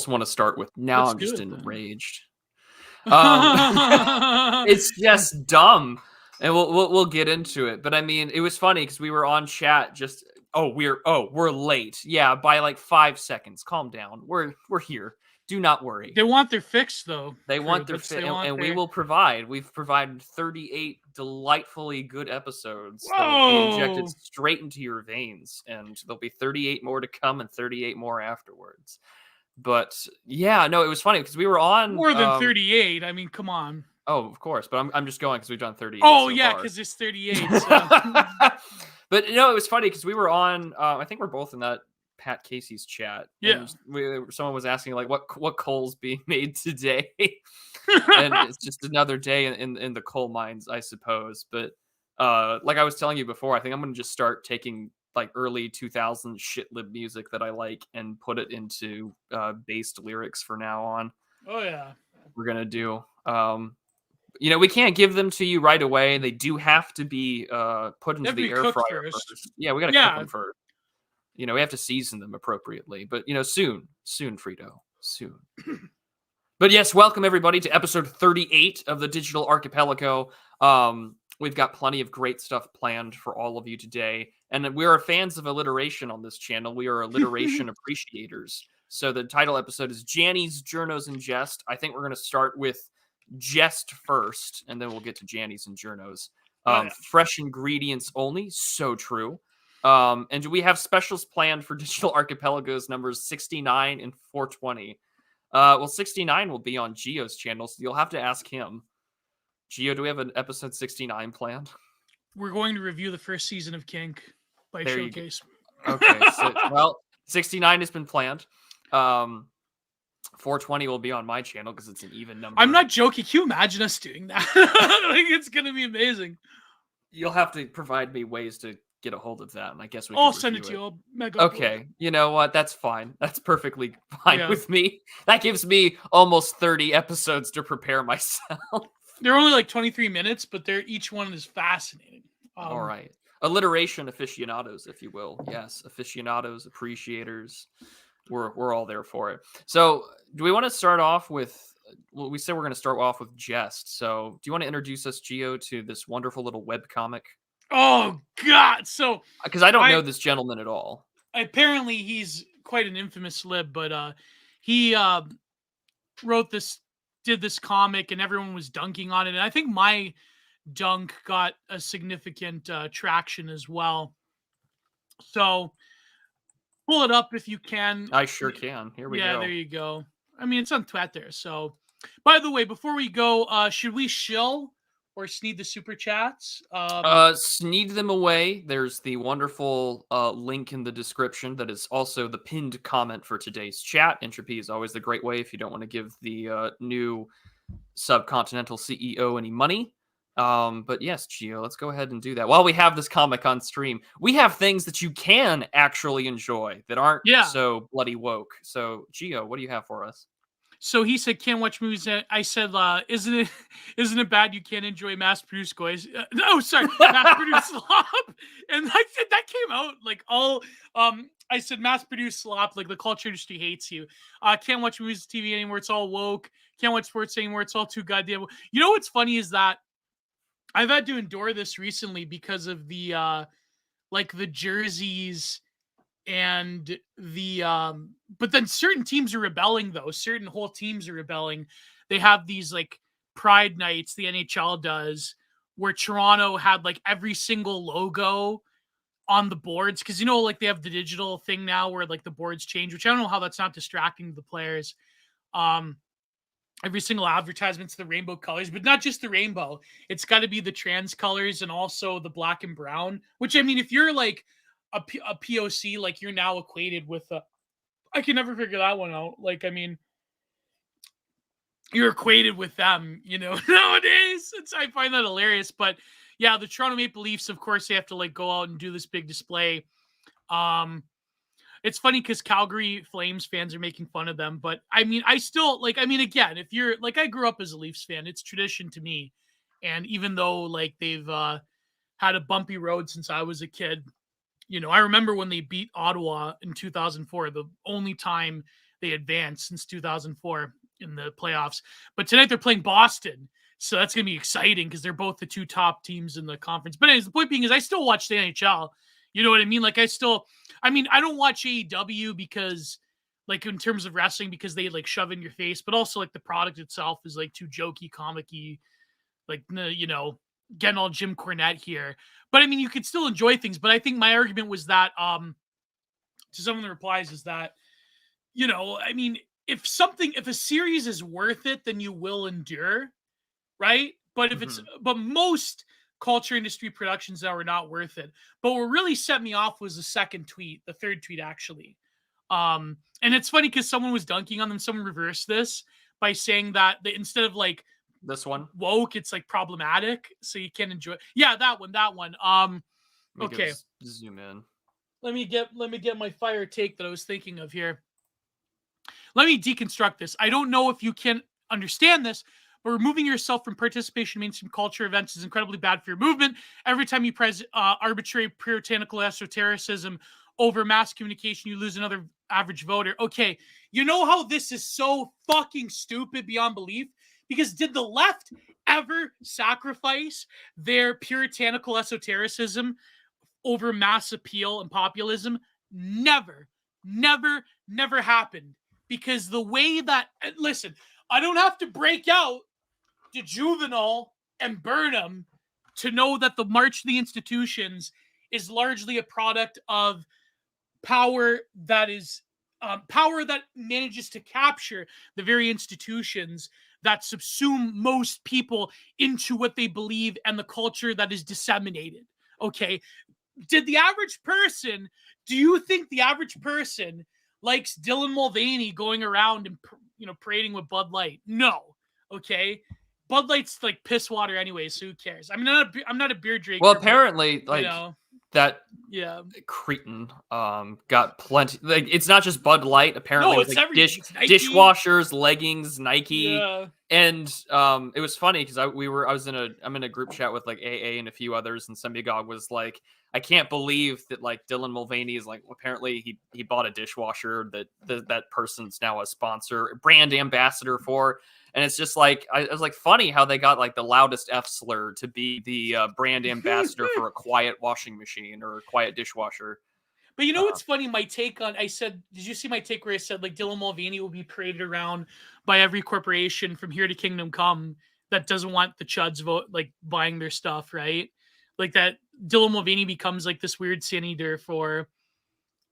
want to start with. Now Let's I'm do just it then. enraged. It's just dumb, and we'll get into it. But I mean, it was funny because we were on chat. Just we're late. Yeah, by like 5 seconds. Calm down. We're here. Do not worry. They want their fix, though. They want their fit, and we will provide. We've provided 38 delightfully good episodes that will be injected straight into your veins, and there'll be 38 more to come and 38 more afterwards. But yeah, no, it was funny because we were on more than 38. I mean, come on. Oh, of course, but I'm just going because we've done 38. Oh, so yeah, because there's 38. So. But it was funny because we were on. I think we're both in that Pat Casey's chat. Yeah. Someone was asking like what coal's being made today, and it's just another day in the coal mines, I suppose. But like I was telling you before, I think I'm gonna just start taking like early 2000s shitlib music that I like and put it into based lyrics for now on. Oh yeah, we're gonna do. We can't give them to you right away. They do have to be put into the air fryer first. Yeah, we gotta cook them first. We have to season them appropriately. But soon, Frito, soon. But yes, welcome everybody to episode 38 of the Digital Archipelago. We've got plenty of great stuff planned for all of you today. And we are fans of alliteration on this channel. We are alliteration appreciators. So the title episode is Jannies, Journos, and Jest. I think we're going to start with Jest first, and then we'll get to Jannies and Journos. Fresh ingredients only. So true. And we have specials planned for Digital Archipelagos numbers 69 and 420. 69 will be on Gio's channel, so you'll have to ask him. Gio, do we have an episode 69 planned? We're going to review the first season of Kink by Showcase. Okay, so 69 has been planned. 420 will be on my channel because it's an even number. I'm not joking. Can you imagine us doing that? It's going to be amazing. You'll have to provide me ways to get a hold of that, and I guess I'll send it to you. Okay, you know what? That's fine. That's perfectly fine with me. That gives me almost 30 episodes to prepare myself. They're only like 23 minutes, but each one is fascinating. All right. Alliteration aficionados, if you will. Yes, aficionados, appreciators. We're all there for it. So do we want to start off with, well, we said we're going to start off with Jest. So do you want to introduce us, Gio, to this wonderful little webcomic? Oh, God. So, because I don't know this gentleman at all. Apparently he's quite an infamous lib, but he did this comic and everyone was dunking on it. And I think my dunk got a significant traction as well. So pull it up if you can. I sure can. Here we go. Yeah, there you go. I mean, it's on Twitter. So, by the way, before we go, should we shill or sneed the super chats? Sneed them away. There's the wonderful link in the description that is also the pinned comment for today's chat. Entropy is always the great way if you don't want to give the new subcontinental CEO any money. But yes, Gio, let's go ahead and do that. While we have this comic on stream, we have things that you can actually enjoy that aren't so bloody woke. So, Gio, what do you have for us? So he said, can't watch movies. I said, isn't it bad you can't enjoy mass-produced toys? No, sorry, mass-produced slop. And I said, that came out like all, I said, mass-produced slop, like the culture industry hates you. Can't watch movies, TV anymore. It's all woke. Can't watch sports anymore. It's all too goddamn. You know what's funny is that I've had to endure this recently because of the, like the jerseys and the but then certain teams are rebelling though. Certain whole teams are rebelling. They have these like pride nights, the NHL does, where Toronto had like every single logo on the boards, because like they have the digital thing now where like the boards change, which I don't know how that's not distracting the players. Every single advertisement's the rainbow colors, but not just the rainbow. It's got to be the trans colors and also the black and brown, which I mean, if you're like a POC, like you're now equated with I can never figure that one out. Like, I mean, you're equated with them, nowadays. I find that hilarious. But yeah, the Toronto Maple Leafs, of course, they have to like go out and do this big display. It's funny because Calgary Flames fans are making fun of them, but I mean, again, if you're like, I grew up as a Leafs fan, it's tradition to me. And even though like they've had a bumpy road since I was a kid, I remember when they beat Ottawa in 2004, the only time they advanced since 2004 in the playoffs. But tonight they're playing Boston. So that's going to be exciting because they're both the two top teams in the conference. But anyways, the point being is I still watch the NHL. You know what I mean? Like I don't watch AEW because like in terms of wrestling, because they like shove in your face, but also like the product itself is like too jokey, comic-y, like, you know, getting all Jim Cornette here. But I mean, you could still enjoy things. But I think my argument was that, to some of the replies is that, you know, I mean, if a series is worth it, then you will endure, right? But if but most culture industry productions now are not worth it. But what really set me off was the third tweet actually. And it's funny because someone was dunking on them. Someone reversed this by saying that instead of like this one woke, it's like problematic, so you can't enjoy. Yeah, that one. Okay, zoom in. Let me get my fire take that I was thinking of here. Let me deconstruct this. I don't know if you can understand this, but removing yourself from participation in mainstream culture events is incredibly bad for your movement. Every time you prize arbitrary puritanical esotericism over mass communication, you lose another average voter. Okay, you know how this is so fucking stupid beyond belief? Because did the left ever sacrifice their puritanical esotericism over mass appeal and populism? Never, never, never happened. Because the way that, listen, I don't have to break out to Juvenal and Burnham to know that the March of the Institutions is largely a product of power that is power that manages to capture the very institutions that subsume most people into what they believe and the culture that is disseminated. Okay. Do you think the average person likes Dylan Mulvaney going around and, you know, parading with Bud Light? No. Okay. Bud Light's like piss water anyway, so who cares? I'm not a beer drinker. Well, apparently, but, you know, that cretin got plenty. Like, it's not just Bud Light. Apparently, no, it's like dishwashers, leggings, Nike, and it was funny because I'm in a group chat with like AA and a few others, and Semigog was like, I can't believe that like Dylan Mulvaney is like, apparently he bought a dishwasher that person's now a sponsor, brand ambassador for. And it's just like, I was like, funny how they got like the loudest F slur to be the brand ambassador for a quiet washing machine or a quiet dishwasher. But you know what's funny? My take on, did you see my take where I said like Dylan Mulvaney will be paraded around by every corporation from here to Kingdom Come that doesn't want the chuds like buying their stuff, right? Like that Dylan Mulvaney becomes like this weird sin eater for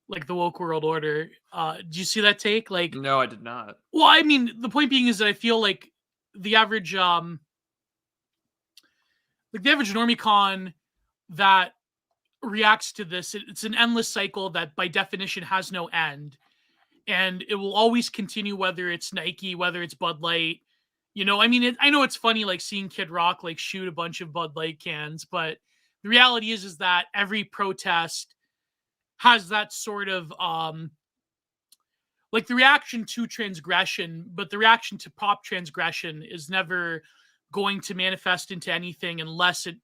like the woke world order. Did you see that take? Like, no, I did not. Well, I mean, the point being is that I feel like the average normie-con that reacts to this, it's an endless cycle that by definition has no end, and it will always continue, whether it's Nike, whether it's Bud Light. You know, I mean, I know it's funny like seeing Kid Rock like shoot a bunch of Bud Light cans, but the reality is that every protest has that sort of like the reaction to transgression, but the reaction to pop transgression is never going to manifest into anything unless it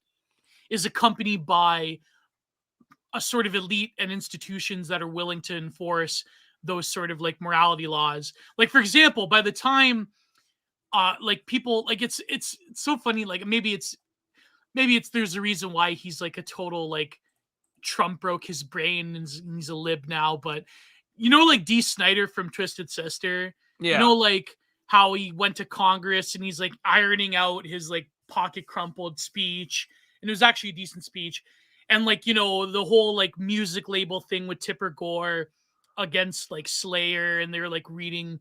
is accompanied by a sort of elite and institutions that are willing to enforce those sort of like morality laws. Like, for example, by the time like people like it's so funny, like maybe it's there's a reason why he's like a total like Trump broke his brain and he's a lib now, but you know, like Dee Snider from Twisted Sister, you know, like how he went to Congress and he's like ironing out his like pocket crumpled speech, and it was actually a decent speech. And like, you know, the whole like music label thing with Tipper Gore against like Slayer, and they're like reading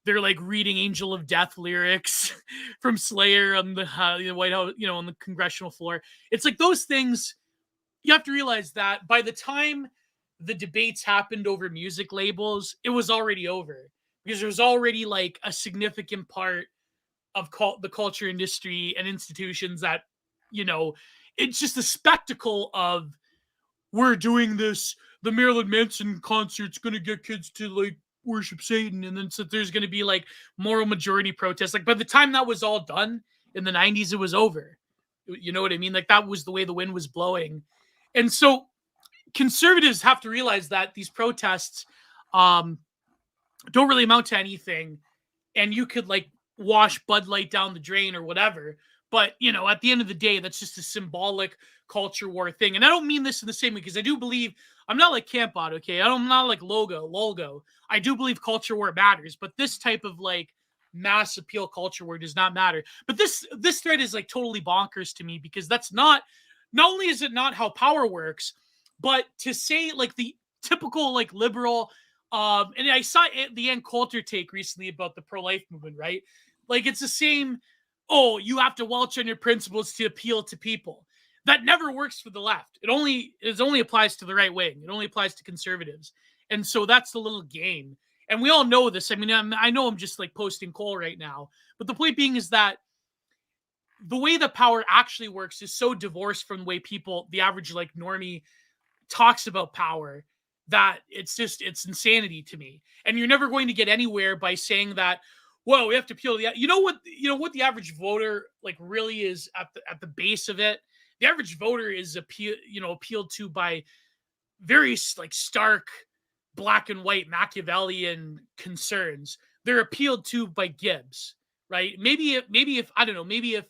Angel of Death lyrics from Slayer on the White House, you know, on the congressional floor. It's like those things. You have to realize that by the time the debates happened over music labels, it was already over, because there was already like a significant part of the culture industry and institutions that, you know, it's just a spectacle of, we're doing this, the Marilyn Manson concert's going to get kids to like worship Satan. And then so there's going to be like moral majority protests. Like by the time that was all done in the 90s, it was over. You know what I mean? Like that was the way the wind was blowing. And so conservatives have to realize that these protests don't really amount to anything, and you could like wash Bud Light down the drain or whatever. But, you know, at the end of the day, that's just a symbolic culture war thing. And I don't mean this in the same way, because I do believe, I'm not like Campbot, okay? I'm not like Logo. I do believe culture war matters, but this type of like mass appeal culture war does not matter. But this thread is like totally bonkers to me, because that's not only is it not how power works, but to say like the typical like liberal, and I saw the Ann Coulter take recently about the pro-life movement, right? Like it's the same, oh, you have to welch on your principles to appeal to people. That never works for the left. It only applies to the right wing. It only applies to conservatives. And so that's the little game. And we all know this. I mean, I know I'm just like posting coal right now, but the point being is that the way that power actually works is so divorced from the way people, the average like normie, talks about power, that it's insanity to me. And you're never going to get anywhere by saying that, well, we have to appeal to the, you know what the average voter like really is at the base of it. The average voter is appealed to by very like stark black and white Machiavellian concerns. They're appealed to by Gibbs, right? Maybe if I don't know, maybe if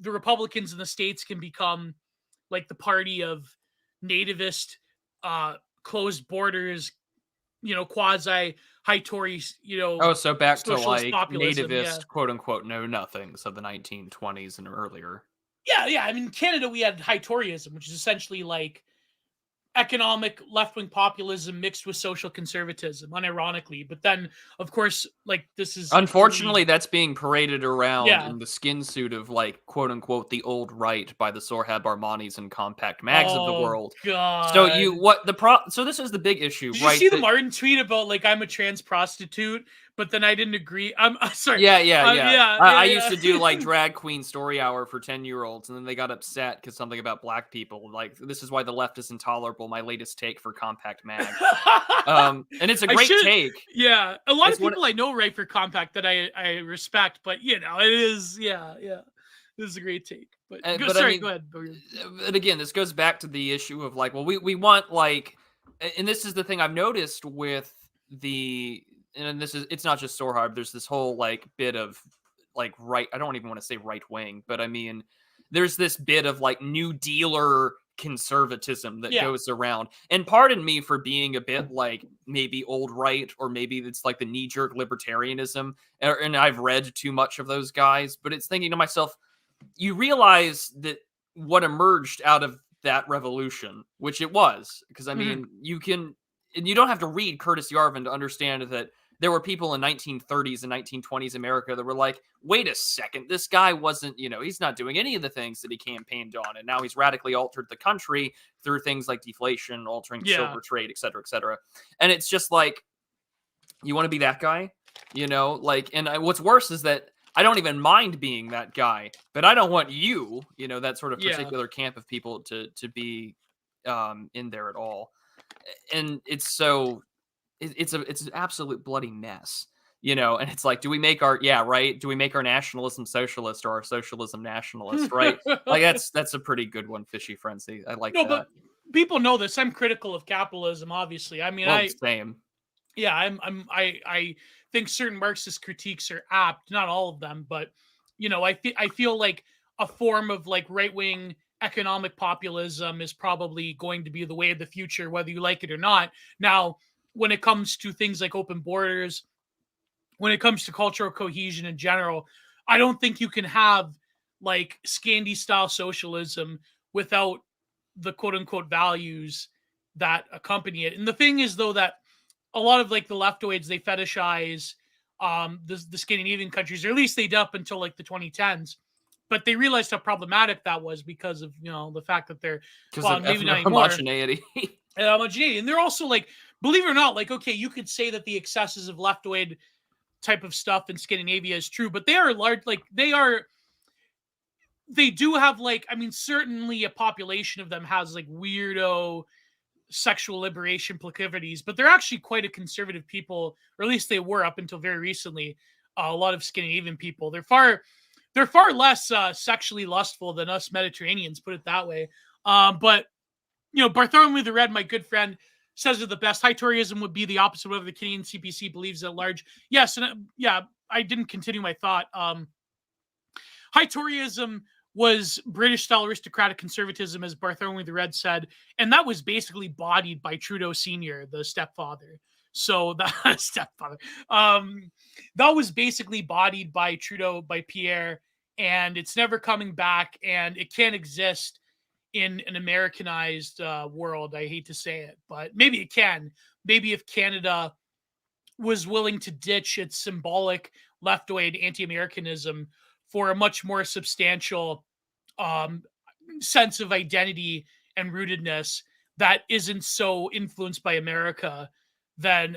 the Republicans in the States can become like the party of nativist, closed borders, quasi high Tory, so back to like populism, nativist, quote unquote, know nothings of the 1920s and earlier. Yeah. I mean, in Canada, we had high Toryism, which is essentially like economic left-wing populism mixed with social conservatism, unironically. But then, of course, like this is unfortunately that's being paraded around in the skin suit of like quote unquote the old right by the Sorhab Armanis and compact mags of the world. God. So this is the big issue. Did you see the Martin tweet about like I'm a trans prostitute, but then I didn't agree? I'm sorry. I used to do like drag queen story hour for 10-year-olds, and then they got upset because something about black people. Like, this is why the left is intolerable. My latest take for compact mag. And it's a great take. Yeah, a lot of people I know write for compact that I respect, but it is this is a great take. But go ahead. But again, this goes back to the issue of like, well, we want like, and this is the thing I've noticed with it's not just Sorhab. There's this whole like bit of like right. I don't even want to say right wing, but I mean, there's this bit of like New Dealer conservatism that goes around. And pardon me for being a bit like maybe old right, or maybe it's like the knee jerk libertarianism. And I've read too much of those guys, but it's thinking to myself, you realize that what emerged out of that revolution, which it was, because I mean, you don't have to read Curtis Yarvin to understand that there were people in 1930s and 1920s America that were like, wait a second, this guy wasn't, he's not doing any of the things that he campaigned on. And now he's radically altered the country through things like deflation, altering the silver trade, et cetera, et cetera. And it's just like, you want to be that guy, and what's worse is that I don't even mind being that guy, but I don't want you, that sort of particular camp of people to be in there at all. And it's an absolute bloody mess, and it's like, do we make our nationalism socialist or our socialism nationalist, right? Like that's a pretty good one, Fishy Frenzy. I like that. But people know this. I'm critical of capitalism, obviously. I mean, same. Yeah, I think certain Marxist critiques are apt, not all of them, but I feel like a form of like right-wing economic populism is probably going to be the way of the future, whether you like it or not. Now, when it comes to things like open borders, when it comes to cultural cohesion in general, I don't think you can have like Scandi-style socialism without the quote-unquote values that accompany it. And the thing is, though, that a lot of like the leftoids, they fetishize the Scandinavian countries, or at least they did up until like the 2010s. But they realized how problematic that was because of the fact that they're maybe not homogeneity. And they're also like, believe it or not, like, okay, you could say that the excesses of leftoid type of stuff in Scandinavia is true, but they are large. Like they do have like, I mean, certainly a population of them has like weirdo sexual liberation proclivities, but they're actually quite a conservative people, or at least they were up until very recently. A lot of Scandinavian people, they're far less sexually lustful than us Mediterraneans, put it that way. But Bartholomew the Red, my good friend, says are the best. High Toryism would be the opposite of whatever the Canadian CPC believes at large. Yes, and I didn't continue my thought. High Toryism was British-style aristocratic conservatism, as Bartholomew the Red said, and that was basically bodied by Trudeau Sr., the stepfather. So that stepfather, that was basically bodied by Trudeau, by Pierre, and it's never coming back, and it can't exist in an Americanized world. I hate to say it, but maybe it can. Maybe if Canada was willing to ditch its symbolic left-wing anti-Americanism for a much more substantial sense of identity and rootedness that isn't so influenced by America, then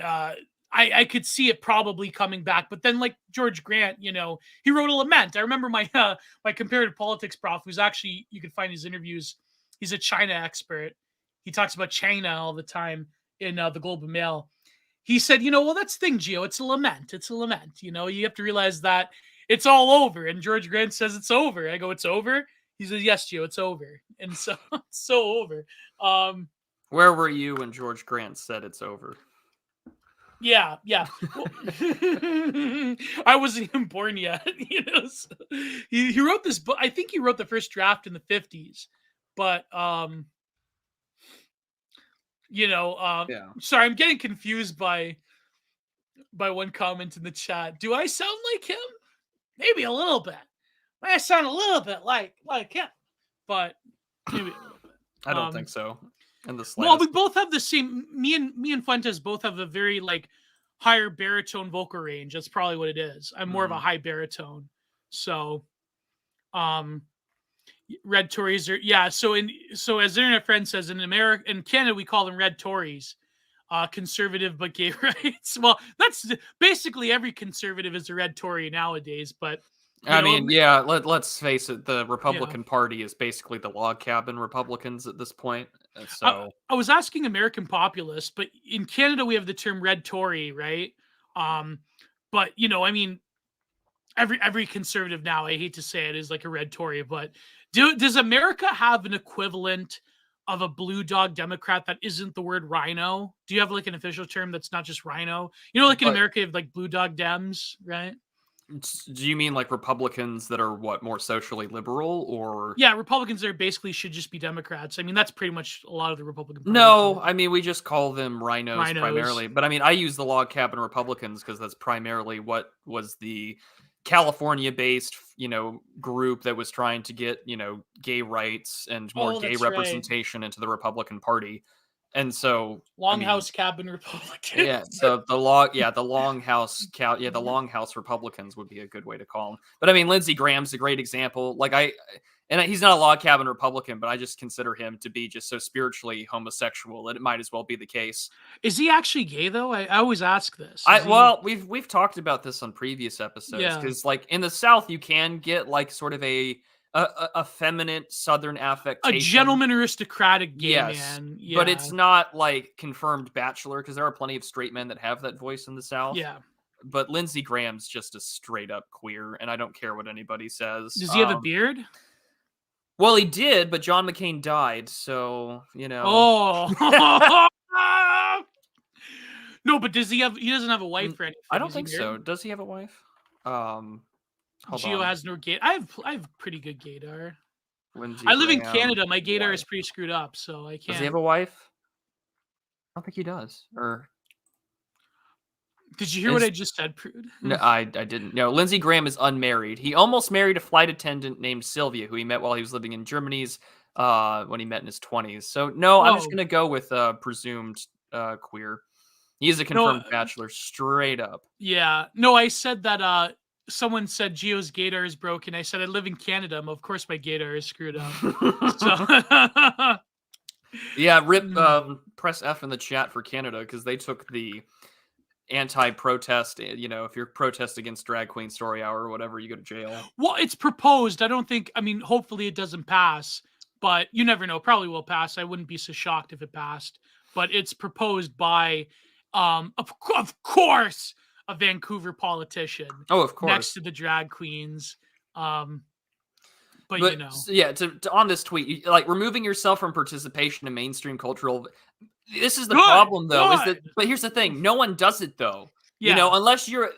I could see it probably coming back. But then, like George Grant, he wrote a lament. I remember my my comparative politics prof, who's actually, you can find his interviews. He's a China expert. He talks about China all the time in the Globe and Mail. He said, well, that's the thing, Gio. It's a lament. It's a lament. You have to realize that it's all over. And George Grant says it's over. I go, it's over? He says, yes, Gio, it's over. And so it's so over. Where were you when George Grant said it's over? Yeah. Well, I wasn't even born yet. So he wrote this book. I think he wrote the first draft in the 50s. But, sorry, I'm getting confused by one comment in the chat. Do I sound like him? Maybe a little bit. I sound a little bit like him, but maybe a little bit. I don't think so. In the slightest. Well, we both have the same. Me and Fuentes both have a very higher baritone vocal range. That's probably what it is. I'm more of a high baritone. So, red Tories are So as internet friend says, in Canada we call them red Tories. Conservative but gay rights. Well, that's basically every conservative is a red Tory nowadays. But let's face it, the Republican Party is basically the log cabin Republicans at this point. So I was asking American populists, but in Canada we have the term red Tory, right? But every conservative now, I hate to say it, is like a red Tory. But does America have an equivalent of a blue dog Democrat that isn't the word rhino? Do you have an official term that's not just rhino? In America, you have blue dog Dems, right? Do you mean Republicans that are more socially liberal, or? Yeah, Republicans that basically should just be Democrats. That's pretty much a lot of the Republican Party. No, we just call them rhinos primarily. But I use the log cabin Republicans because that's primarily what was the California-based, group that was trying to get, gay rights and more gay representation into the Republican Party. And so Longhouse cabin Republicans. Yeah, so the Longhouse Republicans would be a good way to call them. But Lindsey Graham's a great example. He's not a log cabin Republican, but I just consider him to be just so spiritually homosexual that it might as well be the case. Is he actually gay though? I always ask this. We've talked about this on previous episodes because in the South you can get sort of a feminine Southern affectation, a gentleman aristocratic gay man. Yeah. But it's not confirmed bachelor, because there are plenty of straight men that have that voice in the South. Yeah. But Lindsey Graham's just a straight up queer, and I don't care what anybody says. Does he have a beard? Well, he did, but John McCain died, so Oh. No, but does he have? He doesn't have a wife or anything. I don't think so. Does he have a wife? Gio has no gay. I have pretty good gaydar. Lindsey I live in Graham, Canada. My gaydar is pretty screwed up, so I can't. Does he have a wife? I don't think he does. Or did you hear what I just said, Prude? No, I didn't. No, Lindsey Graham is unmarried. He almost married a flight attendant named Sylvia, who he met while he was living in Germany's when he met in his 20s. So no, I'm just gonna go with presumed queer. He is a confirmed bachelor, straight up. Yeah. No, I said that. Someone said Gio's gaydar is broken. I said I live in Canada. Of course, my gaydar is screwed up. So yeah, rip. Press F in the chat for Canada, because they took the anti-protest. If you're protest against drag queen story hour or whatever, you go to jail. Well, it's proposed. I don't think. Hopefully it doesn't pass, but you never know. Probably will pass. I wouldn't be so shocked if it passed. But it's proposed by, of course, a Vancouver politician. Oh, of course. Next to the drag queens. But you know, yeah. To on this tweet, like removing yourself from participation in mainstream cultural. This is the problem, though. Is that? But here's the thing: no one does it, though. Yeah. You know, unless you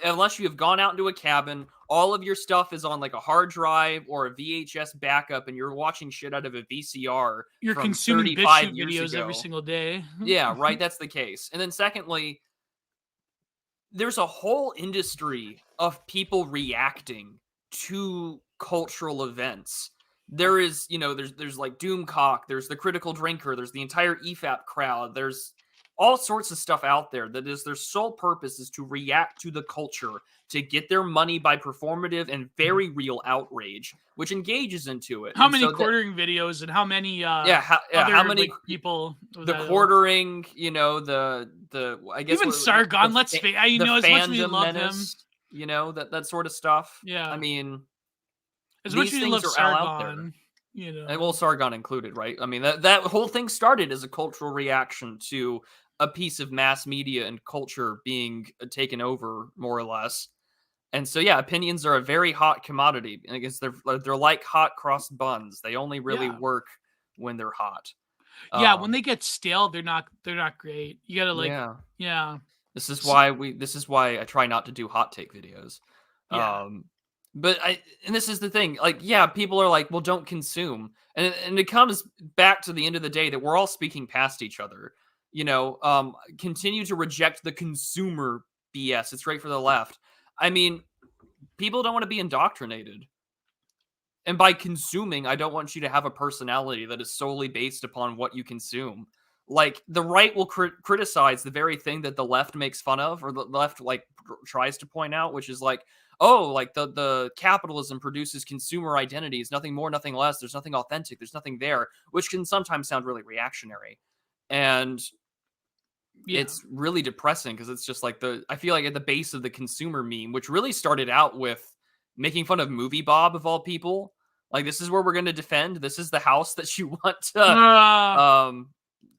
have gone out into a cabin, all of your stuff is on like a hard drive or a VHS backup, and you're watching shit out of a VCR. You're from consuming 35 years videos ago. every single day. Yeah, right. That's the case. And then secondly, there's a whole industry of people reacting to cultural events. There is, you know, there's like Doomcock, there's the Critical Drinker, there's the entire EFAP crowd, there's all sorts of stuff out there that is their sole purpose is to react to the culture, to get their money by performative and very real outrage, which engages into it. How many quartering videos and how many how many like, people the quartering, you know, the I guess even Sargon, let's face you know, as much as we love menace, him, you know, that sort of stuff. Yeah. I mean, as much as we love Sargon, you know. And well, Sargon included, right? I mean, that whole thing started as a cultural reaction to a piece of mass media and culture being taken over, more or less. And so, yeah, opinions are a very hot commodity. I guess they're like hot cross buns. They only really work when they're hot. Yeah, when they get stale, they're not great. You gotta like, yeah. This is why I try not to do hot take videos. Yeah. But this is the thing, like, yeah, people are like, well, don't consume. And it comes back to the end of the day that we're all speaking past each other. You know, continue to reject the consumer BS. It's right for the left. I mean, people don't want to be indoctrinated. And by consuming, I don't want you to have a personality that is solely based upon what you consume. Like, the right will criticize the very thing that the left makes fun of, or the left, like, tries to point out, which is like, oh, like, the capitalism produces consumer identities, nothing more, nothing less. There's nothing authentic. There's nothing there, which can sometimes sound really reactionary. And it's really depressing because it's just like I feel like at the base of the consumer meme, which really started out with making fun of Movie Bob, of all people. Like, this is where we're going to defend. This is the house that you want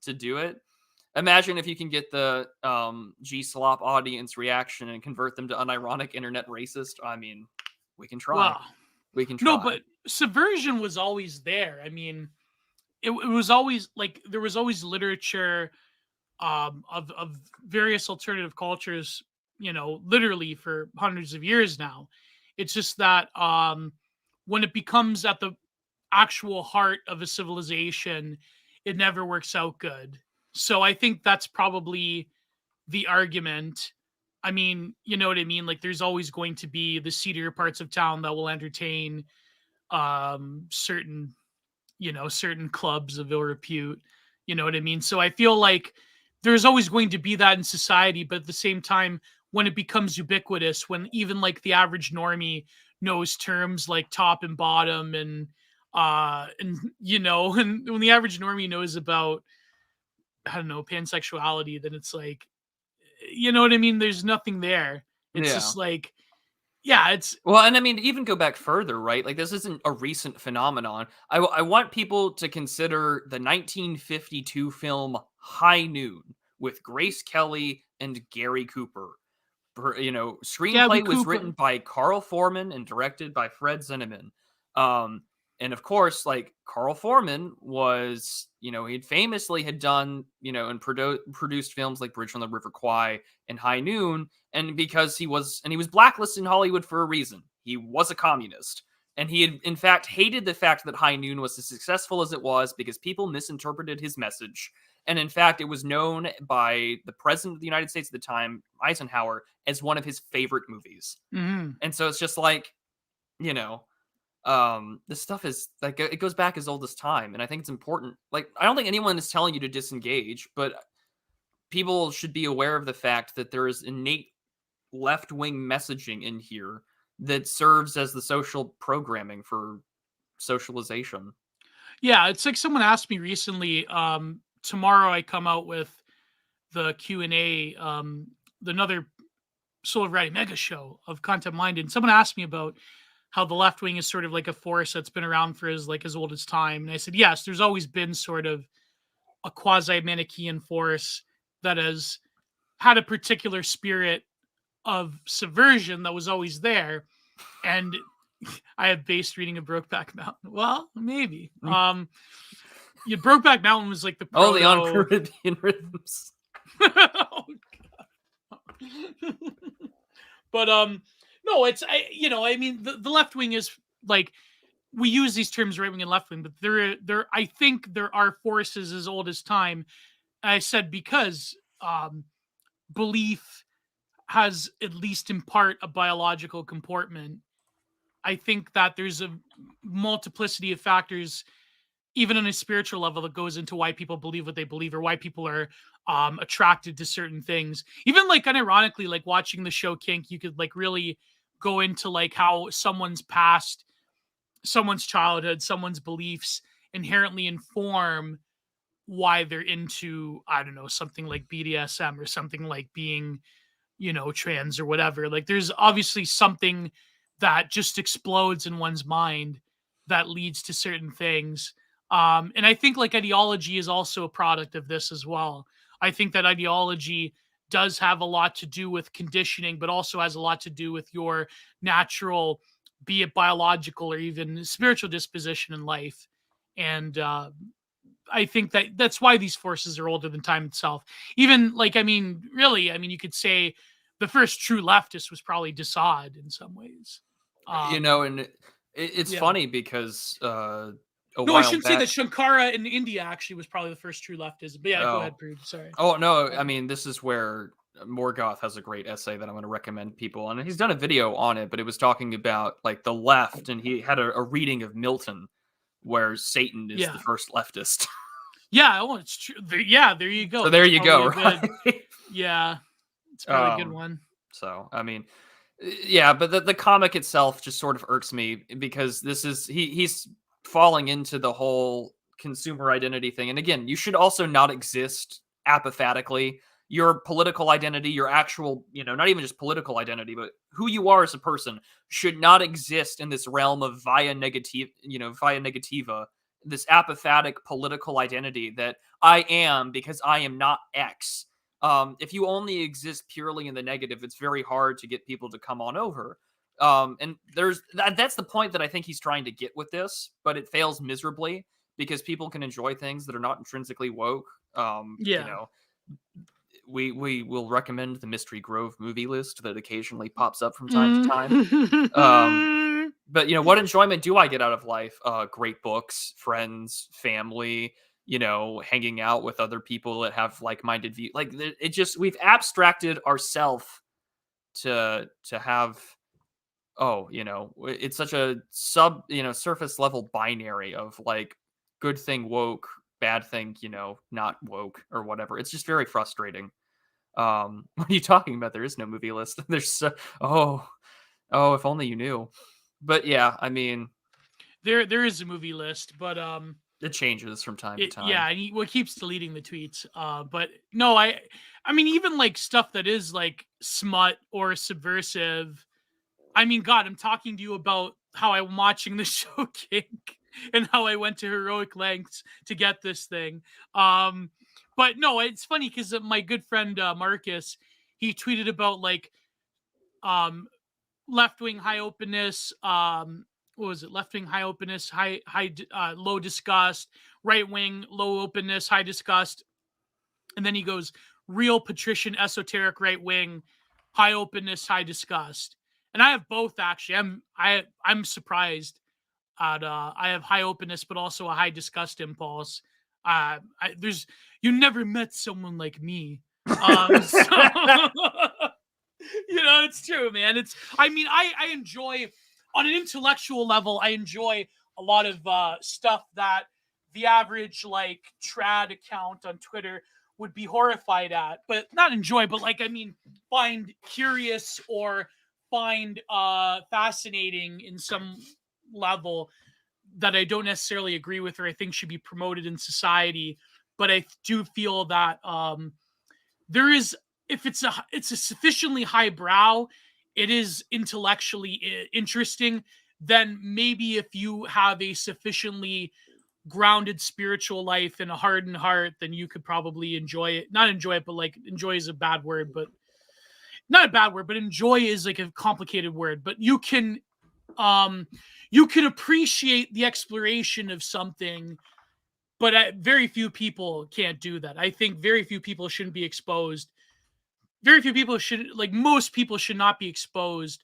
to do it. Imagine if you can get the G-Slop audience reaction and convert them to unironic internet racist. I mean, we can try. Wow. We can try. No, but subversion was always there. I mean, it was always like there was always literature of various alternative cultures, you know, literally for hundreds of years now. It's just that when it becomes at the actual heart of a civilization, it never works out good. So I think that's probably the argument. I mean, you know what I mean? Like, there's always going to be the seedier parts of town that will entertain certain clubs of ill repute. You know what I mean? So I feel like there's always going to be that in society, but at the same time, when it becomes ubiquitous, when even like the average normie knows terms like top and bottom and you know, and when the average normie knows about, I don't know, pansexuality, then it's like, you know what I mean? There's nothing there. It's just like, it's well, and I mean, even go back further, right? Like, this isn't a recent phenomenon. I want people to consider the 1952 film High Noon with Grace Kelly and Gary Cooper. You know, screenplay was written by Carl Foreman and directed by Fred Zinnemann. And of course, like, Carl Foreman was, you know, he famously had done, you know, and produced films like Bridge on the River Kwai and High Noon. And because he was blacklisted in Hollywood for a reason. He was a communist. And he had, in fact, hated the fact that High Noon was as successful as it was because people misinterpreted his message. And in fact, it was known by the president of the United States at the time, Eisenhower, as one of his favorite movies. Mm-hmm. And so it's just like, you know, this stuff is like, it goes back as old as time. And I think it's important. Like, I don't think anyone is telling you to disengage, but people should be aware of the fact that there is innate left-wing messaging in here that serves as the social programming for socialization. Yeah, it's like someone asked me recently, tomorrow I come out with the Q&A, another Soul of Writing mega show of Content Minded. And someone asked me about how the left wing is sort of like a force that's been around for as old as time. And I said, yes, there's always been sort of a quasi-Manichaean force that has had a particular spirit of subversion that was always there. And I have based reading of Brokeback Mountain. Well, maybe. Brokeback Mountain was like the only on Caribbean Rhythms. Oh, but no, it's I mean the left wing is like, we use these terms right wing and left wing, but I think there are forces as old as time. I said because belief has, at least in part, a biological comportment. I think that there's a multiplicity of factors, even on a spiritual level, that goes into why people believe what they believe, or why people are attracted to certain things. Even like unironically, like watching the show Kink, you could like really go into like how someone's past, someone's childhood, someone's beliefs inherently inform why they're into, I don't know, something like BDSM or something like being, trans or whatever. Like there's obviously something that just explodes in one's mind that leads to certain things. And I think like ideology is also a product of this as well. I think that ideology does have a lot to do with conditioning, but also has a lot to do with your natural, be it biological or even spiritual disposition in life. And I think that that's why these forces are older than time itself. Even like, really, you could say the first true leftist was probably Desaad in some ways. And it's funny because I shouldn't say that. Shankara in India actually was probably the first true leftist. But go ahead, Prude. Sorry. Oh no, this is where Morgoth has a great essay that I'm going to recommend people, and he's done a video on it. But it was talking about like the left, and he had a reading of Milton, where Satan is the first leftist. Yeah, it's true. There you go. So there you go. Right? Yeah, it's probably a good one. So but the comic itself just sort of irks me because this is he's falling into the whole consumer identity thing. And again, you should also not exist apophatically. Your political identity, your actual, not even just political identity, but who you are as a person should not exist in this realm of via negativa, this apophatic political identity that I am because I am not X. If you only exist purely in the negative, it's very hard to get people to come on over. And that's the point that I think he's trying to get with this, but it fails miserably because people can enjoy things that are not intrinsically woke. We will recommend the Mystery Grove movie list that occasionally pops up from time to time. But what enjoyment do I get out of life? Great books, friends, family, hanging out with other people that have like-minded views. Like it just, we've abstracted ourselves to have, it's such a surface level binary of like good thing woke, bad thing, not woke or whatever. It's just very frustrating. What are you talking about? There is no movie list. There's if only you knew. But yeah, there is a movie list, but it changes from time to time. Yeah, and he keeps deleting the tweets. But no, I mean, even like stuff that is like smut or subversive. God, I'm talking to you about how I'm watching the show Kink and how I went to heroic lengths to get this thing. But no, it's funny because my good friend Marcus, he tweeted about like left-wing high openness, what was it? Left-wing high openness, low disgust, right-wing low openness, high disgust. And then he goes, real patrician esoteric right-wing, high openness, high disgust. And I have both actually. I'm surprised at I have high openness, but also a high disgust impulse. You never met someone like me. It's true, man. I enjoy, on an intellectual level, I enjoy a lot of stuff that the average like trad account on Twitter would be horrified at, but not enjoy, but find curious or find fascinating in some level that I don't necessarily agree with or I think should be promoted in society. But I do feel that there is, if it's a sufficiently highbrow, it is intellectually interesting, then maybe if you have a sufficiently grounded spiritual life and a hardened heart, then you could probably enjoy it. Not enjoy it, but like enjoy is a bad word, but not a bad word, but enjoy is like a complicated word. But you can you can appreciate the exploration of something, but very few people can't do that. I think very few people shouldn't be exposed. Very few people should, like most people should not be exposed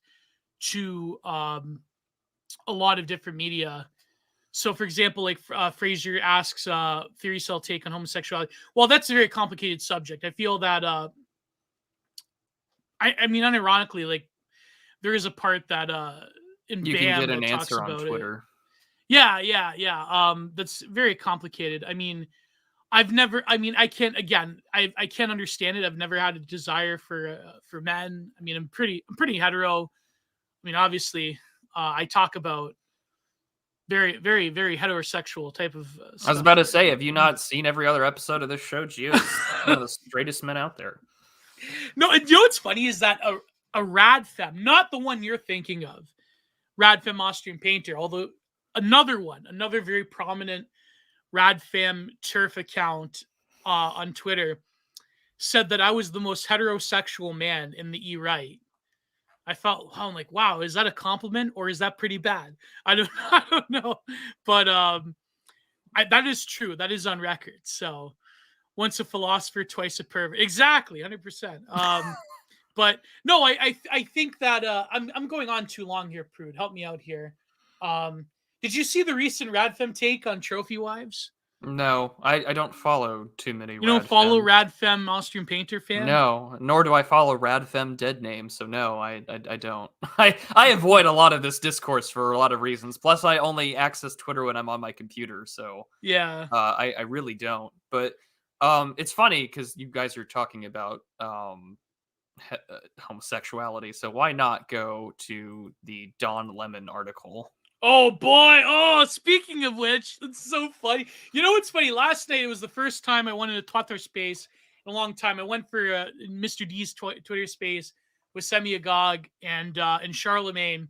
to a lot of different media. So, for example, like Fraser asks, Theory Cell take on homosexuality. Well, that's a very complicated subject. I feel that, I mean, unironically, like there is a part that in you BAM can get an that talks answer on about Twitter. it. Yeah. That's very complicated. I mean, I can't understand it. I've never had a desire for men. I mean, I'm pretty hetero. I mean, obviously, I talk about very, very, very heterosexual type of stuff. I was about to say, have you not seen every other episode of this show? Gio is one of the straightest men out there. No, and you know what's funny is that a rad femme, not the one you're thinking of, rad femme Austrian painter, although another very prominent rad femme turf account on Twitter said that I was the most heterosexual man in the E-Right. I'm like, wow, is that a compliment or is that pretty bad? I don't know. But that is true. That is on record. So once a philosopher, twice a pervert. Exactly, 100%. But no, I think that I'm going on too long here, Prude. Help me out here. Did you see the recent Radfem take on Trophy Wives? No, I don't follow too many. You don't follow Radfem Austrian Painter fan? No, nor do I follow Radfem Dead Name. So no, I don't. I avoid a lot of this discourse for a lot of reasons. Plus, I only access Twitter when I'm on my computer. So yeah, I really don't. But it's funny because you guys are talking about homosexuality. So why not go to the Don Lemon article? Oh boy! Oh, speaking of which, that's so funny. You know what's funny? Last night it was the first time I went into Twitter space in a long time. I went for Mr. D's Twitter space with Semi Agog and Charlemagne,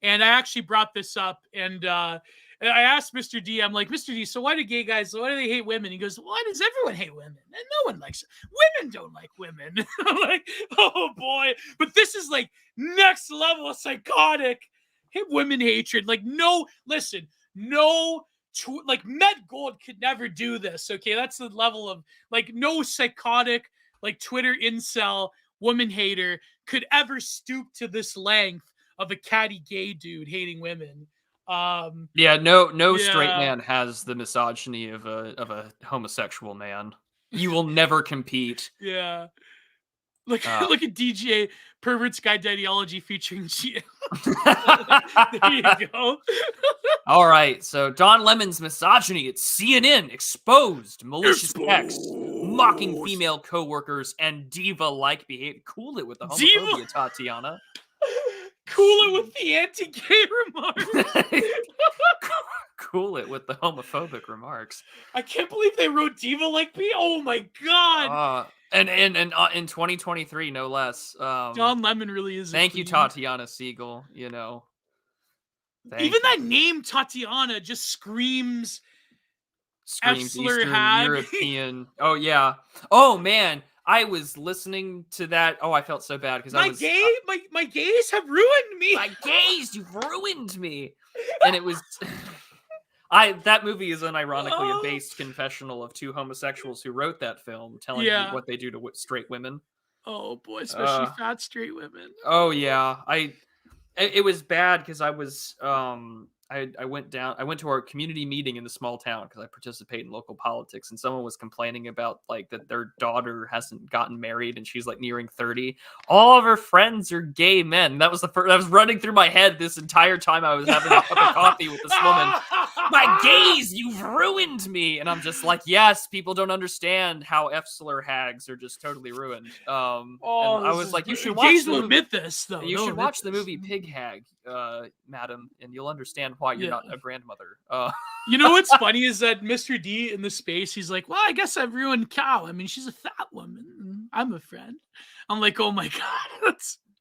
and I actually brought this up and I asked Mr. D. I'm like, Mr. D, so why do gay guys? Why do they hate women? He goes, why does everyone hate women? And no one likes it. Women don't like women. I'm like, oh boy! But this is like next level psychotic. Women hatred. Like, no, listen, like Med Gold could never do this. Okay, that's the level of like no psychotic, like Twitter incel woman hater could ever stoop to this length of a catty gay dude hating women. No straight man has the misogyny of a homosexual man. You will never compete. Yeah. Look at DJ Pervert's Guide to Ideology featuring Gio. There you go. All right, so Don Lemon's misogyny at CNN exposed malicious text, mocking female coworkers and diva-like behavior. Cool it with the homophobia, Tatiana. Cool it with the anti-gay remarks. Cool it with the homophobic remarks. I can't believe they wrote diva-like me. Oh my god. And in 2023, no less. Don Lemon really is. Thank you, Tatiana Siegel. You know, even that name Tatiana just screams Eastern European. Oh yeah. Oh man, I was listening to that. Oh, I felt so bad because my gays have ruined me. My gays, you've ruined me. And it was. That movie is unironically a based confessional of two homosexuals who wrote that film, telling you what they do to straight women. Oh boy, especially fat straight women. Oh yeah, it was bad because I was I went to our community meeting in the small town because I participate in local politics, and someone was complaining about like that their daughter hasn't gotten married and she's like nearing 30. All of her friends are gay men. That was that was running through my head this entire time I was having a cup of coffee with this woman. My gays, you've ruined me. And I'm just like, yes, people don't understand how F-slur hags are just totally ruined. And I was like, you should watch gays will admit this though. You should watch the movie Pig Hag, madam, and you'll understand why you're not a grandmother. You know what's funny is that Mr. D in the space, he's like, well, I guess I've ruined Cow. I mean, she's a fat woman. I'm a friend. I'm like, oh my God.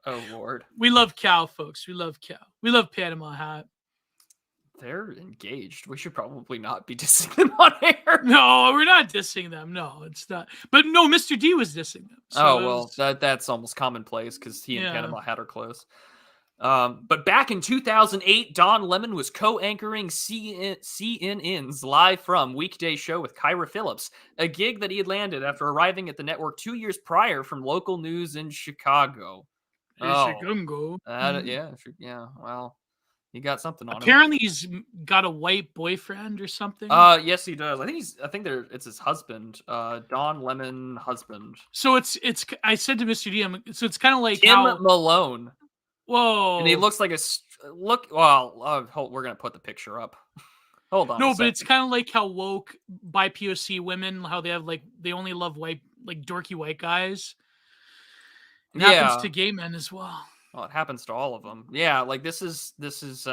Oh Lord. We love Cow, folks. We love Cow. We love Panama Hat. They're engaged. We should probably not be dissing them on air. No, we're not dissing them. No, it's not. But no, Mr. D was dissing them. So that's almost commonplace because he and Panama Hat are close. But back in 2008, Don Lemon was co-anchoring CNN's Live From weekday show with Kyra Phillips, a gig that he had landed after arriving at the network 2 years prior from local news in Chicago. Chicago. Yeah. Well, he got something on him. Apparently, he's got a white boyfriend or something. Yes, he does. It's his husband, Don Lemon husband. So it's. I said to Mr. DM, so it's kind of like Tim Malone. Whoa! And he looks like look. Well, we're gonna put the picture up. Hold on. No, but it's kind of like how woke BIPOC women, how they have they only love white, like dorky white guys. It happens to gay men as well. Well, it happens to all of them. Yeah, like this is. Is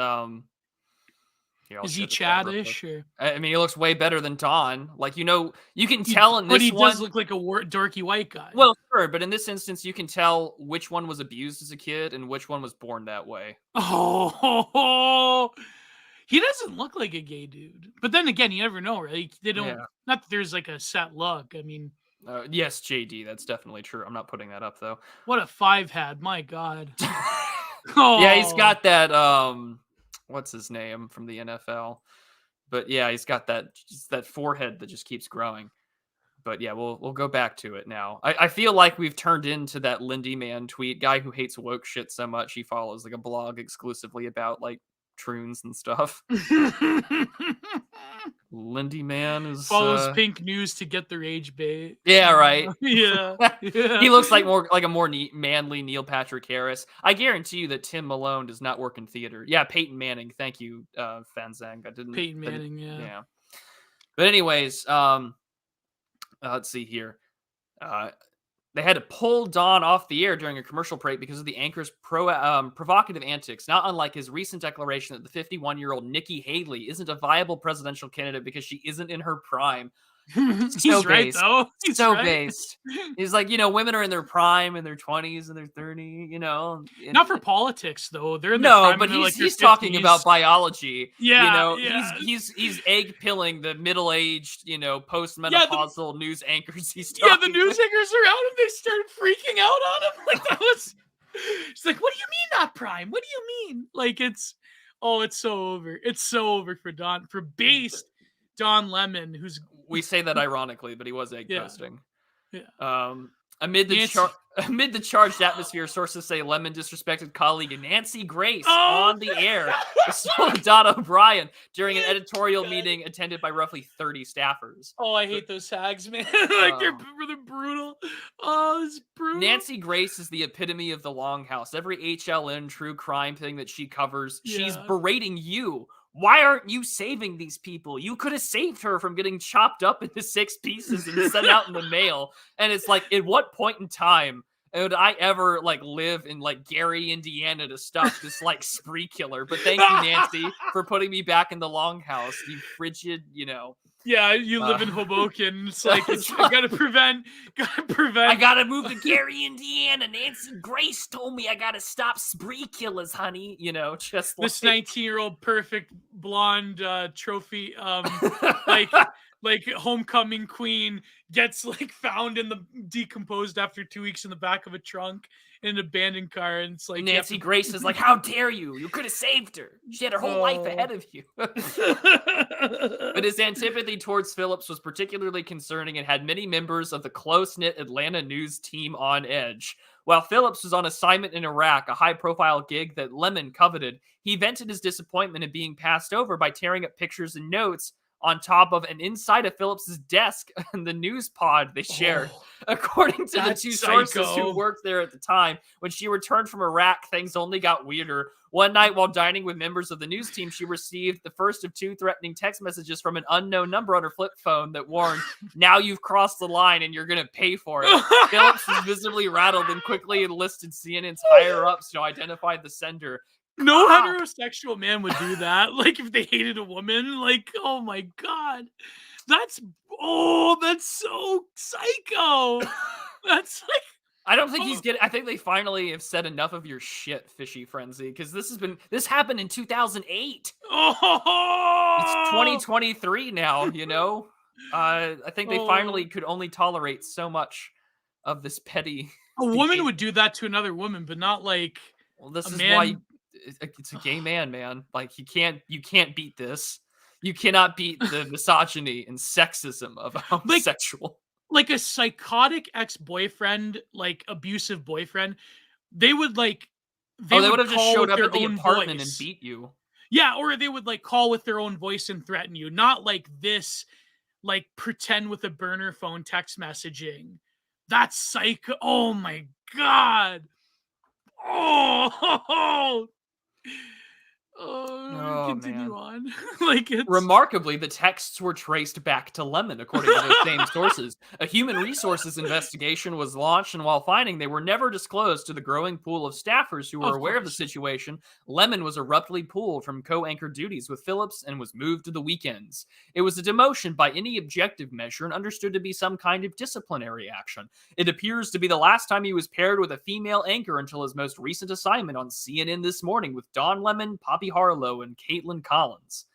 he Chadish? Or? I mean, he looks way better than Don. Like, you can tell in this one. But he does look like a dorky white guy. Well, sure, but in this instance, you can tell which one was abused as a kid and which one was born that way. Oh, he doesn't look like a gay dude. But then again, you never know, right? They don't. Yeah. Not that there's like a set look. I mean. Yes, JD, that's definitely true. I'm not putting that up though. What a 5 had, my God. Yeah, he's got that. What's his name from the NFL? But yeah, he's got that forehead that just keeps growing. But yeah, we'll go back to it now. I feel like we've turned into that Lindy Man tweet guy who hates woke shit so much he follows like a blog exclusively about like troons and stuff. Lindy Man follows Pink News to get their age bait. Yeah, right. Yeah. He looks like a more manly Neil Patrick Harris. I guarantee you that Tim Malone does not work in theater. Yeah, Peyton Manning. Thank you, Fanzang. Peyton Manning. Yeah. But anyways, let's see here. They had to pull Don off the air during a commercial break because of the anchor's provocative antics, not unlike his recent declaration that the 51-year-old Nikki Haley isn't a viable presidential candidate because she isn't in her prime. He's right, though. He's so based. He's like, women are in their prime, in their 20s, and their 30s, Not for politics, though. They're in their prime, but he's like talking about biology. Yeah, He's egg pilling the middle-aged, postmenopausal news anchors. He's talking. Yeah, the news anchors around him, they started freaking out on him. Like that was. She's like, "What do you mean not prime? What do you mean?" Like it's so over. It's so over for based Don Lemon, who's. We say that ironically, but he was egg posting. Yeah. Amid the charged atmosphere, sources say Lemon disrespected colleague Nancy Grace on the air, Don O'Brien, during an editorial meeting attended by roughly 30 staffers. Oh, I hate those hags, man. Like they're brutal. Oh, it's brutal. Nancy Grace is the epitome of the Longhouse. Every HLN true crime thing that she covers, she's berating you. Why aren't you saving these people? You could have saved her from getting chopped up into 6 pieces and sent out in the mail. And it's like, at what point in time would I ever live in Gary, Indiana to stop this spree killer? But thank you, Nancy, for putting me back in the Longhouse. You frigid, Yeah, you live in Hoboken. It's like I gotta prevent. I gotta move to Gary, Indiana. Nancy Grace told me I gotta stop spree killers, honey. Just this 19-year-old perfect blonde trophy, like homecoming queen gets found in the decomposed after 2 weeks in the back of a trunk in an abandoned car, and it's like Nancy Grace is like, "How dare you? You could have saved her. She had her whole life ahead of you." But his antipathy towards Phillips was particularly concerning and had many members of the close-knit Atlanta news team on edge. While Phillips was on assignment in Iraq, a high-profile gig that Lemon coveted, he vented his disappointment at being passed over by tearing up pictures and notes on top of and inside of Phillips's desk and the news pod they shared. According to the 2 sources who worked there at the time, when she returned from Iraq, things only got weirder. One night while dining with members of the news team, she received the first of 2 threatening text messages from an unknown number on her flip phone that warned, "Now you've crossed the line and you're going to pay for it." Phillips was visibly rattled and quickly enlisted CNN's higher-ups to identify the sender. No heterosexual man would do that. If they hated a woman, oh my God, that's so psycho. That's I don't think he's getting. I think they finally have said enough of your shit, Fishy Frenzy, because this happened in 2008. It's 2023 now. I think they finally could only tolerate so much of this petty. A woman would do that to another woman, but not Well, this a is man. why it's a gay man. Like you can't beat this. You cannot beat the misogyny and sexism of a homosexual. Like a psychotic ex-boyfriend, like abusive boyfriend, they would like they would have just showed up at the apartment and beat you. Yeah, or they would like call with their own voice and threaten you. Not like this, like pretend with a burner phone text messaging. That's psycho. Oh my god. Oh. Continue on. Like it's remarkably, the texts were traced back to Lemon, according to those same sources. A human resources investigation was launched, and while finding they were never disclosed to the growing pool of staffers who were aware of the situation, Lemon was abruptly pulled from co-anchor duties with Phillips and was moved to the weekends. It was a demotion by any objective measure and understood to be some kind of disciplinary action. It appears to be the last time he was paired with a female anchor until his most recent assignment on CNN This Morning with Don Lemon, Poppy Harlow, and Caitlin Collins.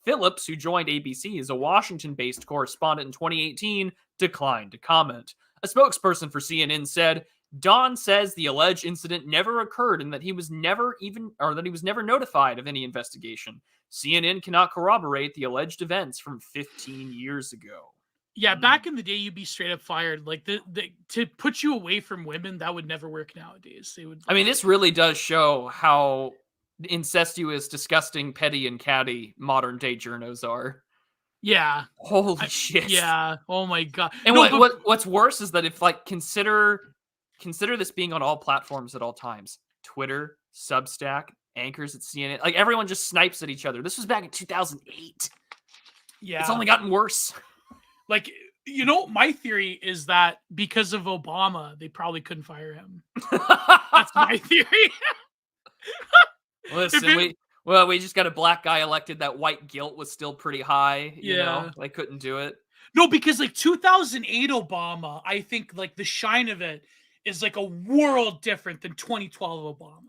Phillips, who joined ABC as a Washington-based correspondent in 2018, declined to comment. A spokesperson for CNN said, Don says the alleged incident never occurred and that he was never notified of any investigation. CNN cannot corroborate the alleged events from 15 years ago. Yeah, back in the day, you'd be straight up fired. Like to put you away from women, that would never work nowadays. They would. I mean, this really does show how incestuous, disgusting, petty, and catty modern day journos are. Yeah. Holy shit. Yeah. Oh my god. And what's worse is that if like consider this being on all platforms at all times, Twitter, Substack, anchors at CNN, like everyone just snipes at each other. This was back in 2008. Yeah. It's only gotten worse. Like, you know, my theory is that because of Obama, they probably couldn't fire him. That's my theory. Listen, we just got a black guy elected. That white guilt was still pretty high. You know, they couldn't do it. No, because like 2008 Obama, I think like the shine of it is like a world different than 2012 Obama.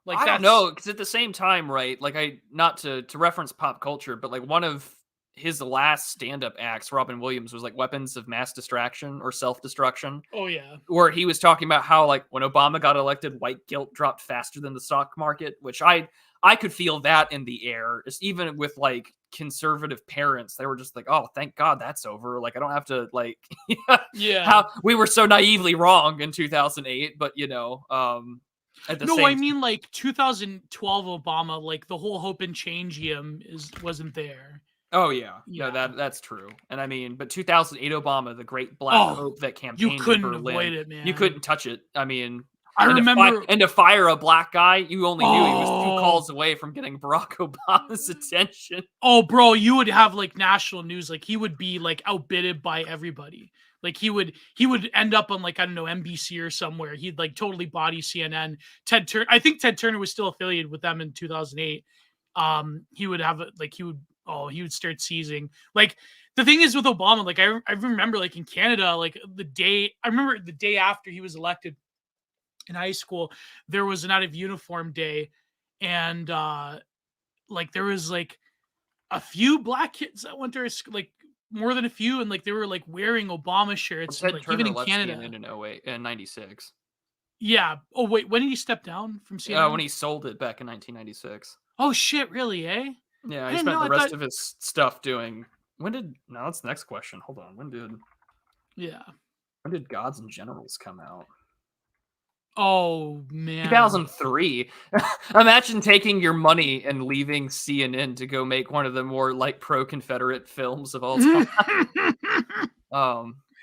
Like I don't know, because at the same time, right? Like not to reference pop culture, but like one of his last stand-up acts, Robin Williams, was like Weapons of Mass Distraction or Self-Destruction. Oh yeah. Where he was talking about how like when Obama got elected, white guilt dropped faster than the stock market, which I could feel that in the air. Just even with like conservative parents, they were just like, "Oh, thank God that's over. Like I don't have to like how we were so naively wrong in 2008." But you know, I mean like 2012 Obama, like the whole hope and change wasn't there. Oh yeah. No, that's true. And I mean, but 2008 Obama, the great black hope that campaigned you couldn't in Berlin, avoid it, man. You couldn't touch it. I mean, I remember, to fire a black guy, you only knew he was 2 calls away from getting Barack Obama's attention. Oh, bro, you would have like national news. Like he would be like outbidded by everybody. Like he would end up on like, I don't know, NBC or somewhere. He'd like totally body CNN. I think Ted Turner was still affiliated with them in 2008. He would have like, he would start seizing. Like the thing is with Obama, like I remember like in Canada, like the day after he was elected in high school, there was an out of uniform day. And like there was like a few black kids that went to like more than a few. And like they were like wearing Obama shirts. Well, like, even in Canada in 08 and 96. Yeah. Oh wait, when did he step down from CNN? When he sold it back in 1996. Oh shit, really, eh? Yeah, he spent the rest of his stuff doing. No, that's the next question. Hold on. When did Gods and Generals come out? Oh man, 2003. Imagine taking your money and leaving CNN to go make one of the more like pro-Confederate films of all time.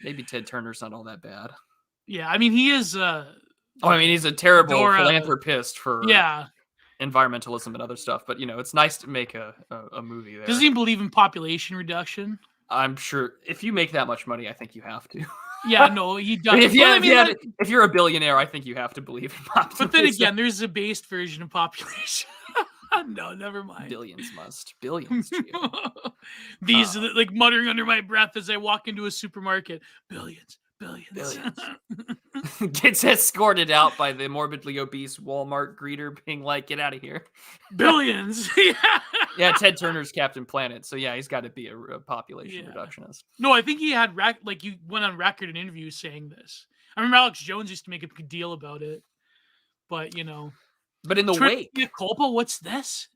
Maybe Ted Turner's not all that bad. Yeah, I mean he is. He's a terrible philanthropist for yeah. environmentalism and other stuff, but you know it's nice to make a movie there. Doesn't he believe in population reduction? I'm sure if you make that much money, I think you have to. Yeah, no, he does. If you're a billionaire, I think you have to believe in population. But then again, there's a based version of population. No, never mind. Billions. These like muttering under my breath as I walk into a supermarket. Billions. Gets escorted out by the morbidly obese Walmart greeter being like, get out of here. Billions. Yeah, Ted Turner's Captain Planet. So yeah, he's got to be a population reductionist. No, I think he had you went on record in interviews saying this. I remember Alex Jones used to make a big deal about it. But you know. But in the wake, mea culpa. What's this?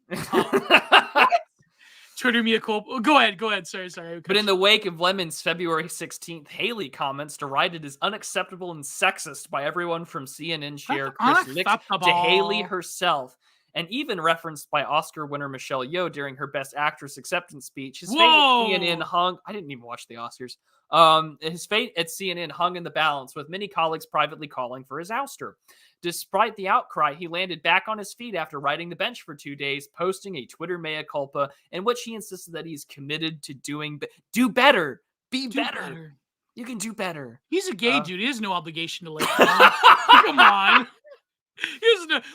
Twitter mea culpa. Go ahead. Sorry. But in the wake of Lemon's February 16th Haley comments derided as unacceptable and sexist by everyone from CNN chair Chris Lick to Haley herself, and even referenced by Oscar winner Michelle Yeoh during her Best Actress acceptance speech. His fate at CNN hung. I didn't even watch the Oscars. His fate at CNN hung in the balance, with many colleagues privately calling for his ouster. Despite the outcry, he landed back on his feet after riding the bench for 2 days, posting a Twitter mea culpa in which he insisted that he's committed to do better. Be better. You can do better. He's a gay dude. He has no obligation to like. Come on.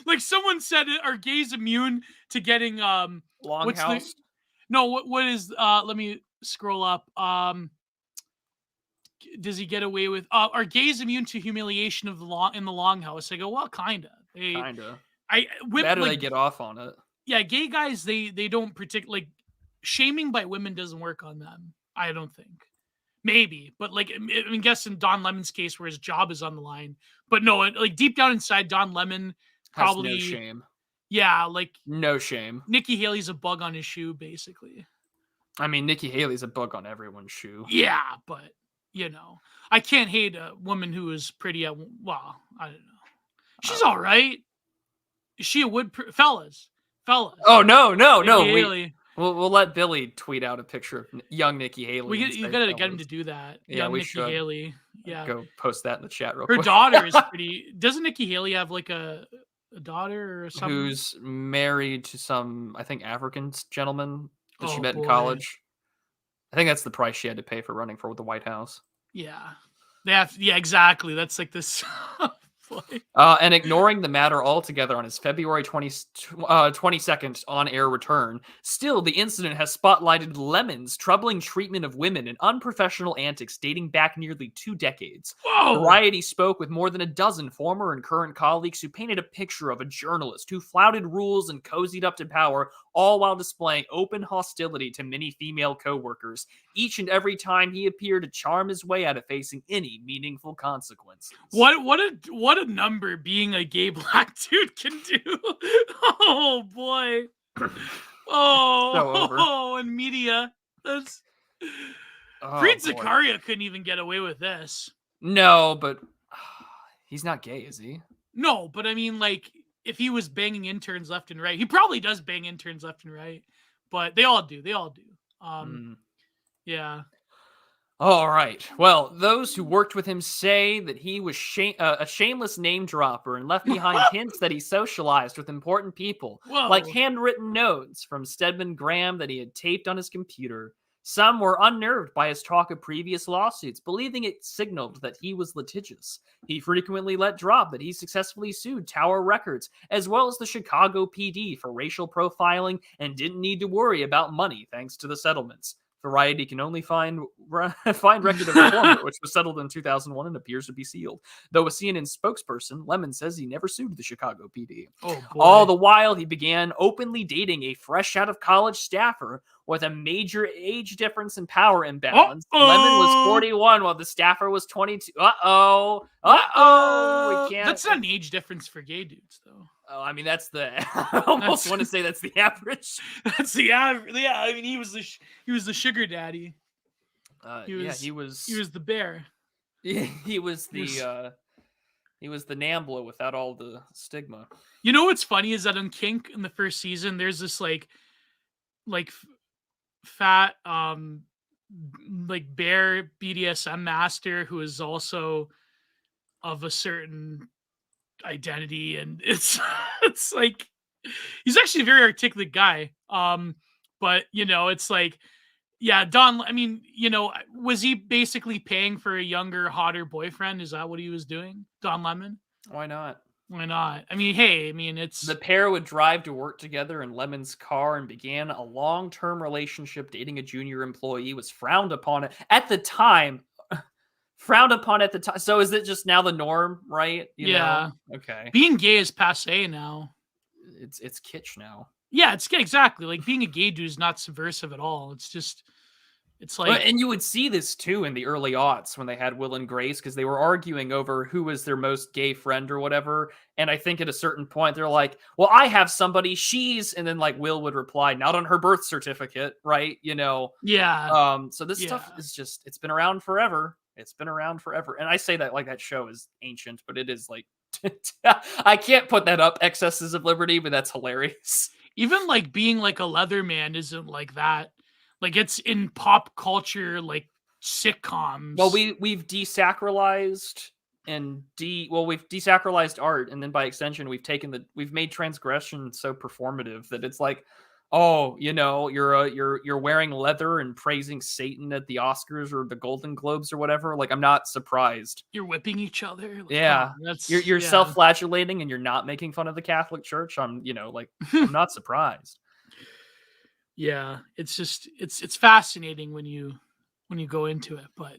Like someone said, are gays immune to getting Longhouse? What is let me scroll up. Does he get away with are gays immune to humiliation of in the longhouse? I go, well, kinda. They get off on it. Yeah, gay guys, they don't like shaming by women doesn't work on them. I don't think. Maybe, but like I guess in Don Lemon's case where his job is on the line. But no, like deep down inside, Don Lemon probably has no shame. Yeah, like no shame. Nikki Haley's a bug on his shoe, basically. I mean, Nikki Haley's a bug on everyone's shoe. Yeah, but I can't hate a woman who is pretty I don't know. She's all right. Is she a fellas? Oh, no. Haley. We'll let Billy tweet out a picture of young Nikki Haley. You got to get him to do that. Yeah, young we Nikki should. Haley. Yeah. Go post that in the chat real quick. Her daughter is pretty... Doesn't Nikki Haley have like a daughter or something? Who's married to some, I think, African gentleman that she met in college. I think that's the price she had to pay for running for the White House. Yeah. Yeah, exactly. That's like this... and ignoring the matter altogether on his February 22nd on-air return, still the incident has spotlighted Lemon's troubling treatment of women and unprofessional antics dating back nearly 2 decades. Whoa. Variety spoke with more than a dozen former and current colleagues who painted a picture of a journalist who flouted rules and cozied up to power, all while displaying open hostility to many female co-workers, each and every time he appeared to charm his way out of facing any meaningful consequences. What a number being a gay black dude can do. Oh boy. And media. That's Preet Zakaria couldn't even get away with this. No, but he's not gay, is he? No, but I mean, like, if he was banging interns left and right, he probably does bang interns left and right, but they all do. Yeah. All right. Well, those who worked with him say that he was a shameless name dropper and left behind hints that he socialized with important people, like handwritten notes from Stedman Graham that he had taped on his computer. Some were unnerved by his talk of previous lawsuits, believing it signaled that he was litigious. He frequently let drop that he successfully sued Tower Records, as well as the Chicago PD for racial profiling, and didn't need to worry about money thanks to the settlements. Variety can only find record of the former, which was settled in 2001 and appears to be sealed. Though a CNN spokesperson, Lemon says he never sued the Chicago PD. All the while, he began openly dating a fresh out of college staffer with a major age difference and power imbalance. Lemon was 41 while the staffer was 22. We can't. That's not an age difference for gay dudes, though. Oh, I mean, that's I almost want to say that's the average. That's the average. Yeah, I mean, he was the sugar daddy. He was the bear. He was the Nambla without all the stigma. You know what's funny is that on Kink in the first season, there's this like fat like bear BDSM master who is also of a certain identity, and it's like he's actually a very articulate guy, but it's like, yeah, Don, I mean, was he basically paying for a younger, hotter boyfriend? Is that what he was doing, Don Lemon? Why not? I mean, hey, it's the pair would drive to work together in Lemon's car and began a long-term relationship. Dating a junior employee was frowned upon at the time. So is it just now the norm, right? You know? Okay. Being gay is passé now. It's kitsch now. Yeah, it's exactly like being a gay dude is not subversive at all. It's just It's like, and you would see this too in the early aughts when they had Will and Grace, because they were arguing over who was their most gay friend or whatever. And I think at a certain point they're like, well, I have somebody, she's, and then like Will would reply, not on her birth certificate, right? yeah. So this stuff is just, it's been around forever. It's been around forever. And I say that like that show is ancient, but it is like, I can't put that up, Excesses of Liberty, but that's hilarious. Even like being like a Leatherman isn't like that. Like it's in pop culture, like sitcoms. Well, we've desacralized we've desacralized art, and then by extension, we've made transgression so performative that it's like, oh, you're wearing leather and praising Satan at the Oscars or the Golden Globes or whatever. Like, I'm not surprised. You're whipping each other. Like, yeah, you're self-flagellating, and you're not making fun of the Catholic Church. I'm not surprised. Yeah, it's just it's fascinating when you go into it, but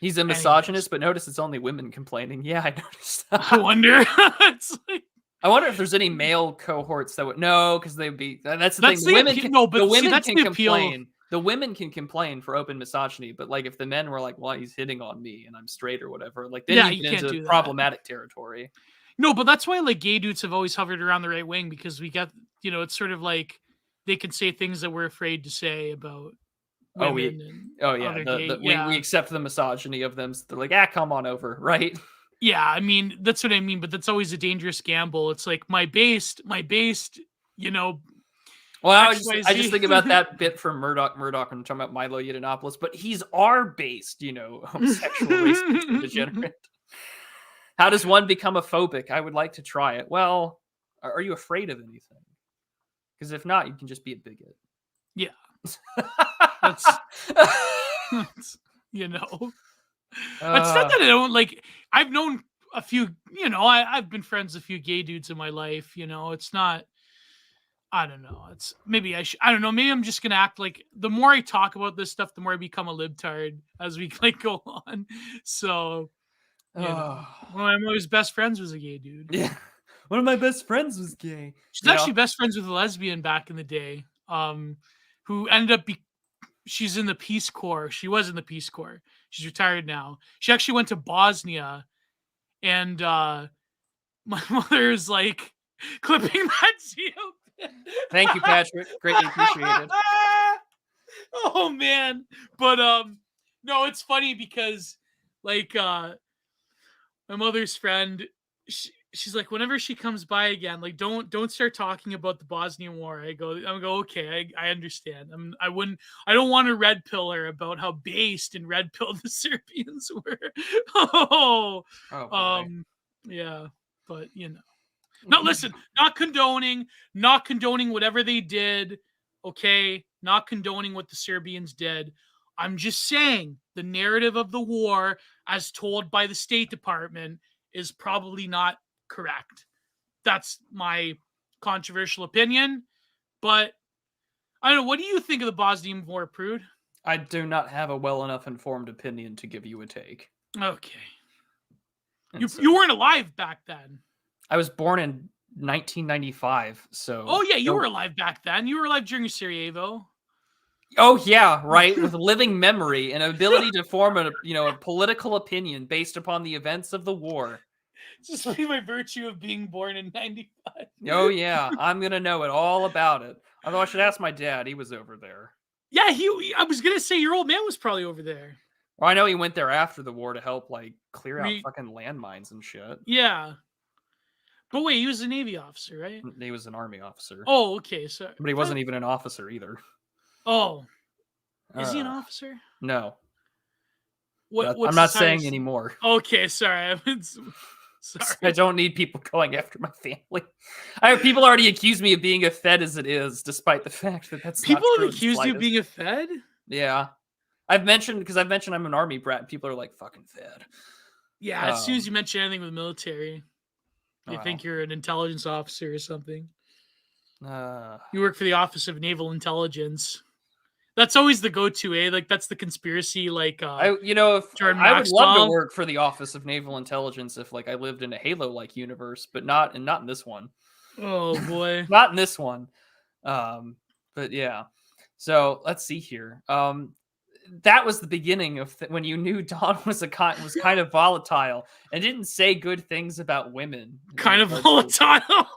he's a misogynist. But notice it's only women complaining. Yeah, I noticed that. I wonder. It's like, I wonder if there's any male cohorts that would because they'd be. That's the thing. The women can complain. The women can complain for open misogyny, but like if the men were like, "Well, he's hitting on me and I'm straight" or whatever, like then you get into problematic territory. No, but that's why like gay dudes have always hovered around the right wing, because we got it's sort of like they can say things that we're afraid to say about women. We accept the misogyny of them. So they're like, come on over, right? Yeah, I mean, that's what I mean, but that's always a dangerous gamble. It's like my based, Well, I just think about that bit from Murdoch when I'm talking about Milo Yiannopoulos, but he's based, homosexual racist degenerate. How does one become a phobic? I would like to try it. Well, are you afraid of anything? Because if not, you can just be a bigot. Yeah. That's It's not that I don't like. I've known a few. I've been friends with a few gay dudes in my life. It's not. I don't know. It's maybe I don't know. Maybe I'm just gonna act like the more I talk about this stuff, the more I become a libtard as we go on. So, one of my best friends was a gay dude. Yeah, one of my best friends was gay. She's actually best friends with a lesbian back in the day. Who ended up she's in the Peace Corps. She was in the Peace Corps. She's retired now. She actually went to Bosnia, and my mother's like clipping that seal. Thank you, Patrick. Greatly appreciated. Oh man, but no, it's funny because like my mother's friend, she's like, whenever she comes by again, like don't start talking about the Bosnian War. I go, okay, I understand. I don't want to red pill her about how based and red pilled the Serbians were. Yeah, but no, listen, not condoning whatever they did. Okay, not condoning what the Serbians did. I'm just saying the narrative of the war, as told by the State Department, is probably not correct. That's my controversial opinion, but I don't know. What do you think of the Bosnian War, Prude? I do not have a well enough informed opinion to give you a take. Okay. You weren't alive back then. I was born in 1995, so. Oh yeah, you were alive back then. You were alive during Sarajevo. Oh yeah, right. With living memory and ability to form a political opinion based upon the events of the war. Just like my virtue of being born in 95. Oh yeah, I'm gonna know it all about it. Although I should ask my dad. He was over there. Yeah, I was gonna say your old man was probably over there. Well, I know he went there after the war to help like clear out fucking landmines and shit. Yeah. But wait, he was a Navy officer, right? He was an Army officer. Oh, okay. So, but he wasn't even an officer either. Oh, is he an officer? No. What's I'm not saying anymore. Okay, sorry. Sorry. I don't need people going after my family. I have people already accused me of being a Fed as it is, despite the fact that that's people not true have accused you of being a Fed. Yeah, I've mentioned I'm an Army brat. People are like fucking Fed. Yeah, as soon as you mention anything with military, they think you're an intelligence officer or something. You work for the Office of Naval Intelligence. That's always the go-to, eh? Like that's the conspiracy. Like, I would love to work for the Office of Naval Intelligence if, like, I lived in a Halo-like universe, but not in this one. Oh boy, not in this one. But yeah. So let's see here. that was the beginning of when you knew Don was kind of volatile and didn't say good things about women. Kind of volatile.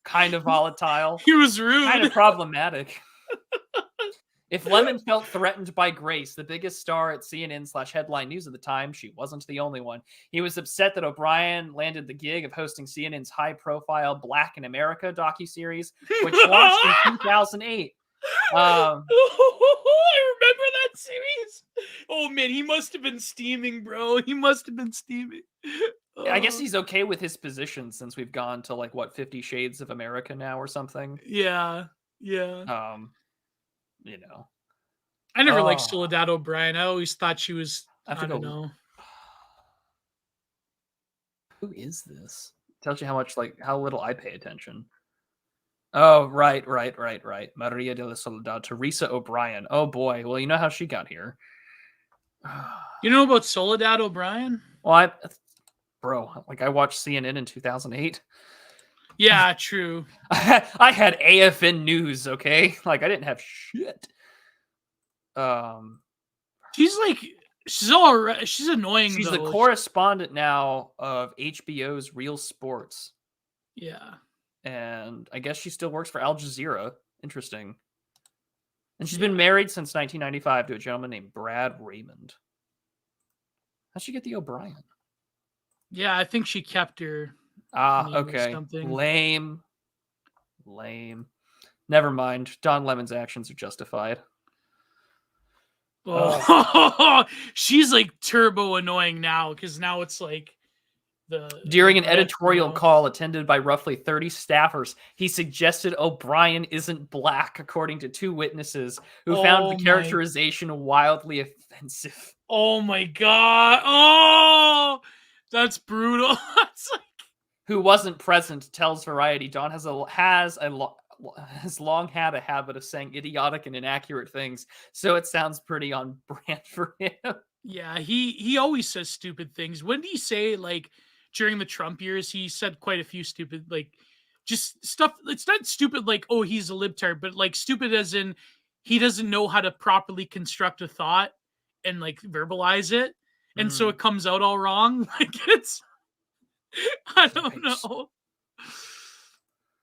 Kind of volatile. He was rude. Kind of problematic. If Lemon felt threatened by Grace, the biggest star at CNN/Headline News at the time, she wasn't the only one. He was upset that O'Brien landed the gig of hosting CNN's high-profile Black in America docuseries, which launched in 2008. I remember that series. Oh man, he must have been steaming, bro. He must have been steaming. I guess he's okay with his position since we've gone to like 50 Shades of America now or something. Yeah. You know, I never liked Soledad O'Brien. I always thought she was. I don't know. Who is this? Tells you how little I pay attention. Oh, right. Maria de la Soledad, Teresa O'Brien. Oh boy. Well, you know how she got here. You know about Soledad O'Brien? Well, I watched CNN in 2008. Yeah, true. I had AFN News, okay? Like, I didn't have shit. She's all right. She's annoying. She's though. the correspondent now of HBO's Real Sports. Yeah. And I guess she still works for Al Jazeera. Interesting. And she's been married since 1995 to a gentleman named Brad Raymond. How'd she get the O'Brien? Yeah, I think she kept her. Okay. Lame. Never mind. Don Lemon's actions are justified. Oh, she's like turbo annoying now because now it's like during an editorial call attended by roughly 30 staffers, he suggested O'Brien isn't Black, according to two witnesses who found the characterization wildly offensive. Oh my god! Oh, that's brutal. That's like... Who wasn't present tells Variety Don has long had a habit of saying idiotic and inaccurate things, so it sounds pretty on brand for him. Yeah, he always says stupid things. When did he say, like, during the Trump years, he said quite a few stupid, like, just stuff. It's not stupid like, oh, he's a libtard, but like stupid as in he doesn't know how to properly construct a thought and like verbalize it. And so it comes out all wrong. Like it's, I don't know.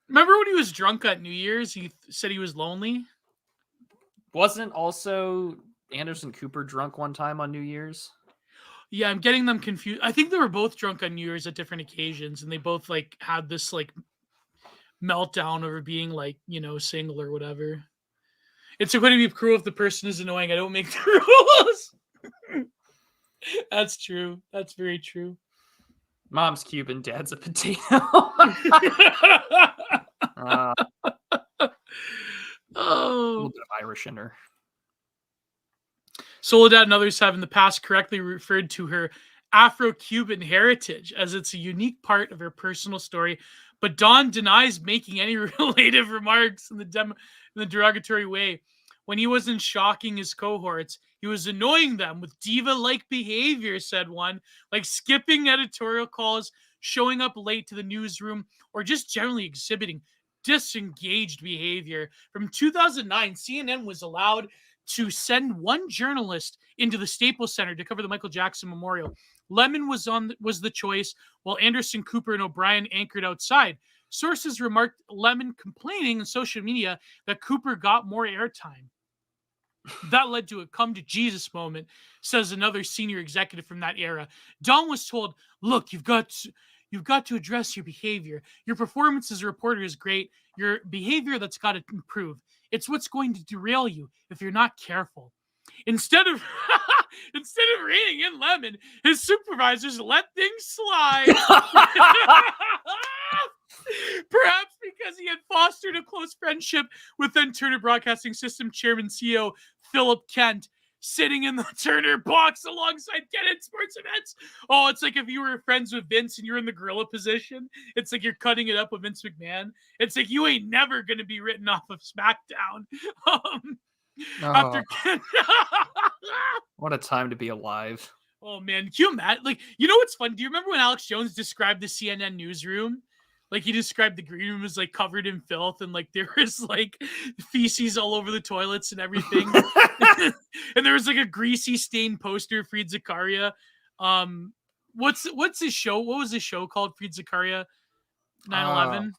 Remember when he was drunk at New Year's? He said he was lonely. Wasn't also Anderson Cooper drunk one time on New Year's? Yeah, I'm getting them confused. I think they were both drunk on New Year's at different occasions, and they both like had this like meltdown over being like, you know, single or whatever. It's going to be cruel if the person is annoying. I don't make the rules. That's true. That's very true. Mom's Cuban, dad's a potato. A little bit of Irish in her. Soledad and others have in the past correctly referred to her Afro-Cuban heritage as it's a unique part of her personal story, but Don denies making any relative remarks in the derogatory way. When he wasn't shocking his cohorts, he was annoying them with diva-like behavior, said one, like skipping editorial calls, showing up late to the newsroom, or just generally exhibiting disengaged behavior. From 2009, CNN was allowed to send one journalist into the Staples Center to cover the Michael Jackson Memorial. Lemon was the choice, while Anderson Cooper and O'Brien anchored outside. Sources remarked Lemon complaining on social media that Cooper got more airtime. That led to a come to Jesus moment, says another senior executive from that era. Don was told, look, you've got to address your behavior. Your performance as a reporter is great. Your behavior, that's got to improve. It's what's going to derail you if you're not careful. Instead of reining in Lemon, his supervisors let things slide. Perhaps because he had fostered a close friendship with then Turner Broadcasting System Chairman CEO Philip Kent, sitting in the Turner box alongside Kent at sports events. Oh, it's like if you were friends with Vince and you're in the gorilla position. It's like you're cutting it up with Vince McMahon. It's like you ain't never going to be written off of SmackDown. After Kent. What a time to be alive. Oh, man. Can you imagine? Like, you know what's fun? Do you remember when Alex Jones described the CNN newsroom? Like, he described the green room as like covered in filth, and like there was like feces all over the toilets and everything. And there was like a greasy stained poster of Fried Zakaria. What's his show? What was his show called? Fried Zakaria 9/11.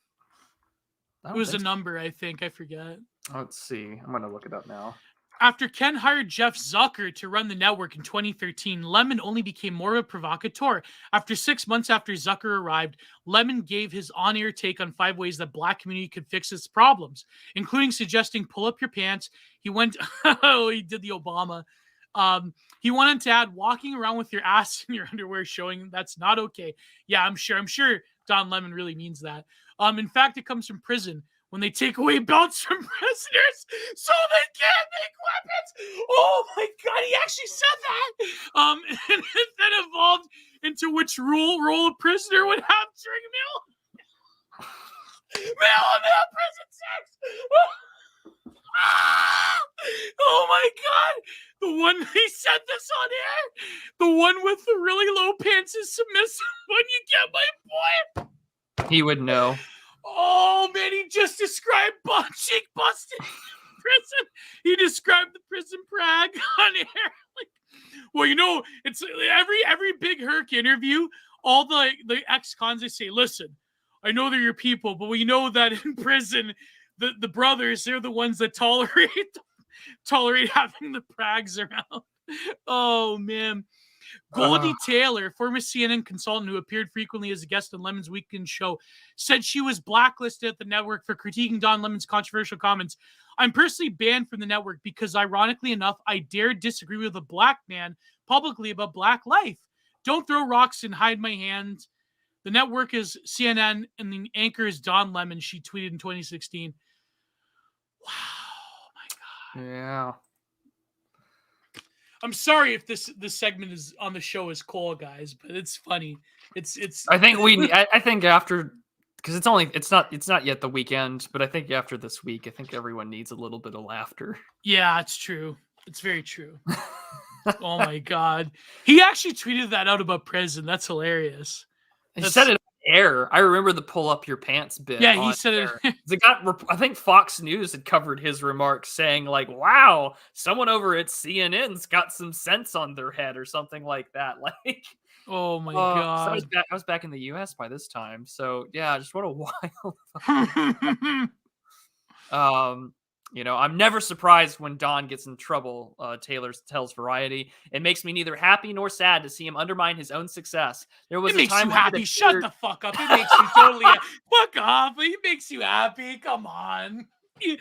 It was a number, I think. I forget. Let's see. I'm gonna look it up now. After Ken hired Jeff Zucker to run the network in 2013, Lemon only became more of a provocateur. After 6 months after Zucker arrived, Lemon gave his on-air take on 5 ways the Black community could fix its problems, including suggesting pull up your pants. He went, he did the Obama. He wanted to add walking around with your ass in your underwear showing that's not okay. Yeah, I'm sure Don Lemon really means that. In fact, it comes from prison. When they take away belts from prisoners so they can't make weapons. Oh my God, he actually said that. And it then evolved into which role a prisoner would have during male prison sex. Oh my God. The one he said this on air. The one with the really low pants is submissive when you get my point. He would know. Oh man, he just described butt cheek busted prison. He described the prison brag on air. Like, well, you know, it's every Big Herc interview. All the ex-cons, they say, listen, I know they're your people, but we know that in prison, the brothers, they're the ones that tolerate having the prags around. Oh man. Goldie Taylor, former CNN consultant who appeared frequently as a guest on Lemon's weekend show, said she was blacklisted at the network for critiquing Don Lemon's controversial comments. I'm personally banned from the network because, ironically enough, I dared disagree with a black man publicly about black life. Don't throw rocks and hide my hand. The network is CNN and the anchor is Don Lemon, she tweeted in 2016. Wow, my God. Yeah. I'm sorry if this segment is on the show is cool, guys, but it's funny. It's. I think after, because it's not yet the weekend, but I think after this week, I think everyone needs a little bit of laughter. Yeah, it's true. It's very true. Oh my God, he actually tweeted that out about prison. That's hilarious. He said it on air. I remember the pull up your pants bit. Yeah, he said air. it. I think Fox News had covered his remarks saying like, wow, someone over at CNN's got some sense on their head or something like that. Like, oh my God. So I was back in the US by this time. So yeah, just what a wild. You know, I'm never surprised when Don gets in trouble, Taylor tells Variety. It makes me neither happy nor sad to see him undermine his own success. There was a time happy. Shut the fuck up. It makes you totally fuck off. It makes you happy. Come on. He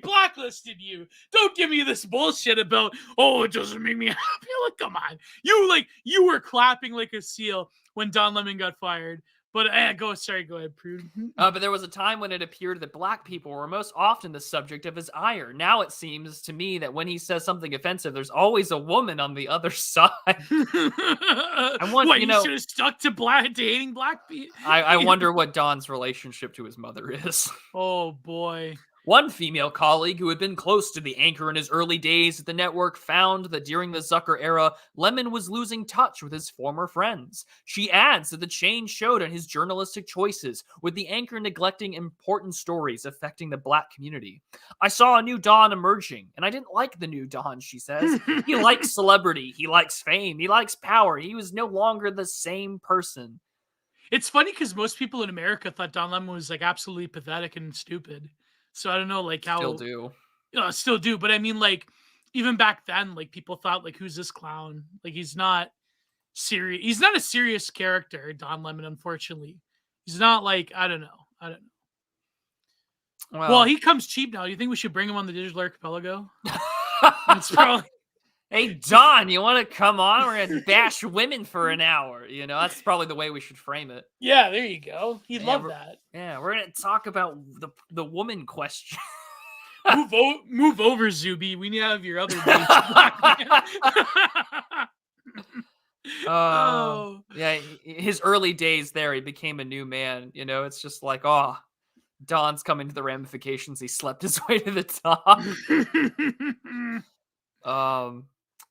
blacklisted you. Don't give me this bullshit about, oh, it doesn't make me happy. Like, come on. You were clapping like a seal when Don Lemon got fired. But go ahead, Prude. But there was a time when it appeared that black people were most often the subject of his ire. Now it seems to me that when he says something offensive, there's always a woman on the other side. You should have stuck to hating black people. I wonder what Don's relationship to his mother is. Oh boy. One female colleague who had been close to the anchor in his early days at the network found that during the Zucker era, Lemon was losing touch with his former friends. She adds that the change showed in his journalistic choices, with the anchor neglecting important stories affecting the black community. I saw a new Don emerging, and I didn't like the new Don, she says. He likes celebrity, he likes fame, he likes power. He was no longer the same person. It's funny because most people in America thought Don Lemon was like absolutely pathetic and stupid. So I don't know, like how still do. But I mean, like even back then, like people thought, like, who's this clown? Like he's not serious. He's not a serious character, Don Lemon. Unfortunately, he's not like I don't know. Well, he comes cheap now. Do you think we should bring him on the Digital Archipelago? That's probably. Hey, Don, you want to come on? We're going to bash women for an hour. You know, that's probably the way we should frame it. Yeah, there you go. He'd love that. Yeah, we're going to talk about the woman question. Move over, Zuby. We need to have your other Yeah, his early days there, he became a new man. You know, it's just like, oh, Don's coming to the ramifications. He slept his way to the top.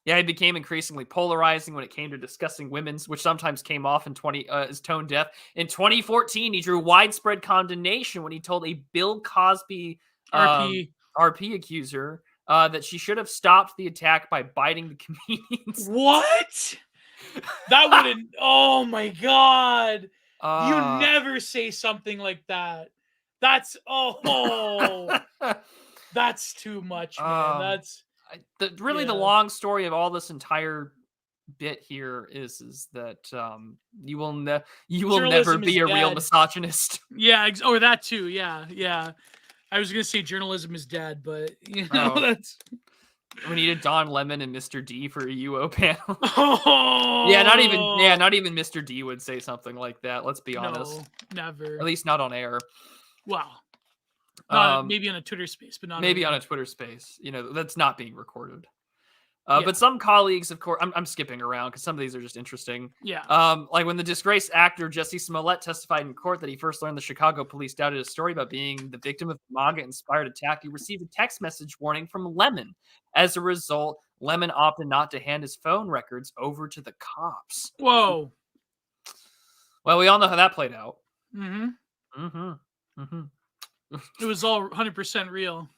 Yeah, he became increasingly polarizing when it came to discussing women's, which sometimes came off in as tone deaf. In 2014, he drew widespread condemnation when he told a Bill Cosby RP accuser that she should have stopped the attack by biting the comedians. What? That wouldn't. Oh my God! You never say something like that. That's that's too much, man. That's the long story of all this entire bit here is that you will never be a real misogynist. Yeah, or that too. Yeah. I was gonna say journalism is dead, but that's. We needed Don Lemon and Mr. D for a UO panel. Yeah, not even Mr. D would say something like that. Let's be honest. Never. At least not on air. Wow. Maybe on a Twitter space, but not maybe on a Twitter space. That's not being recorded. But some colleagues, of course, I'm skipping around because some of these are just interesting. Yeah. Like when the disgraced actor Jesse Smollett testified in court that he first learned the Chicago police doubted his story about being the victim of a MAGA-inspired attack, he received a text message warning from Lemon. As a result, Lemon opted not to hand his phone records over to the cops. Whoa. Well, we all know how that played out. It was all 100% real.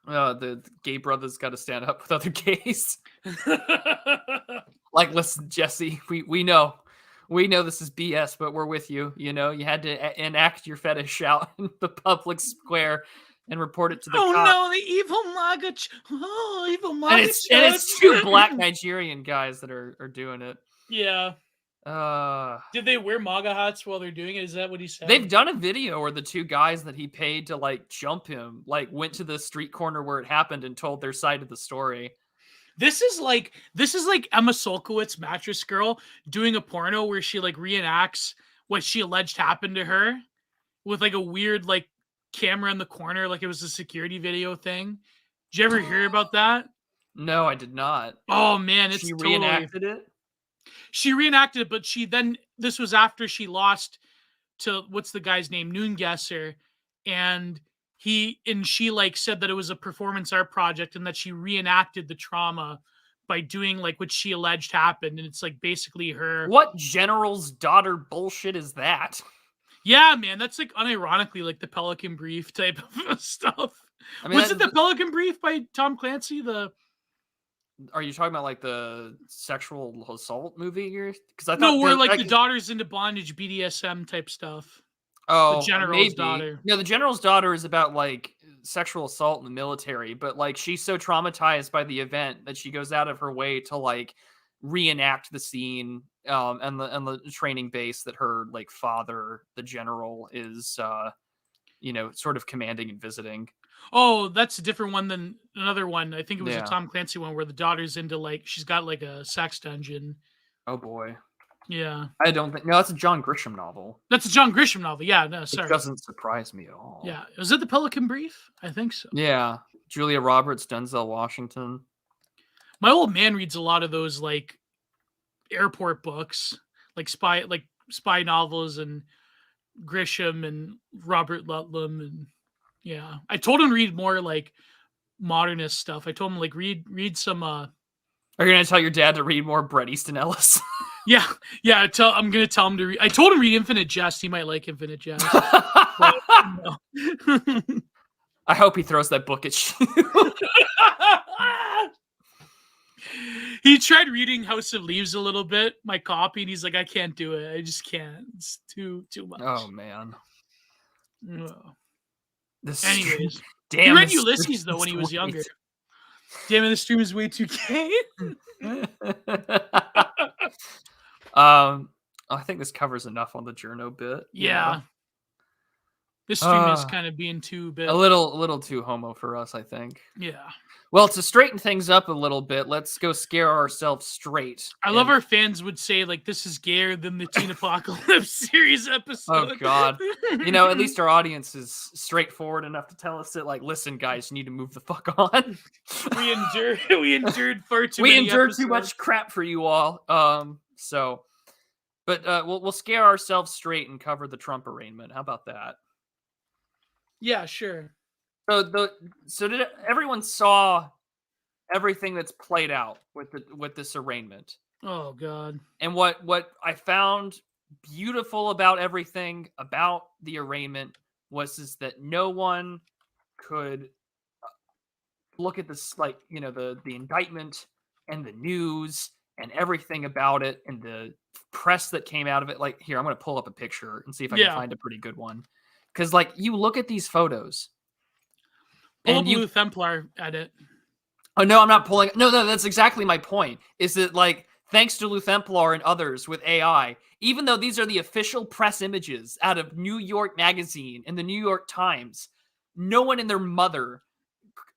The gay brothers got to stand up with other gays. Like, listen, Jesse, we know this is BS, but we're with you. You had to enact your fetish out in the public square and report it to the cops. No, the evil MAGA. Evil MAGA. And it's two black Nigerian guys that are doing it. Yeah. Did they wear MAGA hats while they're doing it? Is that what he said? They've done a video where the two guys that he paid to jump him went to the street corner where it happened and told their side of the story. This is like Emma Solkowitz, Mattress Girl, doing a porno where she reenacts what she alleged happened to her with a weird camera in the corner, like it was a security video thing. Did you ever hear about that? No, I did not. Oh man, she reenacted it. She reenacted it, but this was after she lost to, what's the guy's name? Noongesser. And she said that it was a performance art project and that she reenacted the trauma by doing what she alleged happened. And it's basically her. What general's daughter bullshit is that? Yeah, man, that's unironically the Pelican Brief type of stuff. I mean, was it the Pelican Brief by Tom Clancy? Are you talking about the sexual assault movie here? Because I thought no, where the daughter's into bondage, BDSM type stuff. Oh, the general's daughter. No, the general's daughter is about sexual assault in the military, but she's so traumatized by the event that she goes out of her way to reenact the scene and the training base that her father, the general, is sort of commanding and visiting. Oh, that's a different one than another one. I think it was a Tom Clancy one where the daughter's into she's got a sex dungeon. Oh boy. Yeah. I don't think. No, that's a John Grisham novel. That's a John Grisham novel. Yeah, no, sorry. It doesn't surprise me at all. Yeah. Was it the Pelican Brief? I think so. Yeah. Julia Roberts, Denzel Washington. My old man reads a lot of those airport books, spy novels, and Grisham and Robert Ludlum, and yeah. I told him to read more modernist stuff. I told him read some Are you gonna tell your dad to read more Bret Easton Ellis? Yeah. I'm gonna tell him to read. I told him to read Infinite Jest. He might like Infinite Jest. But, I hope he throws that book at you. He tried reading House of Leaves a little bit, my copy, and he's like, I can't do it. I just can't. It's too much. Oh man. Anyways, damn, he read Ulysses though when he was younger. Damn it, the stream is way too gay. I think this covers enough on the journo bit. Yeah. This stream is kind of being too big. A little too homo for us, I think. Yeah. Well, to straighten things up a little bit, let's go scare ourselves straight. I love our fans would say this is gayer than the Teen Apocalypse series episode. Oh God. At least our audience is straightforward enough to tell us that listen, guys, you need to move the fuck on. We endured far too many episodes. Too much crap for you all. But we'll scare ourselves straight and cover the Trump arraignment. How about that? Yeah, sure. So did everyone saw everything that's played out with this arraignment. Oh God. And what I found beautiful about everything about the arraignment is that no one could look at this, like, you know, the indictment and the news and everything about it and the press that came out of it. Like, here, I'm going to pull up a picture and see if I can find a pretty good one. Because, like, you look at these photos. Pull up Blue Templar at it. Oh, no, I'm not pulling. No, that's exactly my point. Is that, like, thanks to Lou Templar and others with AI, even though these are the official press images out of New York Magazine and the New York Times, no one and their mother,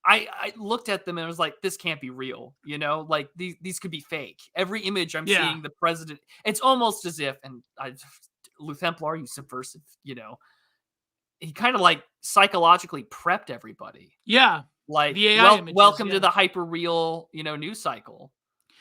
I looked at them and I was like, this can't be real. You know, like these could be fake. Every image I'm seeing the president, it's almost as if, and Lou Templar, you subversive, you know, he kind of like psychologically prepped everybody. Yeah. Like, welcome to the hyper real, you know, news cycle.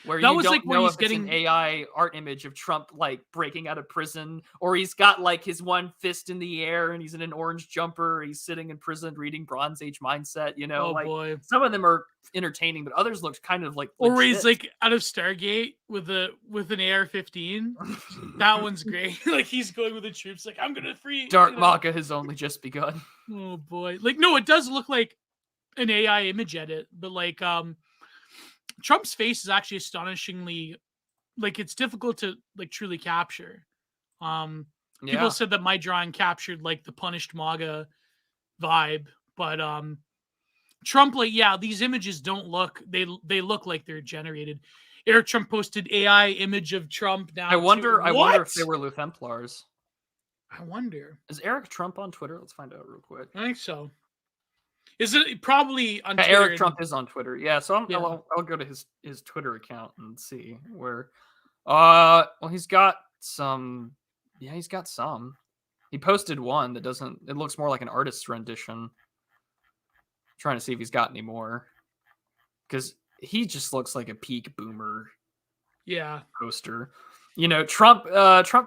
Where that you don't know if it's an AI art image of Trump, like, breaking out of prison, or he's got, like, his one fist in the air and he's in an orange jumper, or he's sitting in prison reading Bronze Age Mindset, you know? Some of them are entertaining, but others look kind of like legit. Or he's, like, out of Stargate with an AR-15. That one's great. Like, he's going with the troops, like, I'm gonna free... Dark Maka has only just begun. Oh, boy. Like, no, it does look like an AI image edit, but, like, Trump's face is actually astonishingly, like, it's difficult to, like, truly capture. People said that my drawing captured, like, the punished MAGA vibe, but Trump, like, these images don't look, they look like they're generated. Eric Trump posted AI image of Trump now. I wonder if they were Lou Templars. I wonder. Is Eric Trump on Twitter? Let's find out real quick. I think so. Is it probably on Twitter? Eric Trump is on Twitter. Yeah, so I'll go to his Twitter account and see where. Well, he's got some. Yeah, he's got some. He posted one that doesn't. It looks more like an artist's rendition. I'm trying to see if he's got any more, because he just looks like a peak boomer. Yeah. Poster. You know, Trump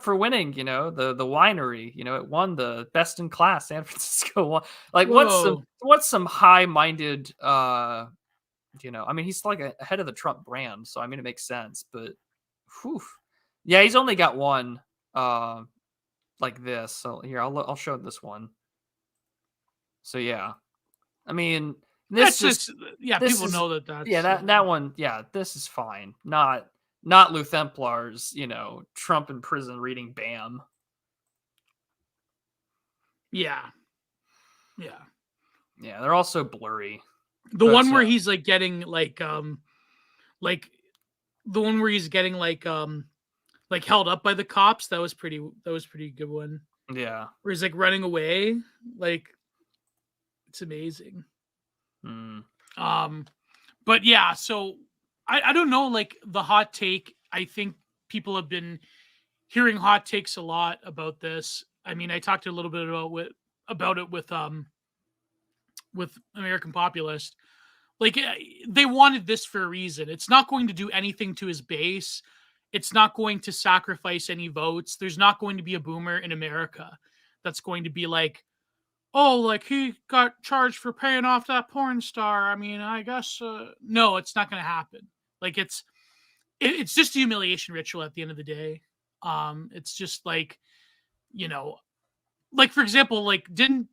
for winning, you know, the winery, you know, it won the best in class San Francisco one. Like, what's some high-minded, you know, I mean, he's like ahead of the Trump brand, so I mean, it makes sense, but yeah, he's only got one like this. So here, I'll show this one. So yeah, I mean, this people know that's that one. Yeah, this is fine. Not Lou Templars, you know, Trump in prison reading BAM. Yeah. Yeah, they're also blurry. The one where he's like getting like the one where he's getting like held up by the cops, that was pretty good one. Yeah. Where he's like running away, like, it's amazing. But yeah, so I don't know, like, the hot take. I think people have been hearing hot takes a lot about this. I mean, I talked a little bit about it with American Populist. Like, they wanted this for a reason. It's not going to do anything to his base. It's not going to sacrifice any votes. There's not going to be a boomer in America that's going to be like, oh, like, he got charged for paying off that porn star. I mean, I guess, no, it's not going to happen. Like, it's just a humiliation ritual at the end of the day. It's just like, you know, like, for example, like, didn't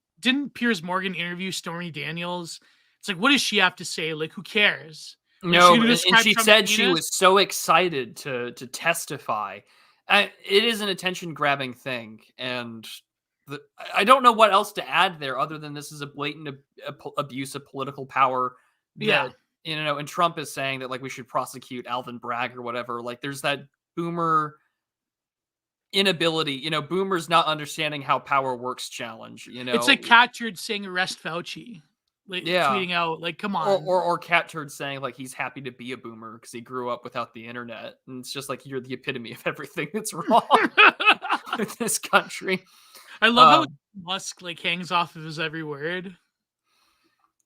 Piers Morgan interview Stormy Daniels? It's like, what does she have to say? Like, who cares? Like, no, and she said she was so excited to testify. It is an attention-grabbing thing, and I don't know what else to add there other than this is a blatant abuse of political power. Yeah. You know, and Trump is saying that, like, we should prosecute Alvin Bragg or whatever. Like, there's that boomer inability, you know, boomers not understanding how power works challenge, you know. It's like Cat Turd saying arrest Fauci. Like, tweeting out, like, come on. Or Cat Turd saying, like, he's happy to be a boomer because he grew up without the internet. And it's just like, you're the epitome of everything that's wrong with this country. I love how Musk, like, hangs off of his every word.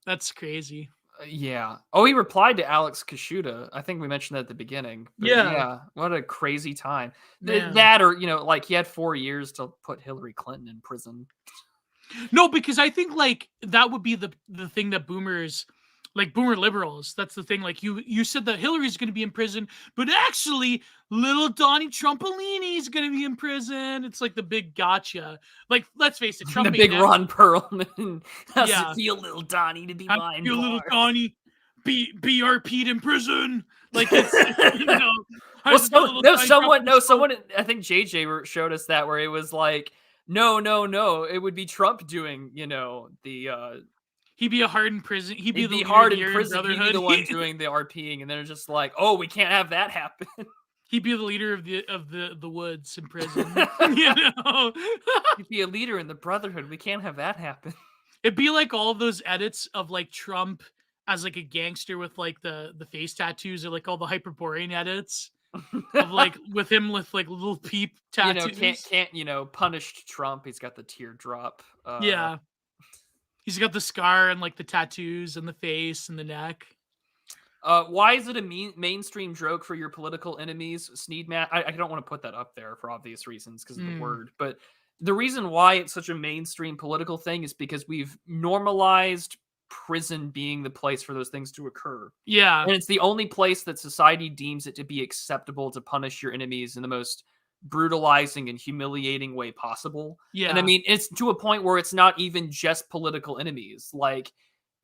That's crazy. Yeah. Oh, he replied to Alex Kashuta. I think we mentioned that at the beginning. But yeah. What a crazy time. That, or, you know, like, he had 4 years to put Hillary Clinton in prison. No, because I think, like, that would be the thing that boomers like boomer liberals. That's the thing. Like you said that Hillary's going to be in prison, but actually little Donnie Trumpolini is going to be in prison. It's like the big gotcha. Like, let's face it, Trump the big Ron Perlman. How's it feel, little Donnie, to be behind bars? Little Donnie be RP'd in prison. Like, it's, you know. Well, someone, I think JJ showed us that, where it was like, no, it would be Trump doing, you know, the he'd be a hard in prison. He'd be the hard in prison. He'd be the one doing the RPing, and then it's just like, oh, we can't have that happen. He'd be the leader of the woods in prison. You know, he'd be a leader in the Brotherhood. We can't have that happen. It'd be like all of those edits of like Trump as like a gangster with like the face tattoos, or like all the Hyperborean edits of like with him with like little peep tattoos. You know, can't punished Trump. He's got the teardrop. Yeah. He's got the scar and like the tattoos and the face and the neck. Why is it a mainstream joke for your political enemies? Sneedmat. I don't want to put that up there for obvious reasons because of the word. But the reason why it's such a mainstream political thing is because we've normalized prison being the place for those things to occur. Yeah. And it's the only place that society deems it to be acceptable to punish your enemies in the most brutalizing and humiliating way possible. Yeah. And I mean, it's to a point where it's not even just political enemies. Like,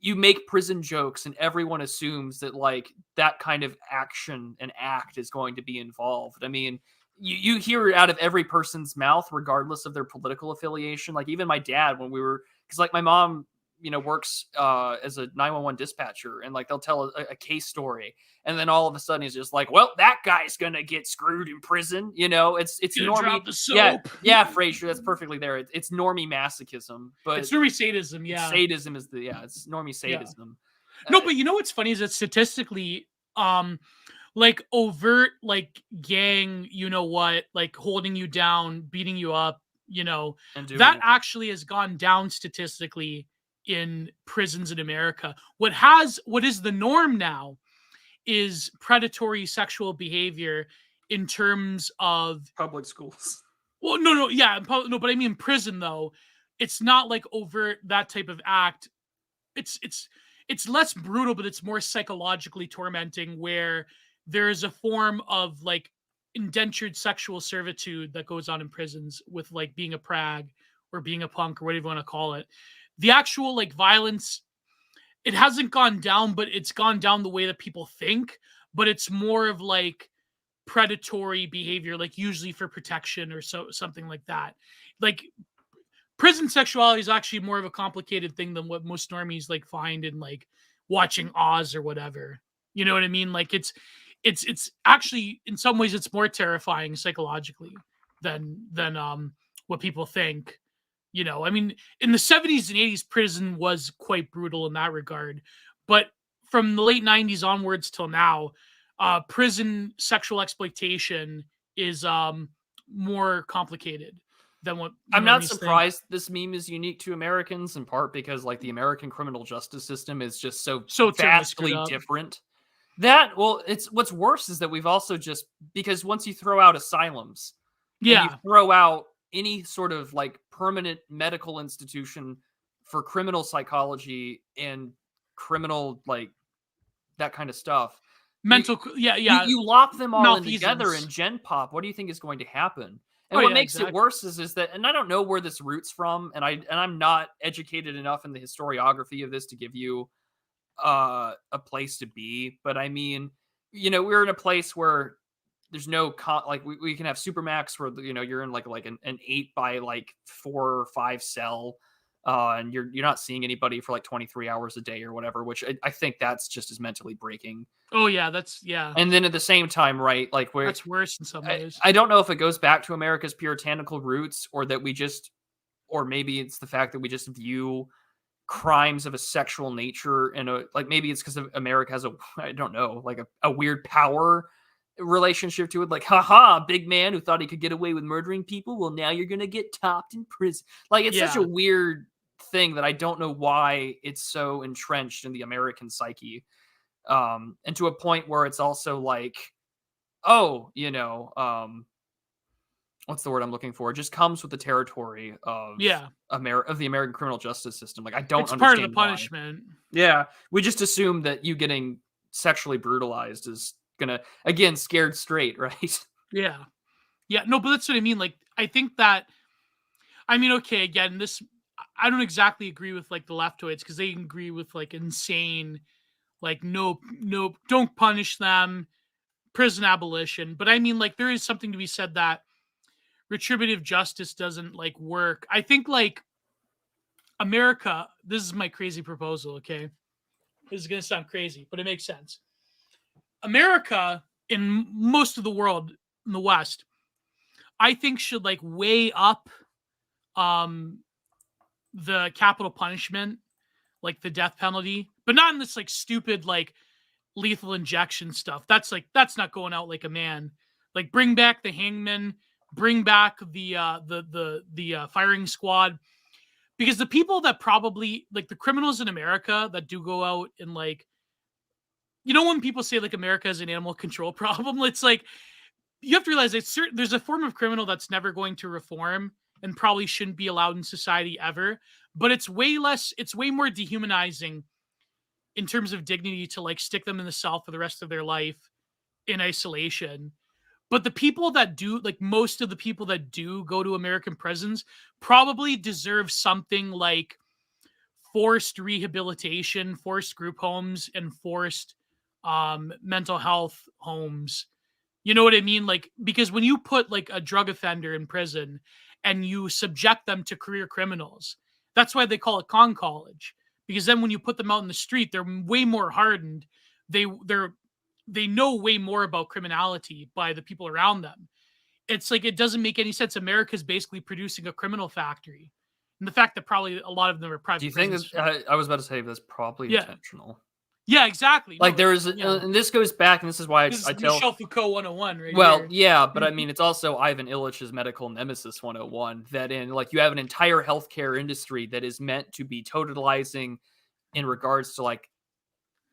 you make prison jokes and everyone assumes that like that kind of action and act is going to be involved. I mean, you hear it out of every person's mouth, regardless of their political affiliation. Like, even my dad, when we were, because like my mom, you know, works as a 911 dispatcher, and like they'll tell a case story, and then all of a sudden he's just like, well, that guy's gonna get screwed in prison. You know, it's normie. Yeah, Frazier, that's perfectly there. It's normie masochism, but it's normie sadism. Yeah, sadism is it's normie sadism. Yeah. No, but you know what's funny is that statistically, like overt, like gang, you know what, like holding you down, beating you up, you know, that actually has gone down statistically in prisons in America. What is the norm now is predatory sexual behavior in terms of public schools. Well, no, but I mean prison though. It's not like overt that type of act. It's less brutal, but it's more psychologically tormenting, where there is a form of like indentured sexual servitude that goes on in prisons with like being a prag or being a punk or whatever you want to call it. The actual like violence, it hasn't gone down, but it's gone down the way that people think. But it's more of like predatory behavior, like usually for protection or something like that. Like prison sexuality is actually more of a complicated thing than what most normies like find in like watching Oz or whatever. You know what I mean? Like it's actually in some ways it's more terrifying psychologically than what people think. You know, I mean, in the 70s and 80s, prison was quite brutal in that regard. But from the late 90s onwards till now, prison sexual exploitation is more complicated than what I'm not surprised this meme is unique to Americans, in part because like the American criminal justice system is just so vastly different. It's what's worse is that we've also just, because once you throw out asylums, and you throw out any sort of like permanent medical institution for criminal psychology and criminal like that kind of stuff, you lop them all in together in Gen Pop. What do you think is going to happen? And what makes it worse is that, and I don't know where this roots from, and I'm not educated enough in the historiography of this to give you a place to be, but I mean, you know, we're in a place where there's no we can have Supermax where, you know, you're in like an 8 by like 4 or 5 cell, and you're not seeing anybody for like 23 hours a day or whatever, which I think that's just as mentally breaking. Oh yeah, and then at the same time, right, like that's worse in some ways. I don't know if it goes back to America's puritanical roots, or that or maybe it's the fact that we just view crimes of a sexual nature, and like maybe it's because America has a weird power relationship to it, like, haha, big man who thought he could get away with murdering people, well, now you're gonna get topped in prison. Like, it's such a weird thing that I don't know why it's so entrenched in the American psyche, and to a point where it's also like, oh, you know, what's the word I'm looking for? It just comes with the territory of the American criminal justice system. Like, I don't understand part of the punishment. Yeah, we just assume that you getting sexually brutalized is gonna, again, scared straight, right? Yeah. No, but that's what I mean. Like, I think that, I mean, okay, again, I don't exactly agree with like the leftoids, because they agree with like insane, like no, don't punish them, prison abolition. But I mean, like, there is something to be said that retributive justice doesn't like work. I think like America, this is my crazy proposal, okay? This is going to sound crazy, but it makes sense. America, in most of the world, in the West, I think should like weigh up the capital punishment, like the death penalty, but not in this like stupid like lethal injection stuff. That's not going out like a man. Like, bring back the hangman, bring back the firing squad, because the people that probably like the criminals in America that do go out and like, you know, when people say like America has an animal control problem, it's like, you have to realize there's a form of criminal that's never going to reform and probably shouldn't be allowed in society ever. But it's way more dehumanizing in terms of dignity to like stick them in the cell for the rest of their life in isolation. But the people that do, like most of the people that do go to American prisons, probably deserve something like forced rehabilitation, forced group homes, and forced mental health homes. You know what I mean? Like, because when you put like a drug offender in prison and you subject them to career criminals, that's why they call it con college. Because then when you put them out in the street, they're way more hardened. They know way more about criminality by the people around them. It's like, it doesn't make any sense. America's basically producing a criminal factory. And the fact that probably a lot of them are private. Do you think that, I was about to say that's probably intentional? Yeah, exactly. Like, and this goes back, and this is why this I is tell Michel Foucault 101, right? Well, here. Yeah, but I mean, it's also Ivan Illich's Medical Nemesis 101, that in like you have an entire healthcare industry that is meant to be totalizing in regards to like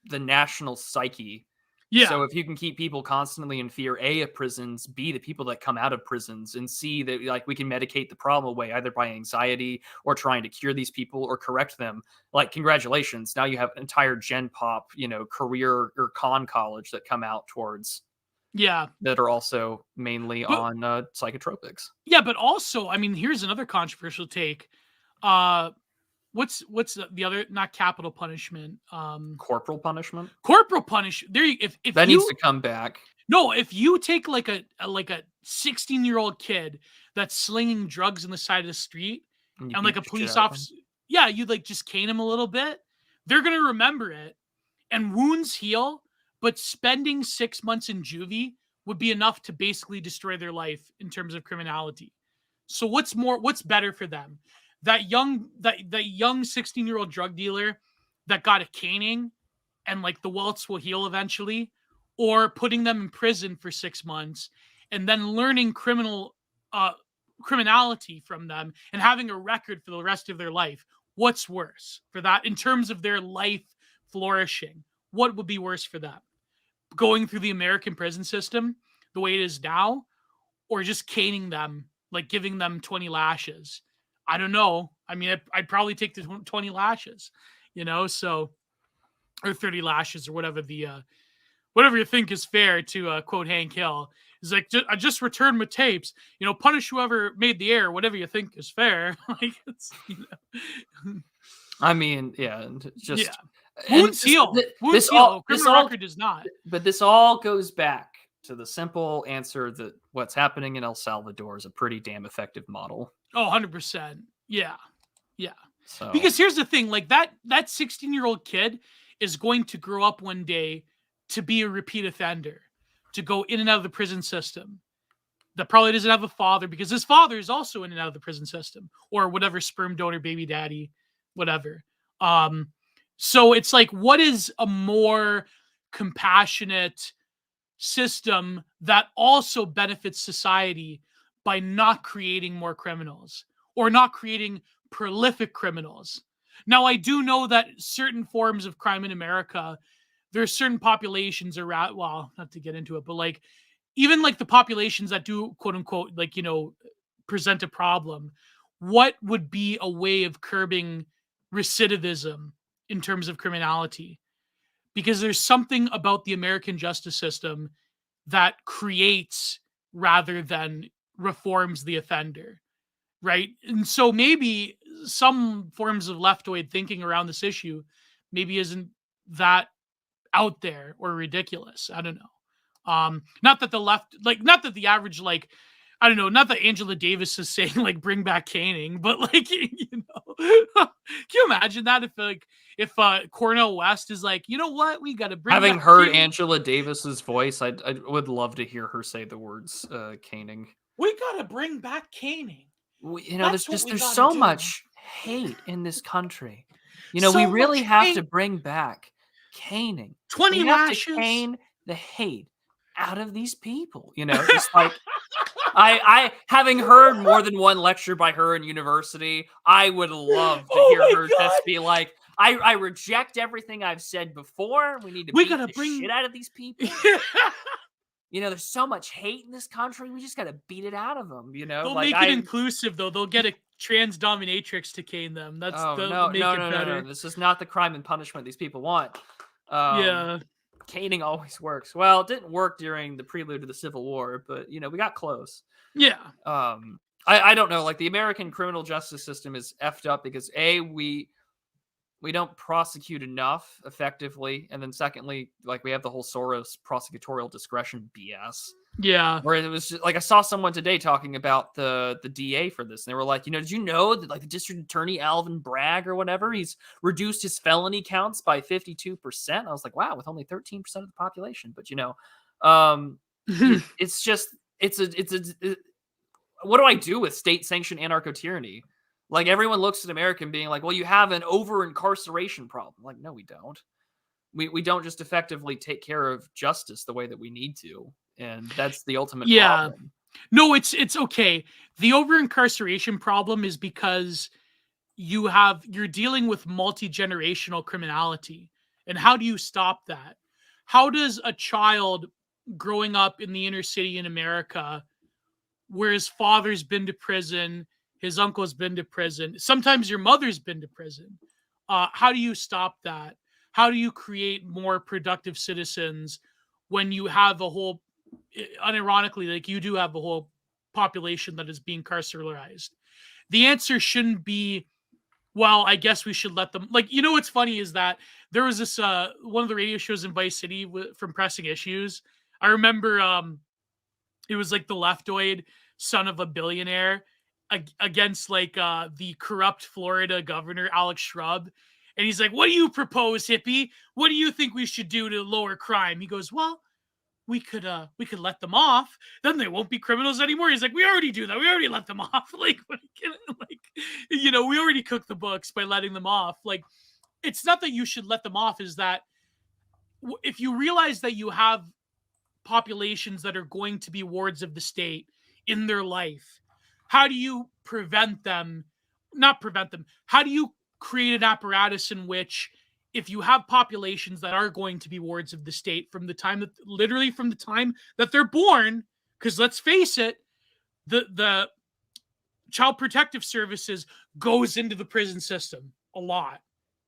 the national psyche. Yeah. So if you can keep people constantly in fear, A, of prisons, B, the people that come out of prisons, and C, that like we can medicate the problem away either by anxiety or trying to cure these people or correct them, like, congratulations, now you have an entire gen pop, career or con college that come out towards that are also mainly on psychotropics. Yeah, but also, I mean, here's another controversial take. What's the other, not capital punishment, corporal punishment? Corporal punishment. There, if that needs to come back. No, if you take like a 16-year-old kid that's slinging drugs on the side of the street and like a police officer, you like just cane him a little bit, they're gonna remember it, and wounds heal. But spending 6 months in juvie would be enough to basically destroy their life in terms of criminality. So what's better for them? That young 16-year-old drug dealer that got a caning and like the welts will heal eventually, or putting them in prison for 6 months and then learning criminality from them and having a record for the rest of their life? What's worse for that in terms of their life flourishing? What would be worse for them? Going through the American prison system the way it is now, or just caning them, like giving them 20 lashes? I don't know. I mean, I'd probably take the 20 lashes, so, or 30 lashes, or whatever whatever you think is fair, to quote Hank Hill. He's like, I just returned my tapes, punish whoever made the error, whatever you think is fair. Like, it's, I mean, just wounds heal. Wounds heal. Criminal record does not. But this all goes back to the simple answer that what's happening in El Salvador is a pretty damn effective model. Oh, 100%. Yeah. So. Because here's the thing, like that 16-year-old kid is going to grow up one day to be a repeat offender, to go in and out of the prison system. That probably doesn't have a father, because his father is also in and out of the prison system, or whatever, sperm donor, baby daddy, whatever. So it's like, what is a more compassionate system that also benefits society by not creating more criminals, or not creating prolific criminals? Now, I do know that certain forms of crime in America, there are certain populations around, well, not to get into it, but like even like the populations that do quote unquote, like, present a problem, what would be a way of curbing recidivism in terms of criminality? Because there's something about the American justice system that creates rather than reforms the offender, right? And so maybe some forms of leftoid thinking around this issue maybe isn't that out there or ridiculous. I don't know. Not that the left, like, not that the average, like, I don't know, not that Angela Davis is saying like bring back caning, but like, can you imagine that if Cornel West is like, you know what, we got to bring Having back heard caning. Angela Davis's voice, I would love to hear her say the words caning. We got to bring back caning. There's so much hate in this country. We really have to bring back caning. 20 we have lashes. To cane the hate out of these people. Just like I having heard more than one lecture by her in university, I would love to hear her just be like, I reject everything I've said before. We need to beat the shit out of these people. There's so much hate in this country. We just got to beat it out of them. They'll make it inclusive, though. They'll get a trans dominatrix to cane them. That's no. This is not the crime and punishment these people want. Caning always works. Well, it didn't work during the prelude to the Civil War, but we got close. Yeah. I don't know. Like, the American criminal justice system is effed up because we don't prosecute enough effectively, and then secondly, like, we have the whole Soros prosecutorial discretion BS. Yeah. Where it was just, like, I saw someone today talking about the DA for this, and they were like, did you know that, like, the district attorney Alvin Bragg or whatever, he's reduced his felony counts by 52%? I was like, wow, with only 13% of the population. But it's just what do I do with state-sanctioned anarcho-tyranny? Like, everyone looks at America and being like, well, you have an over-incarceration problem. Like, no, we don't. We don't just effectively take care of justice the way that we need to. And that's the ultimate problem. No, it's okay. The over-incarceration problem is because you're dealing with multi-generational criminality. And how do you stop that? How does a child growing up in the inner city in America, where his father's been to prison, his uncle's been to prison, sometimes your mother's been to prison, how do you stop that? How do you create more productive citizens when you have a whole, unironically, like, you do have a whole population that is being carceralized? The answer shouldn't be, well, I guess we should let them, like, what's funny is that there was this one of the radio shows in Vice City from Pressing Issues. I remember it was like the leftoid son of a billionaire against like the corrupt Florida governor Alex Shrub, and he's like, what do you propose, hippie? What do you think we should do to lower crime? He goes, well, we could let them off, then they won't be criminals anymore. He's like, we already do that, we already let them off. Like, we already cooked the books by letting them off. Like, it's not that you should let them off, is that if you realize that you have populations that are going to be wards of the state in their life, how do you not prevent them? How do you create an apparatus in which, if you have populations that are going to be wards of the state from the time that they're born, because let's face it, the Child Protective Services goes into the prison system a lot.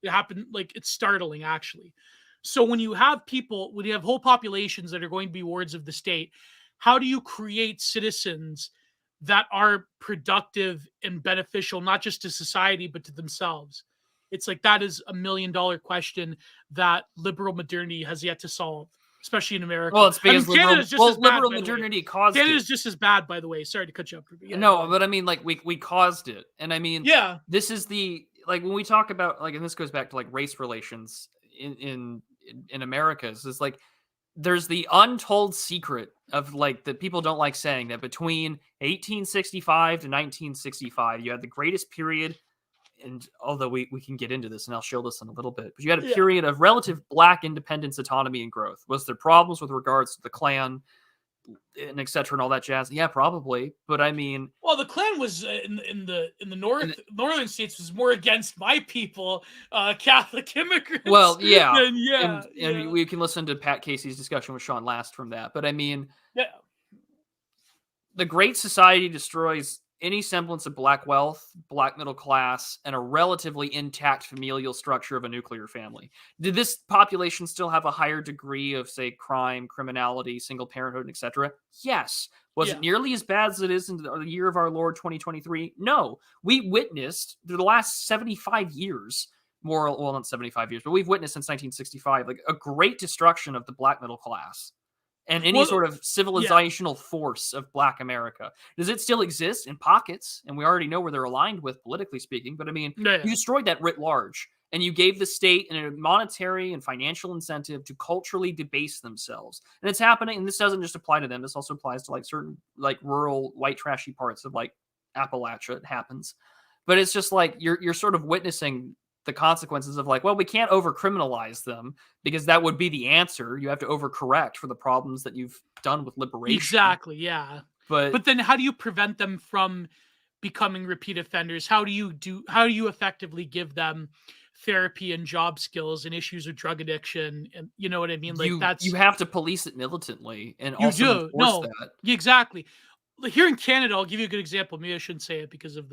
It happened, like, it's startling, actually. So when you have whole populations that are going to be wards of the state, how do you create citizens that are productive and beneficial, not just to society, but to themselves? It's like, that is $1 million question that liberal modernity has yet to solve, especially in America. Well, it's because liberal modernity caused it. Canada's just as bad, by the way. Sorry to cut you up. But I mean, like, we caused it. And I mean, this is like, when we talk about, like, and this goes back to, like, race relations in America, it's like, there's the untold secret of, like, that people don't like saying, that between 1865 to 1965, you had the greatest period. And although we can get into this, and I'll show this in a little bit, but you had a period of relative Black independence, autonomy, and growth. Was there problems with regards to the Klan and et cetera and all that jazz? Yeah, probably. But I mean, well, the Klan was in the northern states was more against my people, Catholic immigrants. Well, yeah, and we can listen to Pat Casey's discussion with Sean Last from that. But I mean, The Great Society destroys any semblance of black wealth, black middle class, and a relatively intact familial structure of a nuclear family. Did this population still have a higher degree of, say, crime, criminality, single parenthood, etc.? Yes. Was it nearly as bad as it is in the year of our Lord 2023? No. We witnessed through the last 75 years, well, not 75 years, but we've witnessed since 1965, like a great destruction of the black middle class and any sort of civilizational force of Black America. Does it still exist in pockets? And we already know where they're aligned with, politically speaking. But I mean, you destroyed that writ large, and you gave the state a monetary and financial incentive to culturally debase themselves. And it's happening. And this doesn't just apply to them. This also applies to like certain like rural, white, trashy parts of like Appalachia. It happens. But it's just like you're sort of witnessing the consequences of like, well, we can't over-criminalize them because that would be the answer. You have to overcorrect for the problems that you've done with liberation. Exactly, yeah. But then how do you prevent them from becoming repeat offenders? How do you effectively give them therapy and job skills and issues with drug addiction? And you know what I mean? Like you have to police it militantly and also enforce that. Exactly. Here in Canada, I'll give you a good example. Maybe I shouldn't say it because of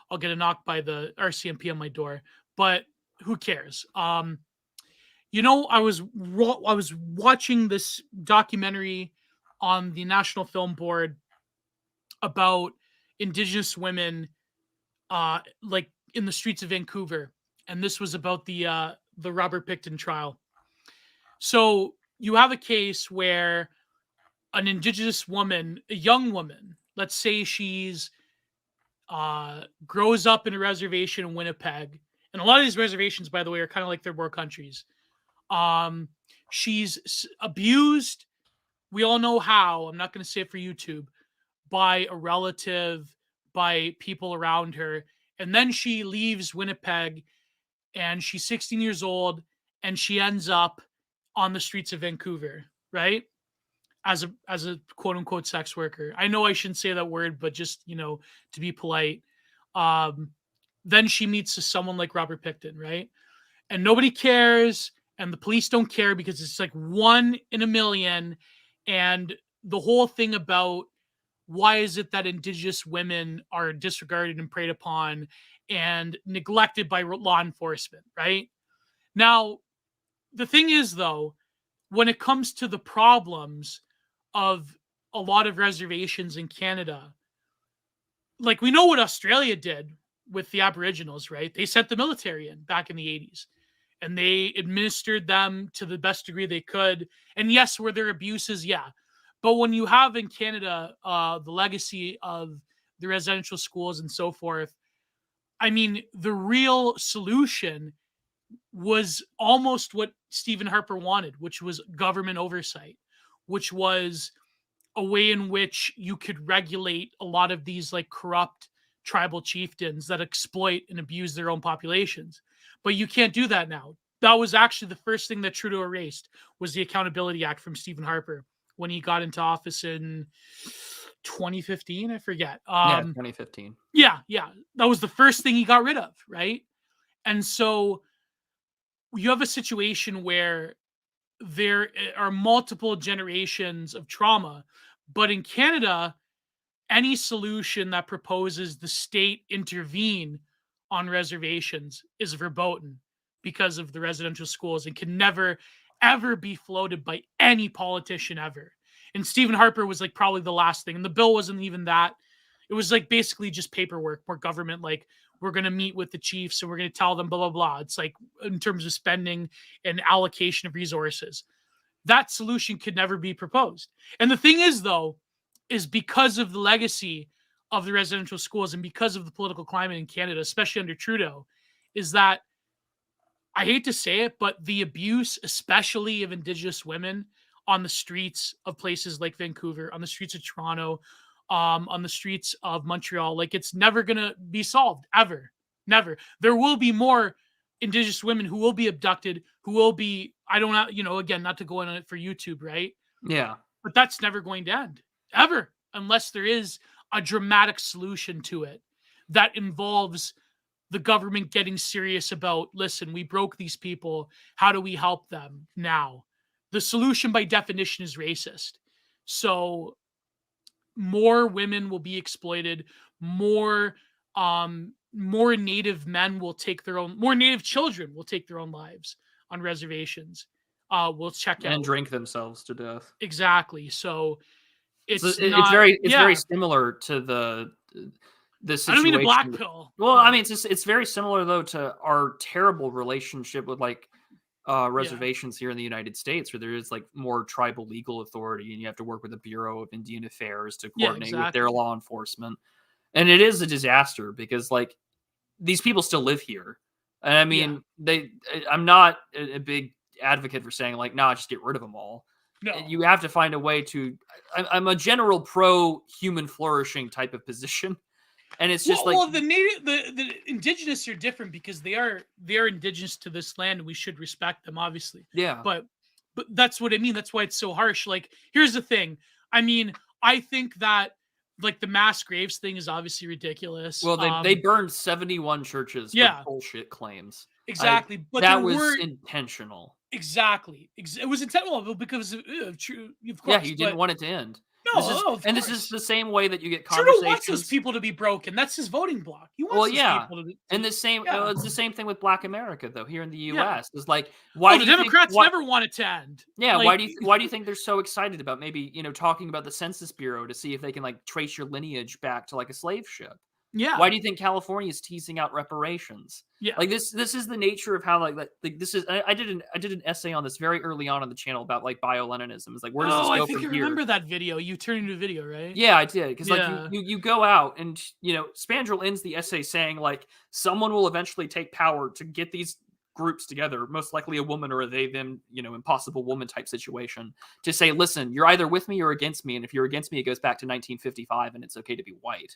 I'll get a knock by the RCMP on my door. But who cares? I was watching this documentary on the National Film Board about Indigenous women, like in the streets of Vancouver, and this was about the Robert Pickton trial. So you have a case where an Indigenous woman, a young woman, let's say she's grows up in a reservation in Winnipeg. And a lot of these reservations, by the way, are kind of like third world countries. She's abused. We all know how. I'm not going to say it for YouTube. By a relative, by people around her. And then she leaves Winnipeg and she's 16 years old and she ends up on the streets of Vancouver, right? As a quote unquote sex worker. I know I shouldn't say that word, but just, to be polite. Then she meets someone like Robert Pickton, right? And nobody cares, and the police don't care because it's like 1 in a million. And the whole thing about why is it that Indigenous women are disregarded and preyed upon and neglected by law enforcement, right? Now, the thing is, though, when it comes to the problems of a lot of reservations in Canada, like we know what Australia did with the Aboriginals, right? They sent the military in back in the 80s and they administered them to the best degree they could. And yes, were there abuses? Yeah. But when you have in Canada the legacy of the residential schools and so forth, I mean, the real solution was almost what Stephen Harper wanted, which was government oversight, which was a way in which you could regulate a lot of these like corrupt tribal chieftains that exploit and abuse their own populations. But you can't do that now. That was actually the first thing that Trudeau erased was the Accountability Act from Stephen Harper when he got into office in 2015, I forget. 2015. Yeah. That was the first thing he got rid of, right? And so you have a situation where there are multiple generations of trauma, but in Canada, any solution that proposes the state intervene on reservations is verboten because of the residential schools and can never, ever be floated by any politician ever. And Stephen Harper was like probably the last thing. And the bill wasn't even that. It was like basically just paperwork where government, like, we're going to meet with the chiefs and we're going to tell them blah, blah, blah. It's like in terms of spending and allocation of resources. That solution could never be proposed. And the thing is, though, is because of the legacy of the residential schools and because of the political climate in Canada, especially under Trudeau, is that, I hate to say it, but the abuse, especially of Indigenous women on the streets of places like Vancouver, on the streets of Toronto, on the streets of Montreal, like it's never going to be solved, ever. Never. There will be more Indigenous women who will be abducted, who will be, I don't know, again, not to go in on it for YouTube, right? Yeah. But that's never going to end, ever, unless there is a dramatic solution to it that involves the government getting serious about, listen, we broke these people. How do we help them now? The solution by definition is racist. So more women will be exploited, more Native men will take their own, more Native children will take their own lives on reservations. Will check and out drink themselves to death. exactly. So it's very similar to the situation. I don't mean to black pill. Well, I mean, it's very similar though to our terrible relationship with like reservations here in the United States, where there is like more tribal legal authority, and you have to work with the Bureau of Indian Affairs to coordinate with their law enforcement. And it is a disaster because like these people still live here. And I mean, I'm not a big advocate for saying like, nah, just get rid of them all. No. You have to find a way to, I'm a general pro human flourishing type of position. And it's just the indigenous are different because they are indigenous to this land, and we should respect them, obviously. Yeah. But that's what I mean. That's why it's so harsh. Like, here's the thing. I mean, I think that like the mass graves thing is obviously ridiculous. Well, they burned 71 churches for bullshit claims. Exactly. But that was intentional. Exactly. It was intentional because of true. Of course. Yeah, you didn't want it to end. No, this is the same way that you get conversations. Trudeau wants those people to be broken. That's his voting bloc. He wants people to be. And it's the same thing with Black America though here in the U.S. It's like why the Democrats never want it to end. Yeah, like, why do you think they're so excited about maybe talking about the Census Bureau to see if they can like trace your lineage back to like a slave ship? Yeah. Why do you think California is teasing out reparations? Yeah. Like this is the nature of how like this is. I did an essay on this very early on the channel about like bio-Leninism. It's like where does this go from here? I remember that video. You turned into a video, right? Yeah, I did because like you go out and Spandrel ends the essay saying like someone will eventually take power to get these groups together, most likely a woman or a they them impossible woman type situation, to say, listen, you're either with me or against me, and if you're against me, it goes back to 1955, and it's okay to be white.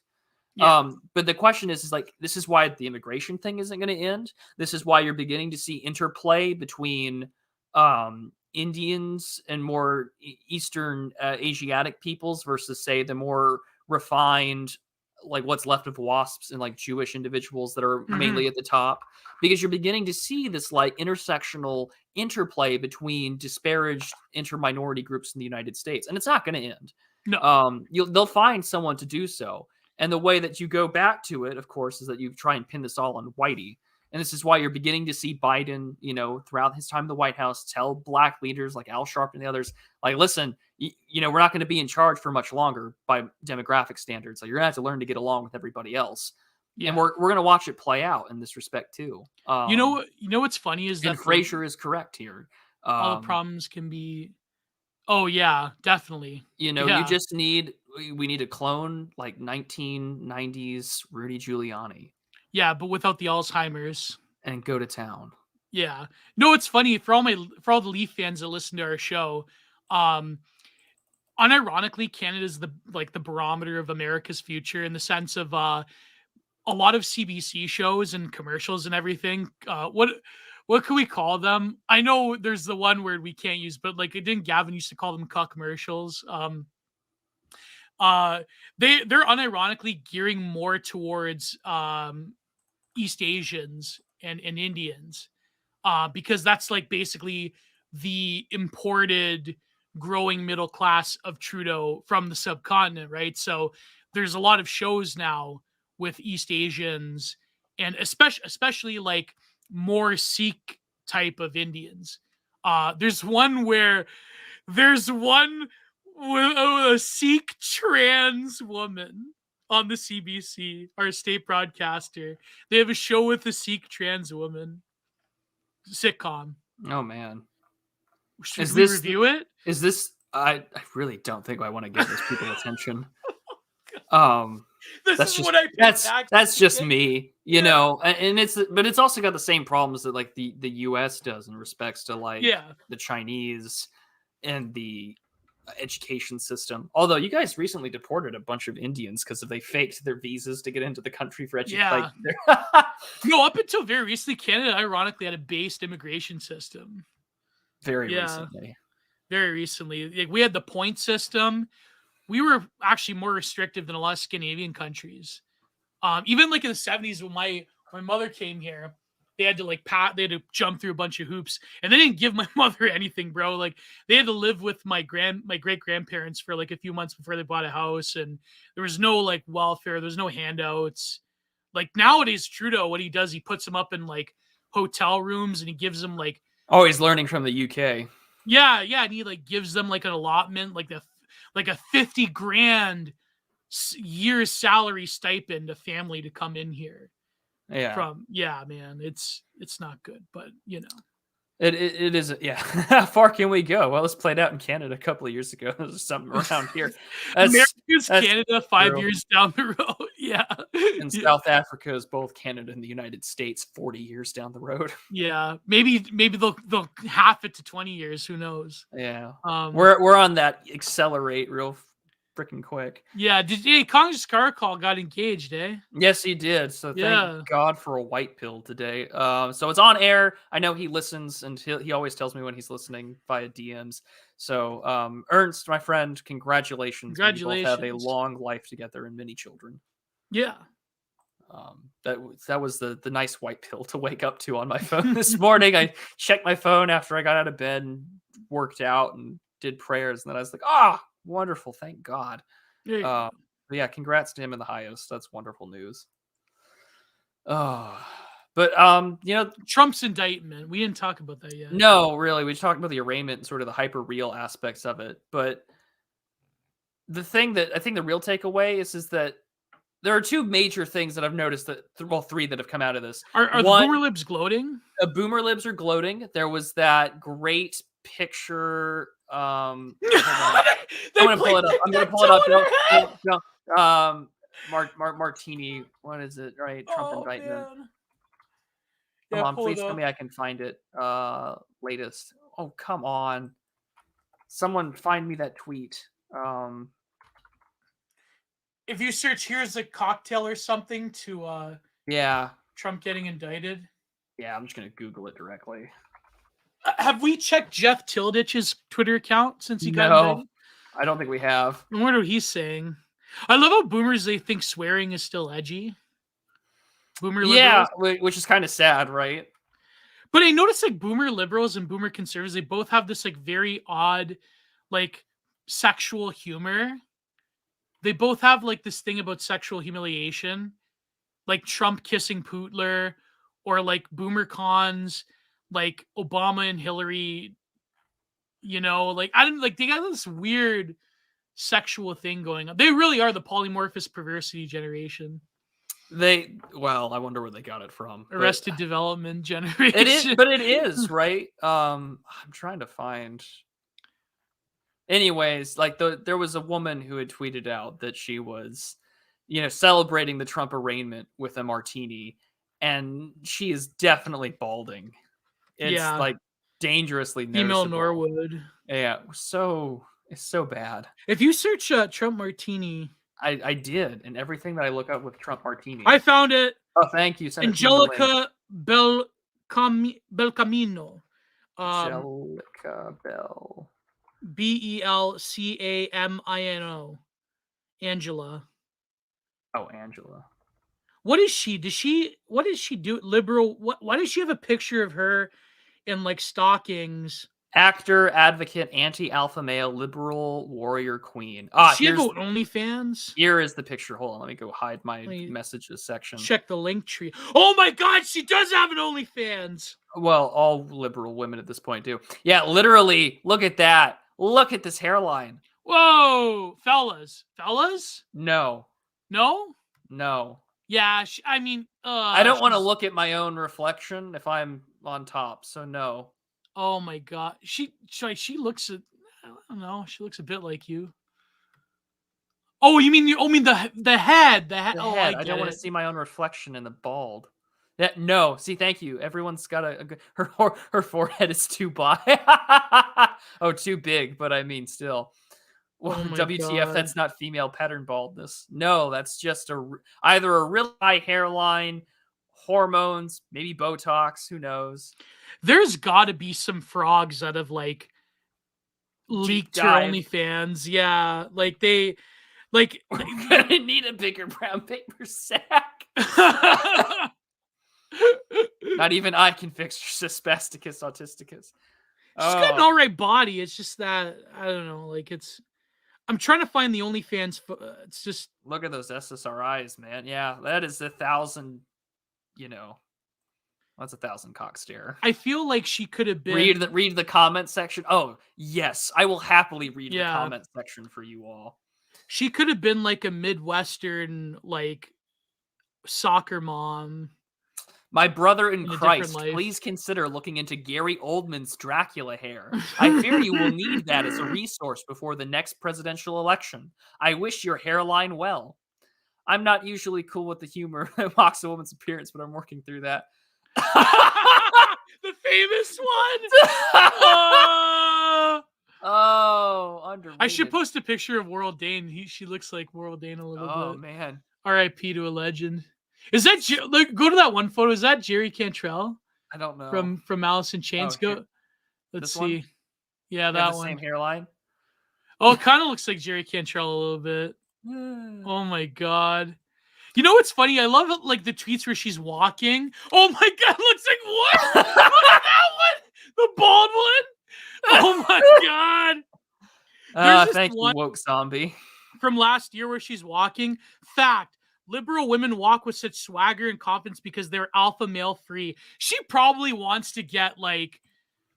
Yeah. But the question is like, this is why the immigration thing isn't going to end. This is why you're beginning to see interplay between Indians and more Eastern Asiatic peoples versus, say, the more refined, like what's left of WASPs and like Jewish individuals that are mainly at the top, because you're beginning to see this like intersectional interplay between disparaged inter-minority groups in the United States, and it's not going to end. No, they'll find someone to do so. And the way that you go back to it, of course, is that you try and pin this all on Whitey. And this is why you're beginning to see Biden, throughout his time in the White House, tell black leaders like Al Sharpton and the others, like, listen, we're not going to be in charge for much longer by demographic standards. Like, you're going to have to learn to get along with everybody else. Yeah. And we're going to watch it play out in this respect, too. What's funny is that Fraser is correct here. All the problems can be... Oh, yeah, definitely. You just we need a clone like 1990s Rudy Giuliani. Yeah, but without the Alzheimer's. And go to town. Yeah. No, it's funny for all the Leaf fans that listen to our show. Unironically, Canada's the barometer of America's future in the sense of a lot of CBC shows and commercials and everything. What can we call them? I know there's the one word we can't use, but like didn't Gavin used to call them cuck commercials? They're unironically gearing more towards East Asians and Indians, because that's like basically the imported growing middle class of Trudeau from the subcontinent, right? So there's a lot of shows now with East Asians and especially like more Sikh type of Indians. There's one with a Sikh trans woman on the CBC, our state broadcaster. They have a show with a Sikh trans woman. Sitcom. Oh man. Should we review it? Is this I really don't think I want to give those people attention. That's just me, and it's also got the same problems that like the US does in respects to like the Chinese and the education system. Although you guys recently deported a bunch of Indians because they faked their visas to get into the country for education. Yeah. No, up until very recently, Canada ironically had a based immigration system. Very recently. Like, we had the point system. We were actually more restrictive than a lot of Scandinavian countries. Even like in the 70s when my mother came here, they had to like they had to jump through a bunch of hoops, and they didn't give my mother anything, bro. Like they had to live with my great grandparents for like a few months before they bought a house, and there was no like welfare, there's no handouts. Like nowadays, Trudeau, what he does, he puts them up in like hotel rooms, and he gives them like he's learning from the UK. Yeah, and he like gives them like an allotment, like a $50,000 year's salary stipend, a family to come in here. Yeah. Man, it's not good, but you know. It is, yeah. How far can we go? Well, this played out in Canada a couple of years ago. There's something around here. America's Canada 5 years down the road. Yeah. And South Africa is both Canada and the United States 40 years down the road. Yeah. Maybe they'll half it to 20 years. Who knows? Yeah. We're on that accelerate real freaking quick. Yeah. Congress Carcall got engaged, eh? Yes, he did. So thank God for a white pill today. So it's on air. I know he listens, and he always tells me when he's listening via DMs. So Ernst, my friend, congratulations. Congratulations. You both have a long life together and many children. Yeah. That was the nice white pill to wake up to on my phone this morning. I checked my phone after I got out of bed and worked out and did prayers, and then I was like, wonderful, thank God. Yeah, congrats to him in the highest. That's wonderful news. But Trump's indictment, we didn't talk about that yet. No, really, we talked about the arraignment and sort of the hyper real aspects of it. But the thing that I think the real takeaway is that there are two major things that I've noticed three that have come out of this. Are the boomer libs gloating? The boomer libs are gloating. There was that great picture. I'm gonna pull it up. Martini. What is it? Right, Trump indictment. Come on, please tell me I can find it. Latest. Oh, come on. Someone find me that tweet. If you search "here's a cocktail" or something to Trump getting indicted. Yeah, I'm just gonna Google it directly. Have we checked Jeff Tildich's Twitter account since he got indicted? I don't think we have. I wonder what he's saying. I love how boomers, they think swearing is still edgy. Boomer liberals. Yeah, which is kind of sad, right? But I noticed like boomer liberals and boomer conservatives, they both have this like very odd like sexual humor. They both have like this thing about sexual humiliation, like Trump kissing Pootler, or like boomer cons, like Obama and Hillary, like I don't like they got this weird sexual thing going on. They really are the polymorphous perversity generation. I wonder where they got it from. Arrested Development generation. It is, but it is, right? I'm trying to find. Anyways, like there was a woman who had tweeted out that she was, celebrating the Trump arraignment with a martini, and she is definitely balding. It's like dangerously noticeable. Female Norwood. Yeah, it's so bad. If you search Trump martini, I did, and everything that I look up with Trump martini. I found it. Oh, thank you. Angelica Belcamino. Angelica Bell. Belcamino. Angela. Oh, Angela. What is she? What does she do? Liberal. Why does she have a picture of her in like stockings? Actor, advocate, anti-alpha male, liberal warrior queen. She have OnlyFans? Here is the picture. Hold on, let me go hide my messages section. Check the link tree. Oh my God, she does have an OnlyFans. Well, all liberal women at this point do. Yeah, literally. Look at that. Look at this hairline. Whoa, fellas. No. Yeah, I don't want to look at my own reflection if I'm on top. So no. Oh my God, she looks. I don't know. She looks a bit like you. Oh, you mean the head? The head. Oh, I don't want to see my own reflection in the bald. Yeah, no. See, thank you. Everyone's got her forehead is too big. Too big. But I mean, still. Well, WTF? God. That's not female pattern baldness. No, that's just either a really high hairline, hormones, maybe Botox. Who knows? There's got to be some frogs that have like leaked her OnlyFans. Yeah, like they need a bigger brown paper sack. Not even I can fix your spasticus autisticus. She's got an all right body. It's just that I don't know. Like I'm trying to find the OnlyFans. It's just look at those SSRIs, man. Yeah, that is 1,000. That's 1,000 cock stare. I feel like she could have been. Read the comment section. Oh yes, I will happily read the comment section for you all. She could have been like a Midwestern like soccer mom. My brother in Christ, please consider looking into Gary Oldman's Dracula hair. I fear you will need that as a resource before the next presidential election. I wish your hairline well. I'm not usually cool with the humor that mocks a woman's appearance, but I'm working through that. The famous one. Oh, underrated. I should post a picture of World Dane. She looks like World Dane a little bit. Oh man. R.I.P. to a legend. Is that go to that one photo? Is that Jerry Cantrell? I don't know. From Alice in Chains. Go. Let's see. One? Yeah, that one. Same hairline. Oh, it kind of looks like Jerry Cantrell a little bit. Oh my god. You know what's funny? I love it, like the tweets where she's walking. Oh my god, it looks like what? Look at that one, the bald one. Oh my god. Thank you, woke zombie. From last year where she's walking. Fact: liberal women walk with such swagger and confidence because they're alpha male free. She probably wants to get like,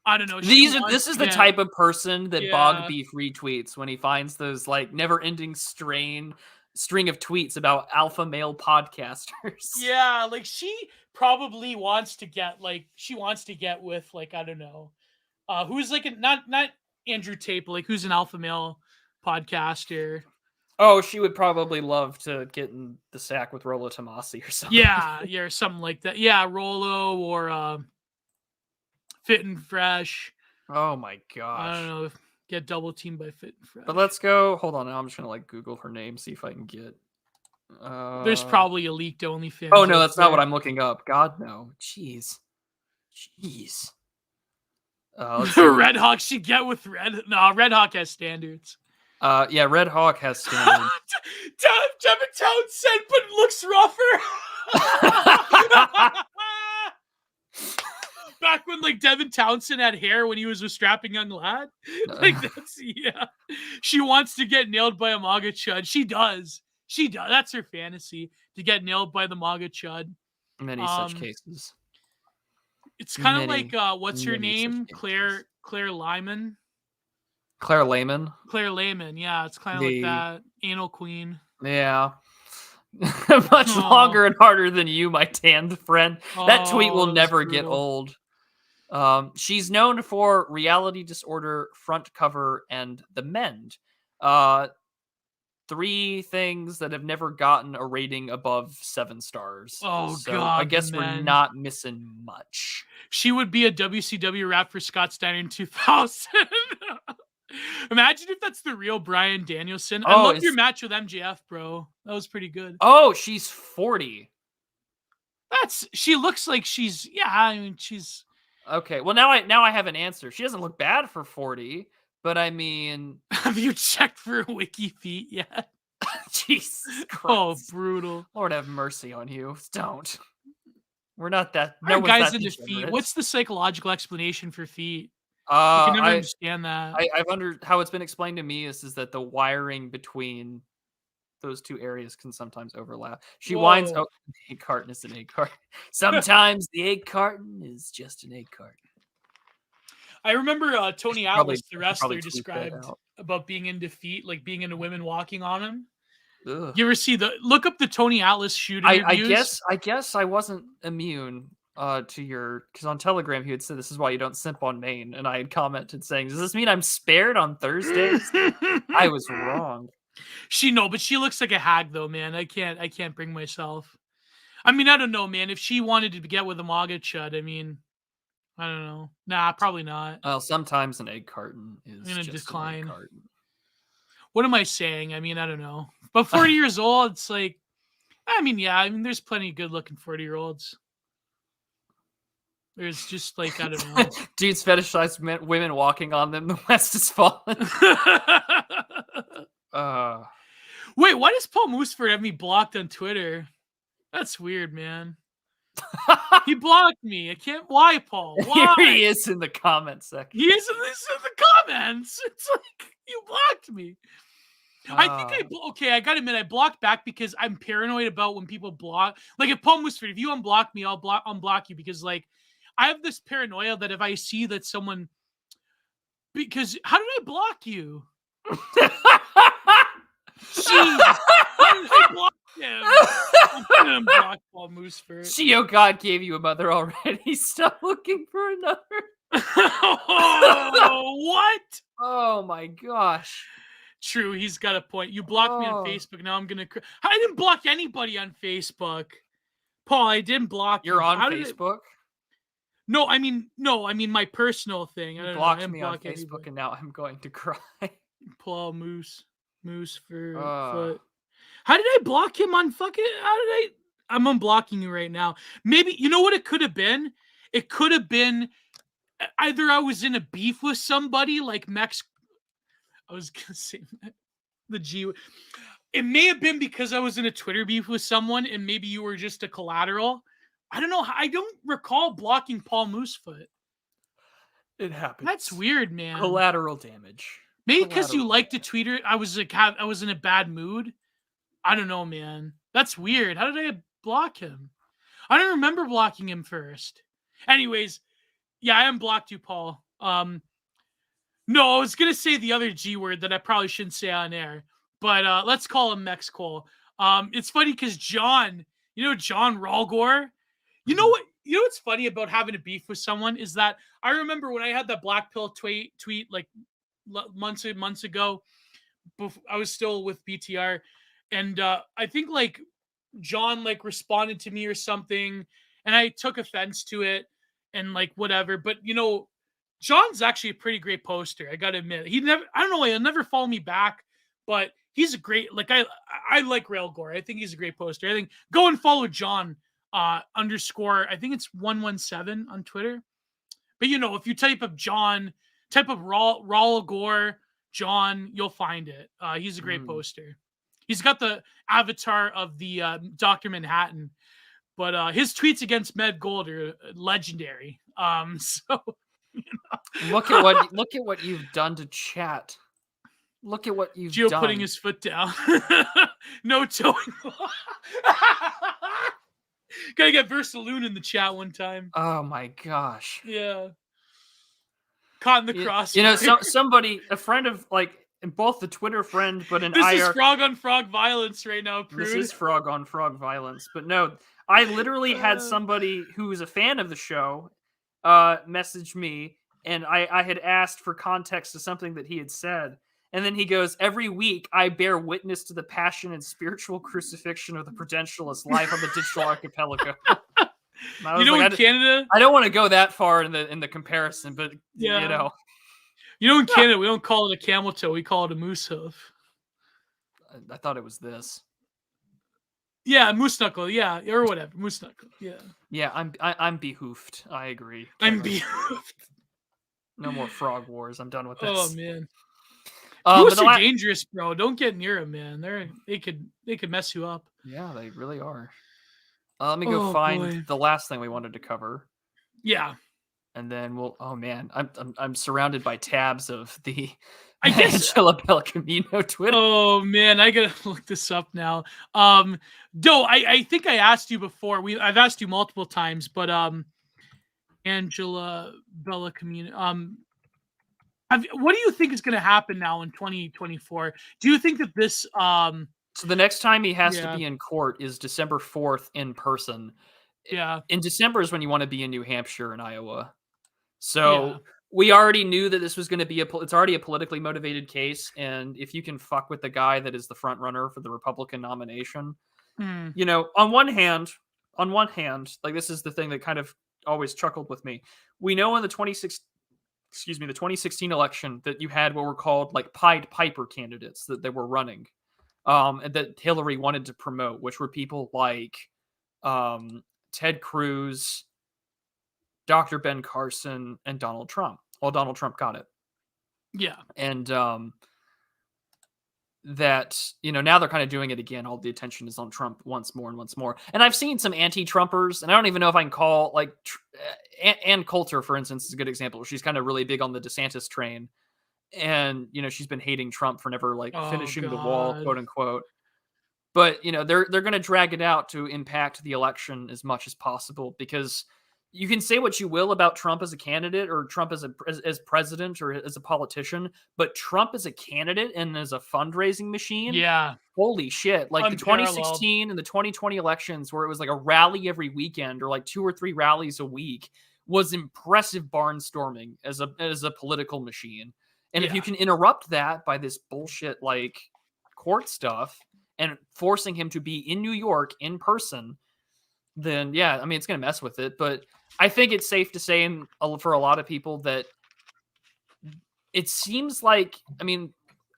I don't know. This is the type of person that Bog Beef retweets when he finds those like never-ending string of tweets about alpha male podcasters. Yeah, like she probably wants to get with like, I don't know, who's like not Andrew Tate, but like who's an alpha male podcaster. Oh, she would probably love to get in the sack with Rollo Tomasi or something. Yeah, or something like that. Yeah, Rollo or Fit and Fresh. Oh my gosh. I don't know. Get double teamed by Fit and Fresh. But let's go. Hold on. Now I'm just gonna like Google her name, see if I can get. There's probably a leaked OnlyFans. Oh no, that's not what I'm looking up. God no. Jeez. Red Hawk should get with Red. No, Red Hawk has standards. Yeah, Red Hawk has standards. Devin Townsend, but looks rougher. Back when like Devin Townsend had hair when he was a strapping young lad. Like that's She wants to get nailed by a MAGA chud. She does. That's her fantasy, to get nailed by the MAGA chud. Many such cases. It's kind of like what's her name? Claire Lyman. Claire Layman. Claire Layman, yeah, it's kind of like that. Anal queen. Yeah. Much longer and harder than you, my tanned friend. That tweet will never get old. She's known for Reality Disorder, Front Cover, and The Mend. 3 things that have never gotten a rating above 7 stars. Oh, so God. I guess we're not missing much. She would be a WCW rap for Scott Steiner in 2000. Imagine if that's the real Bryan Danielson. I love your match with MJF, bro. That was pretty good. Oh, she's 40. She looks like she's she's okay. Well, now I have an answer. She doesn't look bad for 40, but I mean, have you checked for Wiki Feet yet? Jesus Christ. Oh, brutal. Lord have mercy on you. Don't. We're not that. No guys into feet. What's the psychological explanation for feet? I can never understand that. How it's been explained to me is that the wiring between those 2 areas can sometimes overlap. She winds up. The egg carton is an egg carton. Sometimes the egg carton is just an egg carton. I remember Tony Atlas, the wrestler, described about being into feet, like being into women walking on him. Ugh. You ever see look up the Tony Atlas shoot interviews? I guess I wasn't immune to your, because on Telegram he had said this is why you don't simp on Maine, and I had commented saying, does this mean I'm spared on Thursdays? I was wrong. But she looks like a hag though, man. I can't bring myself. I mean, I don't know, man. If she wanted to get with a MAGA chud, I mean, I don't know. Nah, probably not. Well, sometimes an egg carton is gonna just decline. An egg carton. What am I saying? I mean, I don't know. But 40 years old, it's like, there's plenty of good-looking 40-year-olds. There's just like, I don't know. Dudes fetishize women walking on them. The West is fallen. Wait, why does Paul Mooseford have me blocked on Twitter? That's weird, man. He blocked me. I can't. Why, Paul? Why? Here he is in the comment section. He is in the comments. It's like, you blocked me. I think I gotta admit, I blocked back because I'm paranoid about when people block. Like, if Paul Musford, if you unblock me, I'll unblock you, because like I have this paranoia that if I see that someone, because how did I block you? Jeez, how did I block him? I'm gonna unblock Paul Musford. Gio God gave you a mother already. Stop looking for another. Oh, what? Oh my gosh. True, he's got a point. You blocked me on Facebook. Now I'm gonna. I didn't block anybody on Facebook, Paul. I didn't block you. You're on Facebook. No, I mean my personal thing. You blocked me on Facebook, and now I'm going to cry. Paul Moose for foot. How did I block him on fucking? I'm unblocking you right now. Maybe you know what it could have been. It could have been either I was in a beef with somebody like Mex. I was gonna say the G. It may have been because I was in a Twitter beef with someone, and maybe you were just a collateral. I don't know. I don't recall blocking Paul Moosefoot. It happens. That's weird, man. Collateral damage. Maybe because you liked to tweet it. I was in a bad mood. I don't know, man. That's weird. How did I block him? I don't remember blocking him first. Anyways, yeah, I unblocked you, Paul. No, I was gonna say the other G word that I probably shouldn't say on air, but let's call him Mex Cole. It's funny because John Ralgor, you know what's funny about having a beef with someone is that I remember when I had that Black Pill tweet like months ago. I was still with BTR, and I think like John like responded to me or something, and I took offense to it and like whatever. But John's actually a pretty great poster. I gotta admit, I don't know, he'll never follow me back, but he's a great, like I like Railgore. I think he's a great poster. I think go and follow John underscore, I think it's 117 on Twitter. But if you type of John, type of Railgore John, you'll find it. He's a great poster. He's got the avatar of the Dr. Manhattan, but his tweets against Med Gold are legendary. So look at what you've done to chat. Look at what you've Gio done. putting his foot down. No towing. Gotta get Versaloon in the chat one time. Oh my gosh. Yeah. Caught in the cross. Somebody, a friend of like both the Twitter friend, but an This is frog on frog violence right now, Prude. This is frog on frog violence. But no, I literally had somebody who is a fan of the show message me, and I had asked for context to something that he had said. And then he goes, every week I bear witness to the passion and spiritual crucifixion of the Prudentialist life on the digital archipelago. In Canada, I don't want to go that far in the comparison, but yeah. In Canada, we don't call it a camel toe, we call it a moose hoof. I thought it was this. Yeah, moose knuckle, yeah, or whatever, moose knuckle, yeah. Yeah, I'm behoofed. I agree. I'm behoofed. No more frog wars. I'm done with this. Oh man. Moose are dangerous, bro. Don't get near them, man. They could mess you up. Yeah, they really are. Let me go find the last thing we wanted to cover. Yeah, and then we'll. Oh man, I'm surrounded by tabs of the Angela Belcamino Twitter. Oh man, I gotta look this up now. Doe, I think I asked you before. I've asked you multiple times, but Angela Belcamino. What do you think is going to happen now in 2024? Do you think that this... So the next time he has to be in court is December 4th in person. Yeah. In December is when you want to be in New Hampshire and Iowa. So we already knew that this was going to be it's already a politically motivated case. And if you can fuck with the guy that is the front runner for the Republican nomination, on one hand, like this is the thing that kind of always chuckled with me. We know in the 2016 election that you had what were called like Pied Piper candidates that they were running, and that Hillary wanted to promote, which were people like Ted Cruz, Dr. Ben Carson, and Donald Trump. Well, Donald Trump got it. Yeah. And that, now they're kind of doing it again. All the attention is on Trump once more and once more. And I've seen some anti-Trumpers, and I don't even know if I can call, like, Ann Coulter, for instance, is a good example. She's kind of really big on the DeSantis train. And, she's been hating Trump for never, like, finishing the wall, quote unquote. But, they're going to drag it out to impact the election as much as possible, because you can say what you will about Trump as a candidate or Trump as president or as a politician, but Trump as a candidate and as a fundraising machine, holy shit. Like the 2016 and the 2020 elections, where it was like a rally every weekend or like 2 or 3 rallies a week, was impressive barnstorming as a political machine. And if you can interrupt that by this bullshit like court stuff and forcing him to be in New York in person, then it's going to mess with it. But I think it's safe to say for a lot of people that it seems like,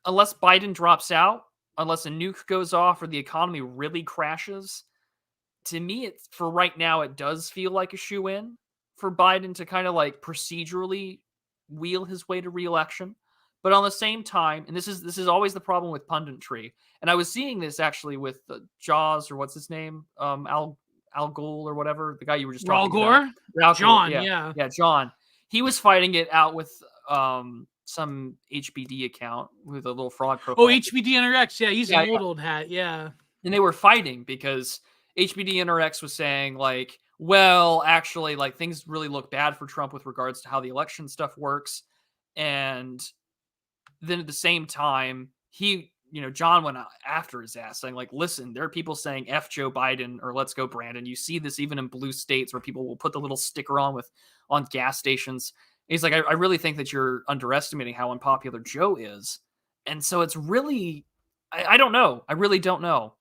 unless Biden drops out, unless a nuke goes off or the economy really crashes, to me, for right now, it does feel like a shoe-in for Biden to kind of like procedurally wheel his way to re-election. But on the same time, and this is always the problem with punditry, and I was seeing this actually with Jaws, or what's his name, Al Gore or whatever, the guy you were just talking about. Al Gore? John, yeah, John. He was fighting it out with some HBD account with a little fraud profile. Oh, HBD NRX, yeah, he's an old hat, yeah. And they were fighting because HBD NRX was saying, like, well, actually, like, things really look bad for Trump with regards to how the election stuff works. And then at the same time, John went after his ass saying, like, listen, there are people saying F Joe Biden or let's go Brandon. You see this even in blue states where people will put the little sticker on gas stations. And he's like, I really think that you're underestimating how unpopular Joe is. And so it's really, I don't know. I really don't know.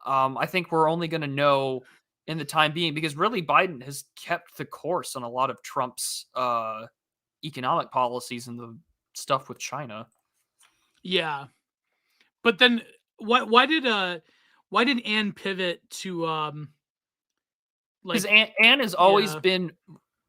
I think we're only going to know in the time being, because really Biden has kept the course on a lot of Trump's economic policies and the stuff with China. Yeah. But then why did Ann pivot to because Ann has always been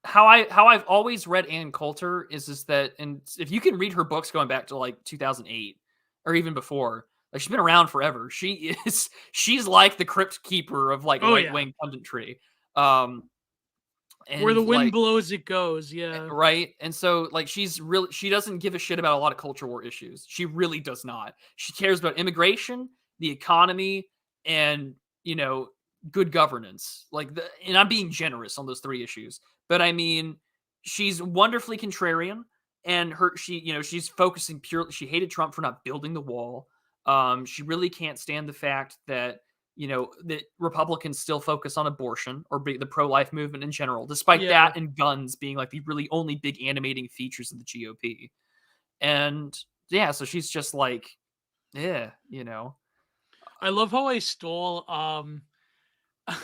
how I've always read Ann Coulter is that, and if you can read her books going back to like 2008 or even before, like she's been around forever. She's like the crypt keeper of like right-wing punditry. And where the wind blows, it goes. Yeah. Right. And so like, she doesn't give a shit about a lot of culture war issues. She really does not. She cares about immigration, the economy, and, good governance. And I'm being generous on those 3 issues, but she's wonderfully contrarian, and she's focusing purely, she hated Trump for not building the wall. She really can't stand the fact that, that Republicans still focus on abortion or the pro-life movement in general, despite that and guns being like the really only big animating features of the GOP. And so she's just like, I love how I stole.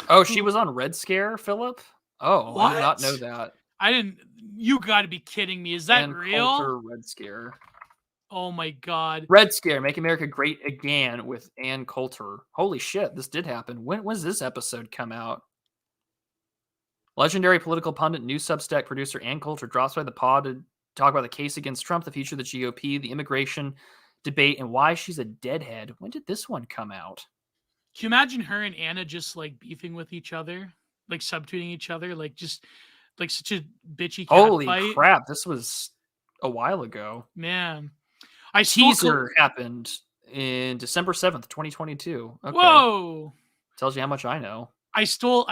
Oh, she was on Red Scare, Philip? Oh, what? I did not know that. I didn't. You got to be kidding me. Is that real? Coulter, Red Scare. Oh my God. Red Scare, Make America Great Again with Ann Coulter. Holy shit, this did happen. When was this episode come out? Legendary political pundit, news Substack producer Ann Coulter drops by the pod to talk about the case against Trump, the future of the GOP, the immigration debate, and why she's a deadhead. When did this one come out? Can you imagine her and Anna just like beefing with each other? Like subtweeting each other? Like just like such a bitchy cat Holy fight? Crap, this was a while ago. Man. Teaser happened in December 7th, 2022. Okay. Whoa. Tells you how much I know. I stole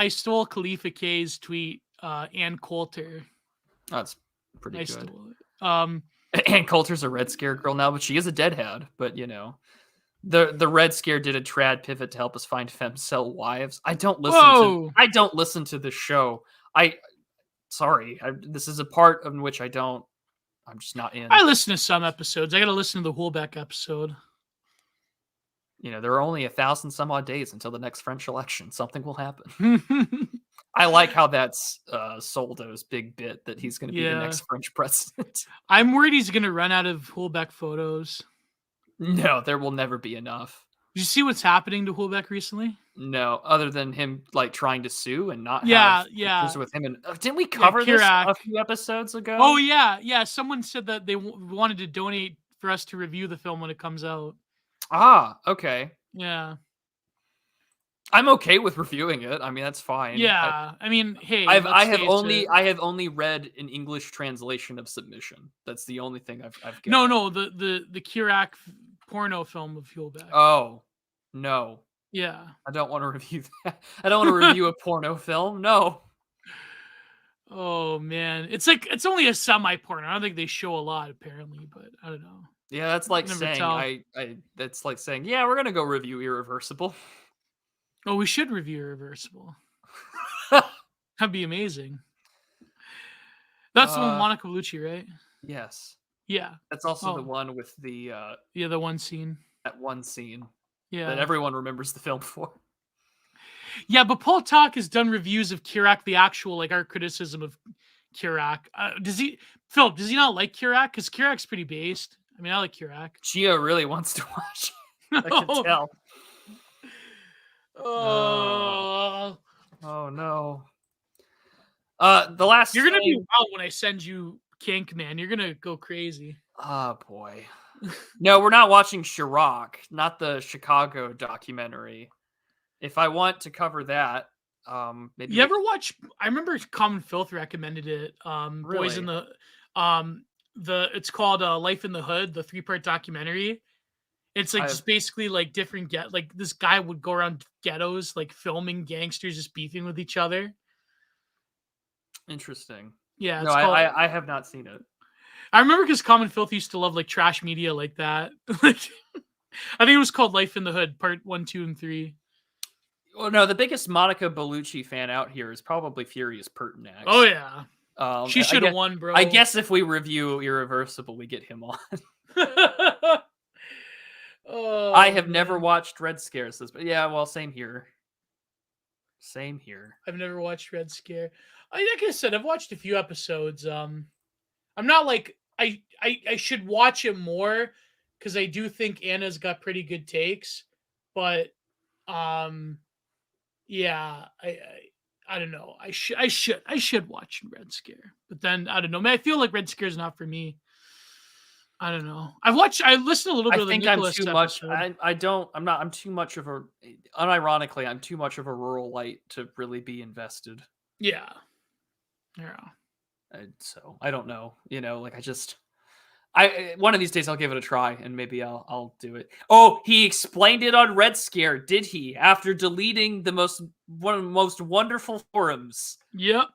Khalifa K's tweet, Ann Coulter. That's pretty good. Stole it. Ann Coulter's a Red Scare girl now, but she is a deadhead. But the Red Scare did a trad pivot to help us find femcel wives. I don't listen to the show. This is a part in which I'm just not in. I listen to some episodes. I got to listen to the Hulbeck episode. There are only 1,000 some odd days until the next French election. Something will happen. I like how that's Soldo's big bit that he's going to be the next French president. I'm worried he's going to run out of Hulbeck photos. No, there will never be enough. Did you see what's happening to Hulbeck recently? No, other than him like trying to sue and not have pictures with him. And didn't we cover this a few episodes ago? Oh yeah. Someone said that they wanted to donate for us to review the film when it comes out. Ah, okay. Yeah. I'm okay with reviewing it. I mean, that's fine. Yeah. I mean, hey, I let's have face it. only read an English translation of Submission. That's the only thing I've got. No, the Kirak porno film of Fuelback. Oh, no. Yeah. I don't want to review that. I don't want to review a porno film. No. Oh man, it's only a semi-porno. I don't think they show a lot apparently, but I don't know. Yeah, that's like Never saying tell. that's like saying, yeah, we're gonna go review Irreversible. Oh, we should review Irreversible. That'd be amazing. That's the one with Monica Bellucci, right? Yes. Yeah. That's also the one with the the one scene. That one scene. Yeah. That everyone remembers the film for. Yeah, but Paul Talk has done reviews of Kirak, the actual, like, our criticism of Kirak. Does he not like Kirak? Because Kirak's pretty based. I mean, I like Kirak. Gio really wants to watch it. I can tell. Oh no. The last You're gonna be wild when I send you Kink, man. You're gonna go crazy. Oh boy. No, we're not watching Chirac, not the Chicago documentary. If I want to cover that, maybe you ever watch? I remember Common Filth recommended it. Really? Boys in the it's called Life in the Hood, the 3-part documentary. It's like just basically like different like this guy would go around ghettos like filming gangsters just beefing with each other. Interesting. Yeah, no, I have not seen it. I remember because Common Filth used to love like trash media like that. Like, I think it was called Life in the Hood, part 1, 2, and 3. Well, no, the biggest Monica Bellucci fan out here is probably Furious Pertinax. Oh yeah, she should have won, bro. I guess if we review Irreversible, we get him on. Oh, I have never watched Red Scares, but yeah, well, same here. Same here. I've never watched Red Scare. Like I said, I've watched a few episodes. I'm not like I should watch it more because I do think Anna's got pretty good takes, but yeah, I don't know. I should watch Red Scare, but then I don't know. Man, I feel like Red Scare is not for me. I don't know. I listened a little bit of the Nicholas episode. I'm too much of a, unironically, I'm too much of a rural light to really be invested. Yeah. So I don't know, one of these days I'll give it a try and maybe I'll do it. Oh, he explained it on Red Scare, did he? After deleting one of the most wonderful forums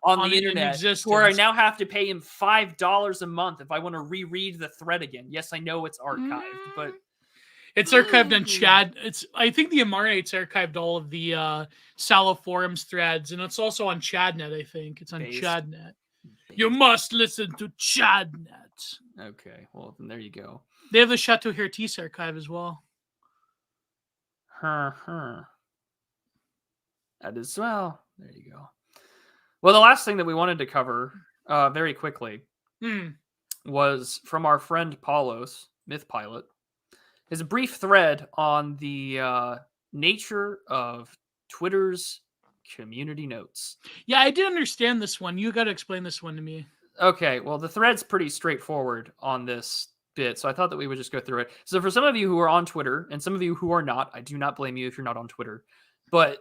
on the internet, where I now have to pay him $5 a month if I want to reread the thread again. Yes, I know it's archived, but it's archived on Chad. I think the Amarnate's archived all of the Sallow forums threads, and it's also on Chadnet. I think it's on Chadnet. You must listen to Chadnet. Okay, well then there you go. They have the Chateau Hertis archive as well. That as well. There you go. Well, the last thing that we wanted to cover very quickly was from our friend Paulos, Myth Pilot. Is a brief thread on the nature of Twitter's community notes. Yeah, I did understand this one. You got to explain this one to me. Okay, well, the thread's pretty straightforward on this bit, so I thought that we would just go through it. So for some of you who are on Twitter, and some of you who are not, I do not blame you if you're not on Twitter, but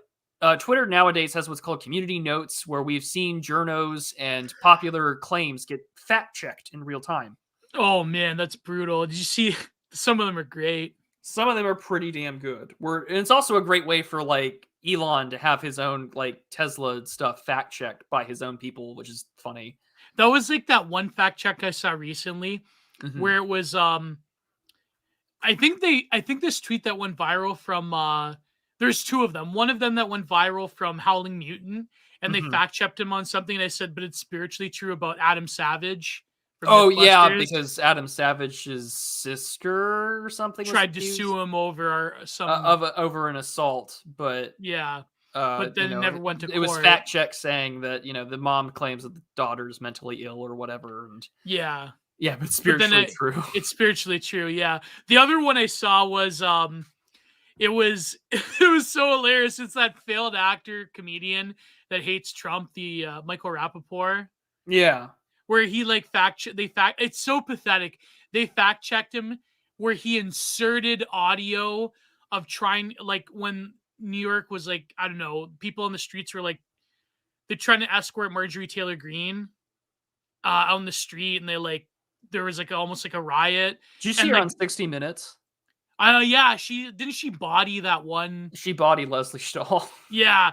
Twitter nowadays has what's called community notes, where we've seen journos and popular claims get fact-checked in real time. Oh, man, that's brutal. Did you see? Some of them are great. Some of them are pretty damn good. And it's also a great way for, like, Elon to have his own, like, Tesla stuff fact-checked by his own people, which is funny. That was like that one fact check I saw recently where it was I think this tweet that went viral from there's two of them. One of them that went viral from Howling Mutant, and they fact checked him on something, and I said, but it's spiritually true about Adam Savage. Oh yeah, because Adam Savage's sister or something tried to sue him over over an assault, but yeah. But then it never went to court. It was fact check saying that, the mom claims that the daughter's mentally ill or whatever. And yeah, but spiritually true. It's spiritually true. Yeah. The other one I saw was it was so hilarious. It's that failed actor comedian that hates Trump, the Michael Rappaport. Yeah. Where he like it's so pathetic. They fact checked him where he inserted audio of trying, like, when New York was like, I don't know, people on the streets were like, they're trying to escort Marjorie Taylor Greene out on the street, and there was like almost like a riot. Did you see her on 60 Minutes? Yeah, she body that one. She bodied Leslie Stahl. Yeah.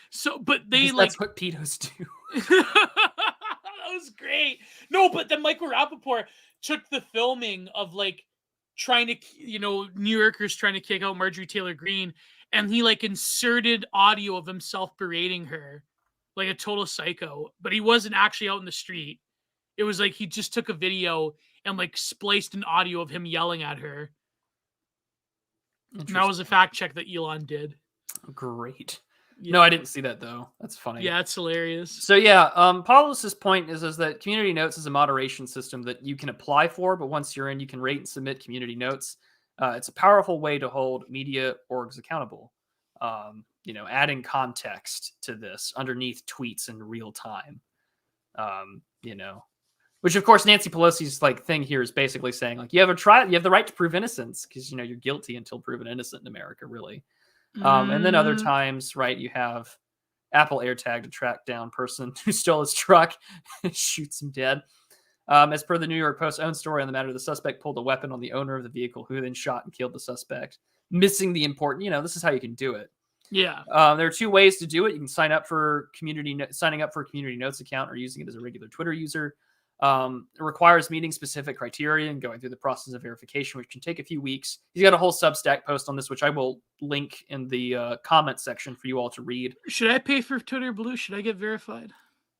So, but they because that's what pedos do. That was great. No, but then Michael Rappaport took the filming of like trying to, New Yorkers trying to kick out Marjorie Taylor Greene, and he like inserted audio of himself berating her like a total psycho, but he wasn't actually out in the street. It was like he just took a video and like spliced an audio of him yelling at her. And that was a fact check that Elon did. Great. Yeah. No, I didn't see that though. That's funny. Yeah, it's hilarious. So yeah, Paulus's point is that community notes is a moderation system that you can apply for, but once you're in, you can rate and submit community notes. It's a powerful way to hold media orgs accountable. Adding context to this underneath tweets in real time. Which of course Nancy Pelosi's like thing here is basically saying like you have the right to prove innocence because you're guilty until proven innocent in America, really. And then other times, right, you have Apple AirTag to track down person who stole his truck and shoots him dead. As per the New York Post's own story on the matter, the suspect pulled a weapon on the owner of the vehicle, who then shot and killed the suspect, missing the important. This is how you can do it. Yeah. There are two ways to do it. You can signing up for a community notes account or using it as a regular Twitter user. It requires meeting specific criteria and going through the process of verification, which can take a few weeks. He's got a whole Substack post on this, which I will link in the comment section for you all to read. Should I pay for Twitter Blue? Should I get verified?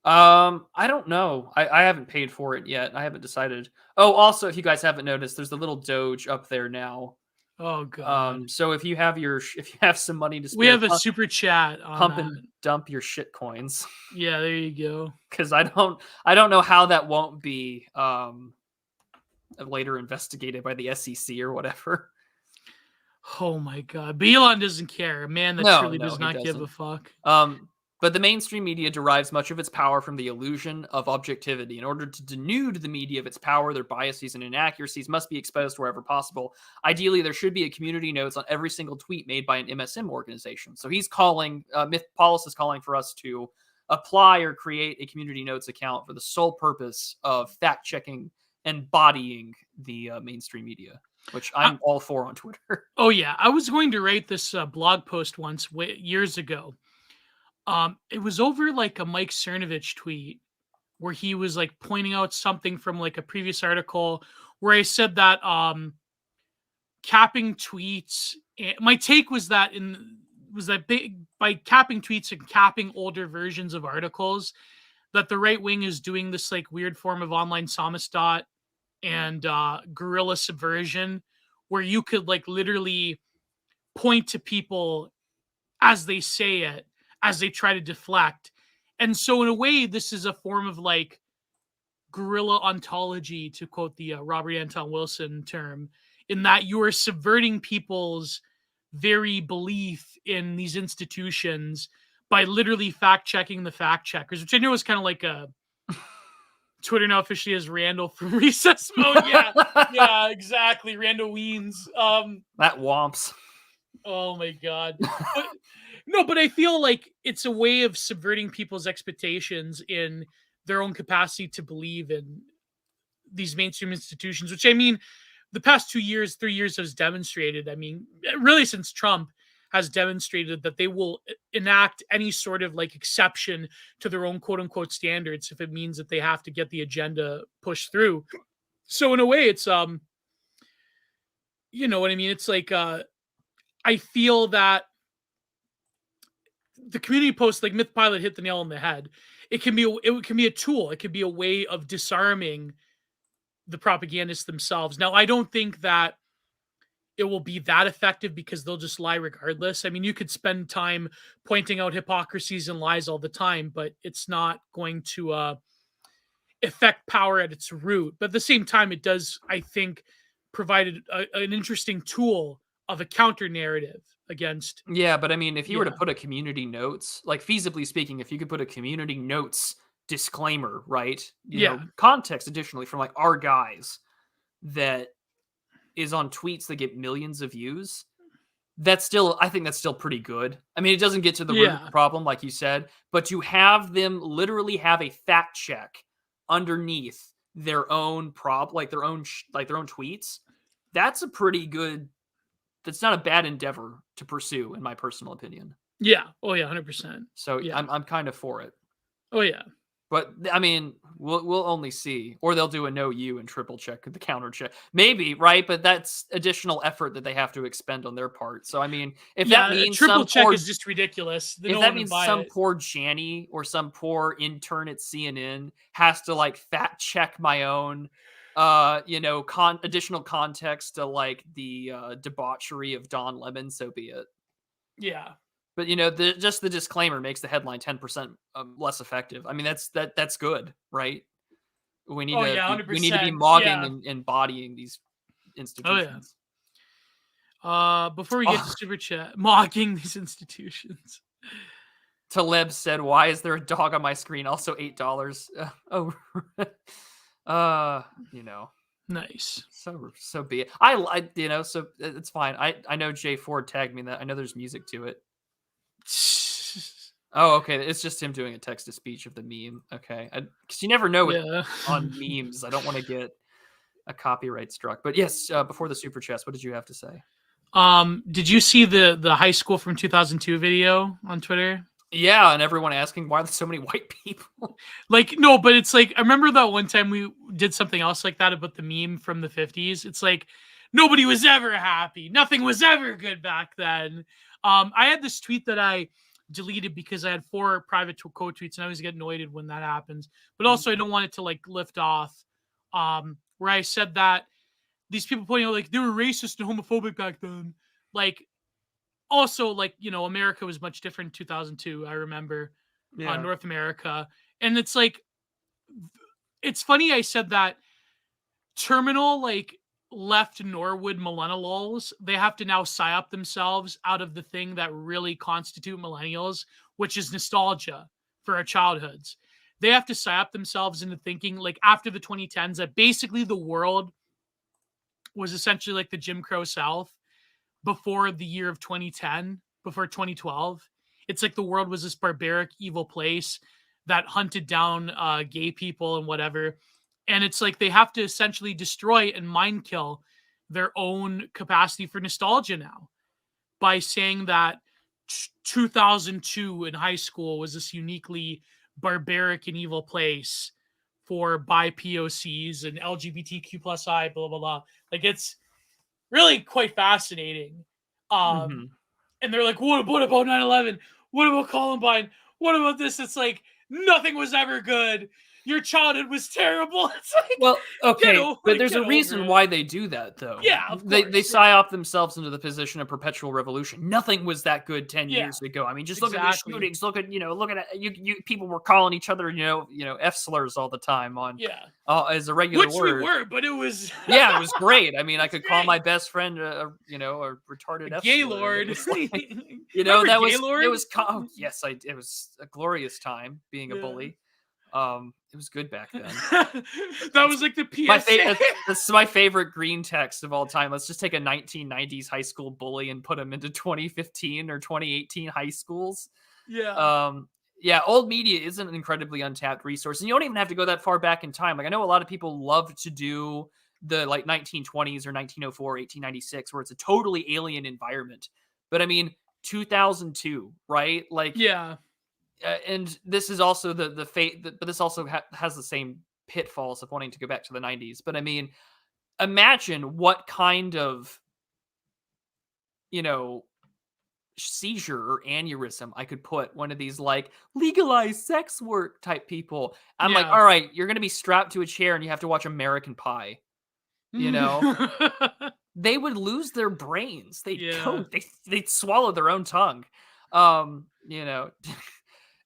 I don't know. I haven't paid for it yet. I haven't decided. Oh, also, if you guys haven't noticed, there's the little Doge up there now. Oh god. So if you have some money to spare, we have a super chat on pump and dump your shit coins. Yeah, there you go. Because I don't know how that won't be later investigated by the SEC or whatever. Oh my god. But Elon doesn't care. Man, that truly does not give a fuck. But the mainstream media derives much of its power from the illusion of objectivity. In order to denude the media of its power, their biases and inaccuracies must be exposed wherever possible. Ideally, there should be a community notes on every single tweet made by an MSM organization. So he's calling, Paulus is calling for us to apply or create a community notes account for the sole purpose of fact-checking and bodying the mainstream media, which I'm all for on Twitter. Oh, yeah. I was going to write this blog post once years ago. It was over like a Mike Cernovich tweet where he was like pointing out something from like a previous article where I said that capping tweets. My take was that by capping tweets and capping older versions of articles, that the right wing is doing this like weird form of online samizdat and guerrilla subversion, where you could like literally point to people as they say it, as they try to deflect. And so in a way, this is a form of like guerrilla ontology, to quote the Robert Anton Wilson term, in that you are subverting people's very belief in these institutions by literally fact-checking the fact-checkers, which I know is kind of like a Twitter now officially has Randall from Recess Mode. Yeah, exactly. Randall Weens. That womps. Oh my God. But I feel like it's a way of subverting people's expectations in their own capacity to believe in these mainstream institutions, which I mean, the past 2 years, 3 years has demonstrated, I mean, really since Trump has demonstrated that they will enact any sort of like exception to their own quote unquote standards if it means that they have to get the agenda pushed through. So in a way, it's, you know what I mean? It's like, I feel that the community post, like Myth Pilot hit the nail on the head. It can be a tool. It can be a way of disarming the propagandists themselves. Now, I don't think that it will be that effective because they'll just lie regardless. I mean, you could spend time pointing out hypocrisies and lies all the time, but it's not going to affect power at its root. But at the same time, it does, I think, provide an interesting tool of a counter narrative against. Yeah, but I mean, if you were to put a community notes, like feasibly speaking, if you could put a community notes disclaimer, right? You know, context additionally from like our guys that is on tweets that get millions of views, I think that's still pretty good. I mean, it doesn't get to the root of the problem, like you said, but to have them literally have a fact check underneath their own their own tweets, that's a pretty good. That's not a bad endeavor to pursue, in my personal opinion. Yeah. Oh yeah, 100%. So I'm kind of for it. Oh yeah. But I mean, we'll only see, or they'll do a no you and triple check the counter check, maybe, right? But that's additional effort that they have to expend on their part. So I mean, if that means triple check is just ridiculous. If that means some poor Jannie or some poor intern at CNN has to like fact check my own, additional context to like the debauchery of Don Lemon, so be it. Yeah. But just the disclaimer makes the headline 10% less effective. I mean, that's good, right? We need to be mogging and embodying these institutions. Oh yeah. Before we get to super chat, mocking these institutions. Taleb said, "Why is there a dog on my screen?" Also $8. Nice. So be it. So it's fine. I know Jay Ford tagged me in that. I know there's music to it. Oh, okay. It's just him doing a text to speech of the meme. Okay, because you never know on memes. I don't want to get a copyright struck. But yes, before the super chats, what did you have to say? Did you see the high school from 2002 video on Twitter? Yeah, and everyone asking why there's so many white people. Like, no, but it's like I remember that one time we did something else like that about the meme from the 50s. It's like nobody was ever happy. Nothing was ever good back then. I had this tweet that I deleted because I had 4 private quote tweets, and I always get annoyed when that happens. But also, I don't want it to like lift off. Where I said that these people pointing out like they were racist and homophobic back then. Like, also, like America was much different in 2002. I remember North America, and it's like it's funny I said that. Terminal like left Norwood millennials, they have to now psyop themselves out of the thing that really constitute millennials, which is nostalgia for our childhoods. They have to psyop themselves into thinking like after the 2010s that basically the world was essentially like the Jim Crow South before the year of 2010, before 2012. It's like the world was this barbaric, evil place that hunted down gay people and whatever. And it's like they have to essentially destroy and mind kill their own capacity for nostalgia now by saying that 2002 in high school was this uniquely barbaric and evil place for bi POCs and LGBTQ plus I, blah, blah, blah. Like, it's really quite fascinating. And they're like, what about 9/11? What about Columbine? What about this? It's like, nothing was ever good. Your childhood was terrible. It's like, well, okay, but there's a reason why they do that, though. Yeah, of course. They psyop themselves into the position of perpetual revolution. Nothing was that good 10 years ago. I mean, just look at the shootings. Look at you. People were calling each other, F slurs all the time on as a regular word. Which we were, but it was it was great. I mean, I could call my best friend a retarded F Gaylord. Like, that was Gaylord? It was. Oh yes, it was a glorious time being a bully. It was good back then. That was like the PSA. This is my favorite green text of all time. Let's just take a 1990s high school bully and put him into 2015 or 2018 high schools. Yeah. Old media is an incredibly untapped resource. And you don't even have to go that far back in time. Like, I know a lot of people love to do the like 1920s or 1904, 1896, where it's a totally alien environment. But I mean, 2002, right? Like, yeah. And this is also the fate, but this also has the same pitfalls of wanting to go back to the 90s. But I mean, imagine what kind of, seizure or aneurysm I could put one of these like legalized sex work type people. I'm like, all right, you're going to be strapped to a chair and you have to watch American Pie. They would lose their brains. They'd swallow their own tongue.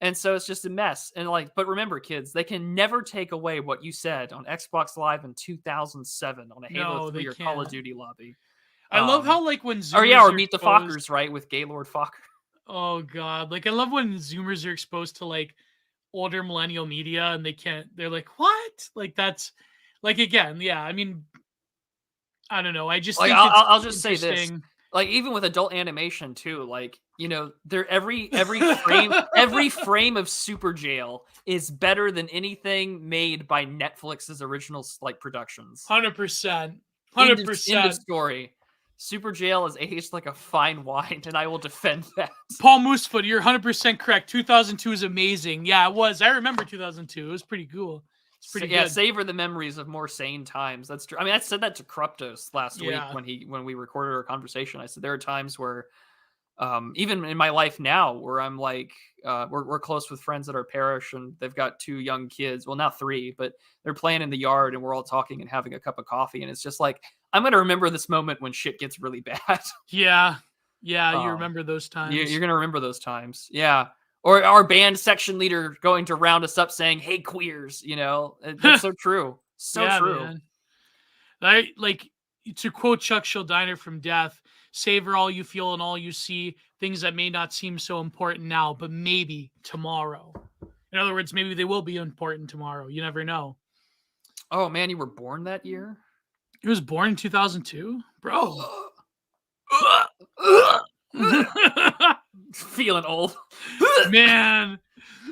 And so it's just a mess. And like, but remember, kids, they can never take away what you said on Xbox Live in 2007 on a Halo 3 or Call of Duty lobby. I love how like when Zoomers or Meet the Fockers, right, with Gaylord Focker. Oh god, like I love when Zoomers are exposed to like older millennial media and they're like, what? Like that's like again, yeah. I mean, I don't know. I just like think I'll just say this. Like even with adult animation too, like they're every frame of Super Jail is better than anything made by Netflix's original like productions. 100%. End of story. Super Jail is aged like a fine wine, and I will defend that. Paul Moosefoot, you're 100% correct. 2002 is amazing. Yeah, it was. I remember 2002. It was pretty cool. It's pretty good. Savor the memories of more sane times. That's true. I mean, I said that to Kruptos last week when we recorded our conversation. I said there are times where, even in my life now, where I'm like, we're close with friends at our parish, and they've got 2 young kids. Well, now 3, but they're playing in the yard, and we're all talking and having a cup of coffee, and it's just like I'm gonna remember this moment when shit gets really bad. Yeah, you remember those times. You're gonna remember those times. Yeah. Or our band section leader going to round us up saying, "Hey, queers," That's so true. So true. Man. Like to quote Chuck Schuldiner from Death, savor all you feel and all you see, things that may not seem so important now, but maybe tomorrow. In other words, maybe they will be important tomorrow. You never know. Oh man, you were born that year? He was born in 2002? Bro. Feeling old. Man.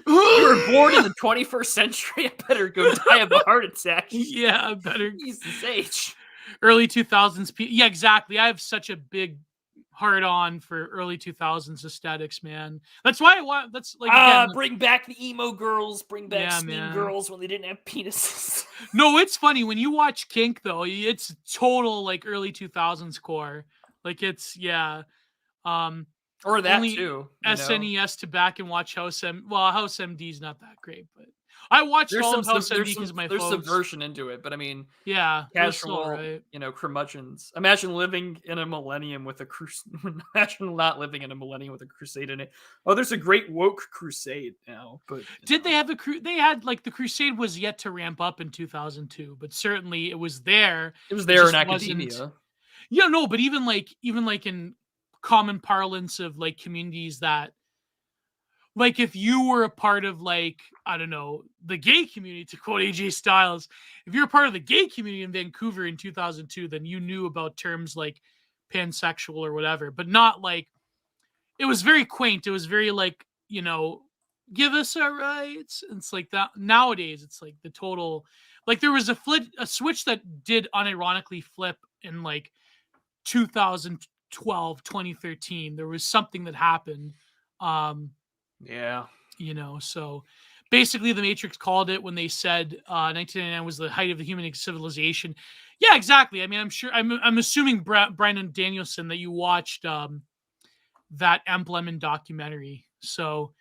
You were born in the 21st century. I better go die of a heart attack. Yeah, I better. Jesus H. Early 2000s. Yeah, exactly. I have such a big hard on for early 2000s aesthetics, man. That's why I want. That's like again, bring back the emo girls. Bring back steam girls when they didn't have penises. No, it's funny when you watch Kink though. It's total like early 2000s core. Like it's or that too. SNES to back and watch House MD. Well, House MD is not that great, but I watched all of House MD because my there's subversion into it, but I mean, casual, right? Curmudgeons. Imagine living in a millennium with a crusade. Imagine not living in a millennium with a crusade in it. Oh, there's a great woke crusade now. But did they have They had like the crusade was yet to ramp up in 2002, but certainly it was there. It was there in academia. Yeah, no, but even like in common parlance of like communities that. Like if you were a part of like, I don't know, the gay community, to quote AJ Styles, if you're a part of the gay community in Vancouver in 2002, then you knew about terms like pansexual or whatever, but not like, it was very quaint. It was very like, give us our rights. It's like that. Nowadays, it's like the total, like there was a switch that did unironically flip in like 2012, 2013. There was something that happened. Yeah. So basically the Matrix called it when they said 1999 was the height of the human civilization. Yeah, exactly. I mean, I'm assuming Brandon Danielson that you watched that Emblem documentary. So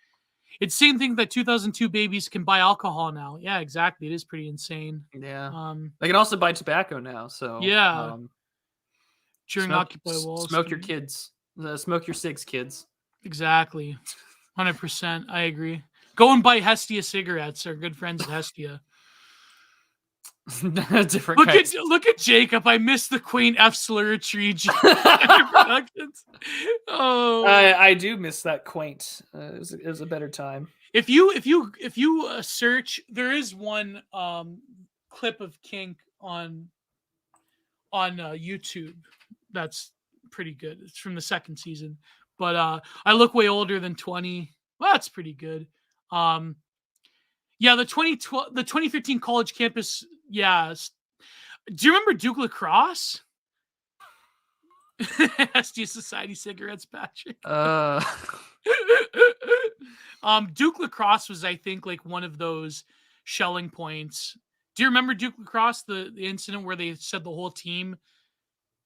it's same thing that 2002 babies can buy alcohol now. Yeah, exactly. It is pretty insane. Yeah. They can also buy tobacco now. So yeah. During Occupy Wall Street. Smoke your kids. Smoke your cigs, kids. Exactly. 100%. I agree. Go and buy Hestia cigarettes. Our good friends at Hestia. Different. Look at Jacob. I miss the quaint F slurritry. Oh, I do miss that quaint. It was a better time. If you search, there is one clip of Kink on YouTube that's pretty good. It's from the second season. But I look way older than 20. Well, that's pretty good. The 2013 college campus. Yeah. Do you remember Duke Lacrosse? SG Society cigarettes, Patrick. Duke Lacrosse was, I think, like one of those shelling points. Do you remember Duke Lacrosse, the incident where they said the whole team,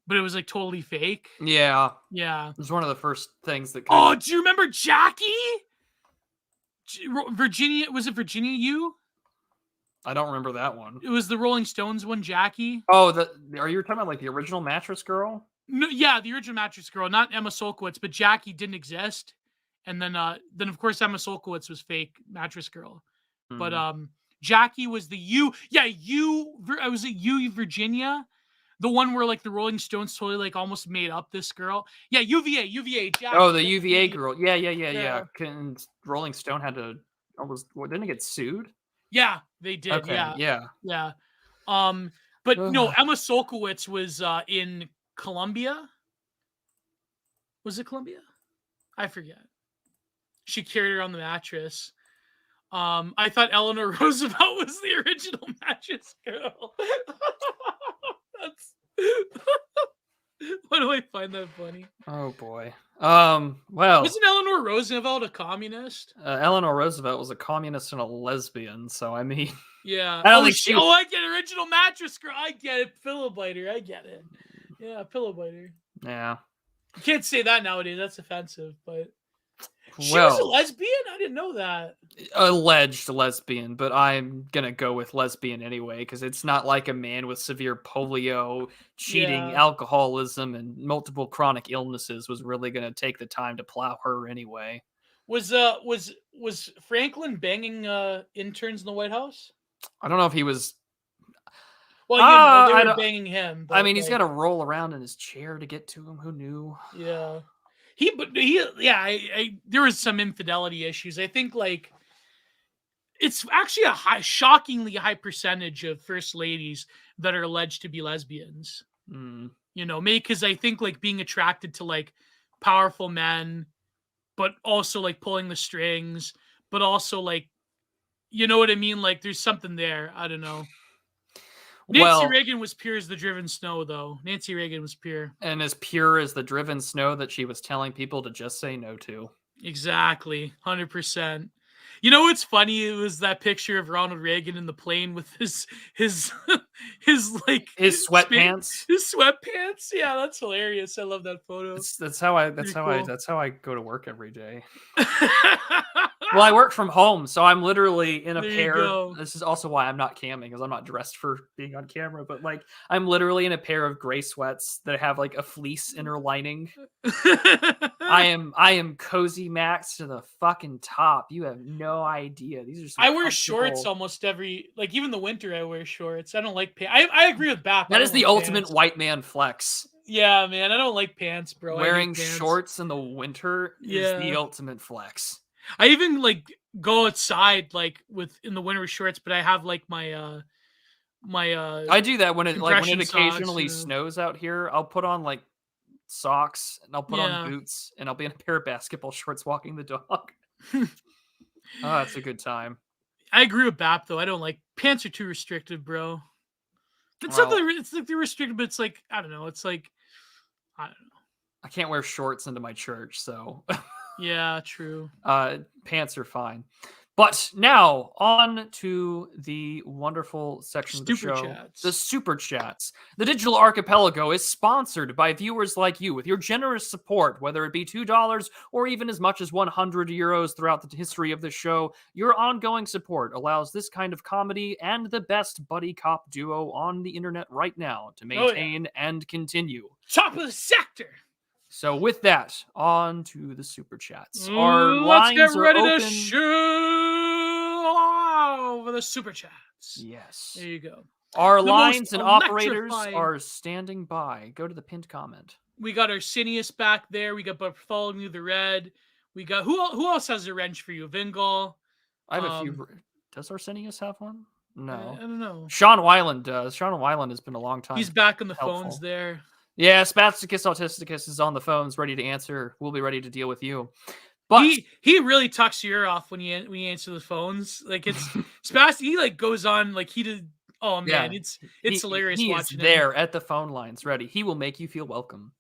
but it was like totally fake? Yeah. Yeah. It was one of the first things that. Do you remember Jackie? Virginia, was it Virginia U? I don't remember that one. It was the Rolling Stones one, Jackie. Oh, are you talking about like the original Mattress Girl? No, yeah, the original Mattress Girl, not Emma Solkowitz, but Jackie didn't exist. And then of course Emma Solkowitz was fake Mattress Girl. Mm-hmm. But Jackie was the U. Yeah, I was at U Virginia. The one where like the Rolling Stones totally like almost made up this girl. Yeah, UVA. Jackie. Oh, the UVA girl. Yeah. And Rolling Stone had to almost didn't it get sued? Yeah, they did. Okay, yeah. Yeah. But no, Emma Solkowitz was in Colombia. Was it Colombia? I forget. She carried her on the mattress. I thought Eleanor Roosevelt was the original mattress girl. That's why do I find that funny? Oh boy. Well, wasn't Eleanor Roosevelt a communist? Eleanor Roosevelt was a communist and a lesbian, so I mean, yeah. I don't think she. I get original mattress girl. I get it. Pillow biter. I get it. Yeah, pillow biter. Yeah. You can't say that nowadays. That's offensive, but. She was a lesbian? I didn't know that. Alleged lesbian, but I'm going to go with lesbian anyway, because it's not like a man with severe polio, cheating, alcoholism, and multiple chronic illnesses was really going to take the time to plow her anyway. Was Franklin banging interns in the White House? I don't know if he was... Well, they were banging him. I mean, he's got to roll around in his chair to get to him. Who knew? Yeah. There was some infidelity issues. I think like it's actually a shockingly high percentage of first ladies that are alleged to be lesbians. Mm. You know, maybe because I think like being attracted to like powerful men, but also like pulling the strings, but also like, you know what I mean? Like there's something there. I don't know. Nancy Reagan was pure as the driven snow, though. Nancy Reagan was pure. And as pure as the driven snow that she was telling people to just say no to. Exactly. 100%. You know what's funny? It was that picture of Ronald Reagan in the plane with his sweatpants. His sweatpants. Yeah, that's hilarious. I love that photo. That's how I go to work every day. Well, I work from home, so I'm literally in a pair. This is also why I'm not camming, because I'm not dressed for being on camera. But like, I'm literally in a pair of gray sweats that have like a fleece inner lining. I am cozy max to the fucking top. You have no idea. These are. I wear shorts almost like even the winter. I wear shorts. I don't like pants. I agree with Bap. That is the ultimate white man flex. Yeah, man. I don't like pants, bro. Wearing shorts in the winter is the ultimate flex. I even like go outside like in the winter with shorts, but I have like my I do that when it occasionally snows out here. I'll put on like socks and I'll put on boots and I'll be in a pair of basketball shorts walking the dog. Oh, that's a good time. I agree with Bap though. I don't like pants are too restrictive, bro. It's like they're restricted, but it's like I don't know. It's like I don't know. I can't wear shorts into my church, so yeah, true. Pants are fine. But now on to the wonderful section of the show, the Super Chats. The Digital Archipelago is sponsored by viewers like you. With your generous support, whether it be $2 or even as much as 100 euros throughout the history of the show, your ongoing support allows this kind of comedy and the best buddy cop duo on the internet right now to maintain and continue. Top of the sector! So with that, on to the Super Chats. Let's get ready to shoot over the Super Chats. Yes. There you go. Our lines and operators are standing by. Go to the pinned comment. We got Arcinius back there. We got Bartholomew the Red. We got who else has a wrench for you? Vingal. I have a few. Does Arcinius have one? No. I don't know. Sean Weiland does. Sean Weiland has been a long time. He's back on the phones there. Yeah, Spasticus Autisticus is on the phones, ready to answer. We'll be ready to deal with you. But he really tucks your ear off when you answer the phones. Like it's Spastic. He like goes on like he did. Oh man, it's hilarious watching him. He's there at the phone lines, ready. He will make you feel welcome.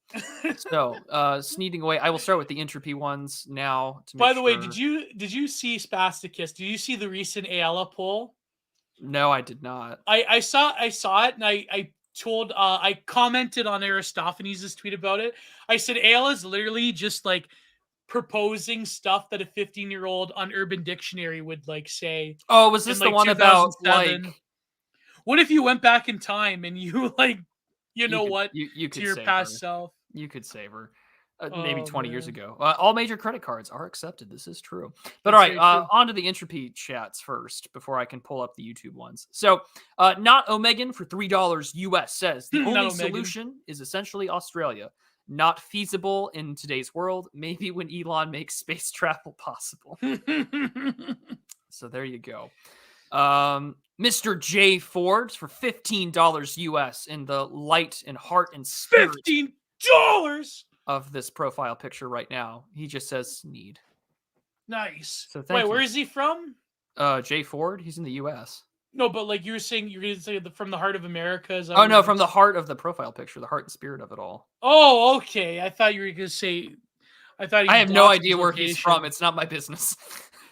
So, sneaking away. I will start with the entropy ones now. By the way, did you see Spasticus? Did you see the recent Ayala poll? No, I did not. I saw it, and I commented on Aristophanes' tweet about it. I said Ayala is literally just like proposing stuff that a 15-year-old on Urban Dictionary would like say. Oh, was this the one about like? What if you went back in time and you like, you could to your past self? You could save her. Maybe 20 years ago. All major credit cards are accepted. This is true. But all right, on to the entropy chats first before I can pull up the YouTube ones. So, not Omegan for $3 US says the only solution is essentially Australia. Not feasible in today's world. Maybe when Elon makes space travel possible. So there you go. Mr. J. Forbes for $15 US in the light and heart and spirit $15 of this profile picture right now. He just says Sneed. Nice. So wait, where is he from? Jay Ford. He's in the US. No, but like you were saying, you're going to say from the heart of America. Is that oh no, from the heart of the profile picture, the heart and spirit of it all. Oh, okay. I thought you were going to say. I have no idea where he's from. It's not my business.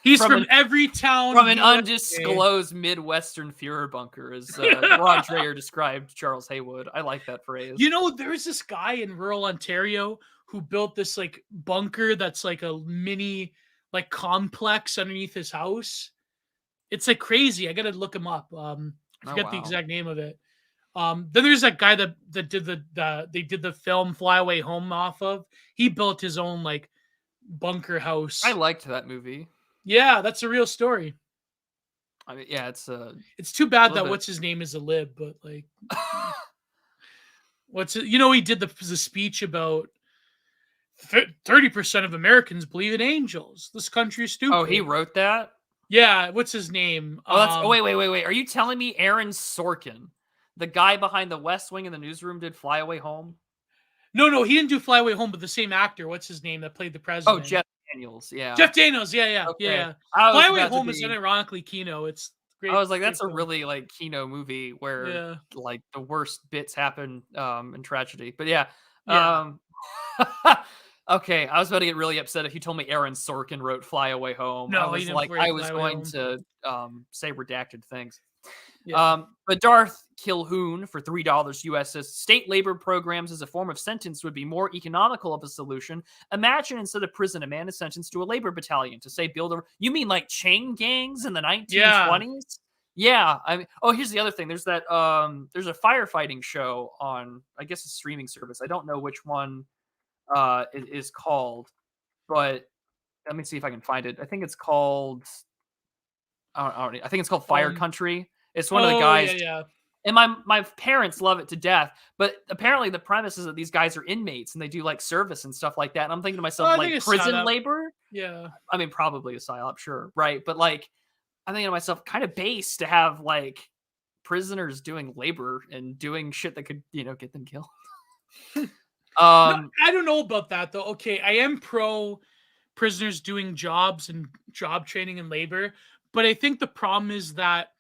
He's from every town. From an undisclosed Midwestern Führer bunker, as Rod Dreher described Charles Haywood. I like that phrase. You know, there's this guy in rural Ontario who built this like bunker that's like a mini like complex underneath his house. It's like crazy. I gotta look him up. I forget the exact name of it. Then there's that guy that did they did the film Fly Away Home off of. He built his own like bunker house. I liked that movie. Yeah, that's a real story. I mean, yeah, it's too bad that what's his name is a lib, but like, he did the speech about 30% of Americans believe in angels. This country is stupid. Oh, he wrote that? Yeah, what's his name? Wait. Are you telling me Aaron Sorkin, the guy behind The West Wing in the newsroom, did Fly Away Home? No, he didn't do Fly Away Home, but the same actor, what's his name, that played the president? Oh, Jeff Daniels, yeah. Jeff Daniels, yeah. Fly Away Home is unironically Kino. It's great. I was like, that's a really like Kino movie where like the worst bits happen in tragedy. But yeah. Okay, I was about to get really upset if you told me Aaron Sorkin wrote Fly Away Home. No, I was like, I was going to say redacted things. Yeah. But Darth Kilhoun for $3 US says state labor programs as a form of sentence would be more economical of a solution. Imagine instead of prison, a man is sentenced to a labor battalion to say build a. You mean like chain gangs in the 1920s? Yeah. I mean, here's the other thing. There's that. There's a firefighting show on, I guess, a streaming service. I don't know which one it is called, but let me see if I can find it. I think it's called. I think it's called Fire Country. It's one of the guys. Yeah. And my parents love it to death, but apparently the premise is that these guys are inmates and they do like service and stuff like that. And I'm thinking to myself, like prison labor? Yeah. I mean, probably a psyop, sure, right? But like, I'm thinking to myself, kind of base to have like prisoners doing labor and doing shit that could, get them killed. I don't know about that though. Okay, I am pro prisoners doing jobs and job training and labor, but I think the problem is that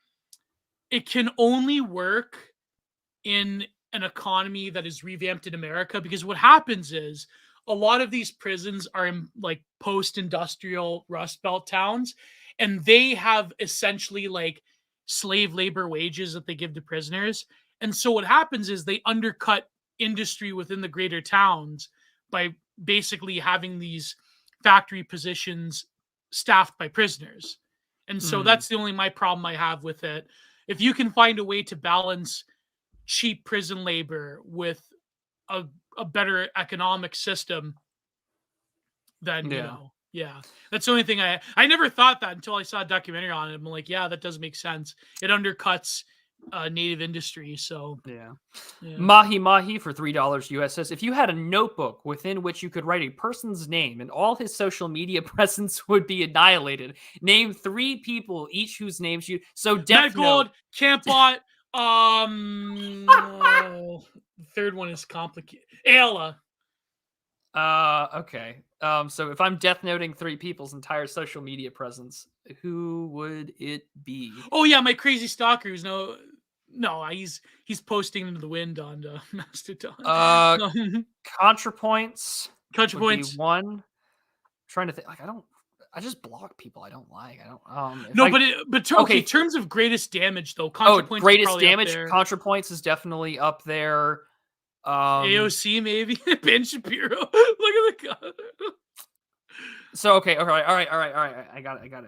it can only work in an economy that is revamped in America, because what happens is a lot of these prisons are in like post-industrial Rust Belt towns, and they have essentially like slave labor wages that they give to prisoners. And so what happens is they undercut industry within the greater towns by basically having these factory positions staffed by prisoners. And so that's the only my problem I have with it. If you can find a way to balance cheap prison labor with a better economic system, then that's the only thing I never thought that until I saw a documentary on it. I'm like, yeah, that does make sense. It undercuts native industry. So Mahi for $3 US says, if you had a notebook within which you could write a person's name and all his social media presence would be annihilated, name 3 people each whose names you Matt Gold, Campbot, third one is complicated. Ayla. Okay. So if I'm death noting 3 people's entire social media presence, who would it be? Oh yeah, my crazy stalker who's he's posting into the wind on Mastodon. ContraPoints. ContraPoints. One. Trying to think. Like I just block people I don't like. I don't. In terms of greatest damage though, ContraPoints. Greatest damage. ContraPoints is definitely up there. AOC maybe. Ben Shapiro. Look at the guy. So okay, all right. I got it. Okay.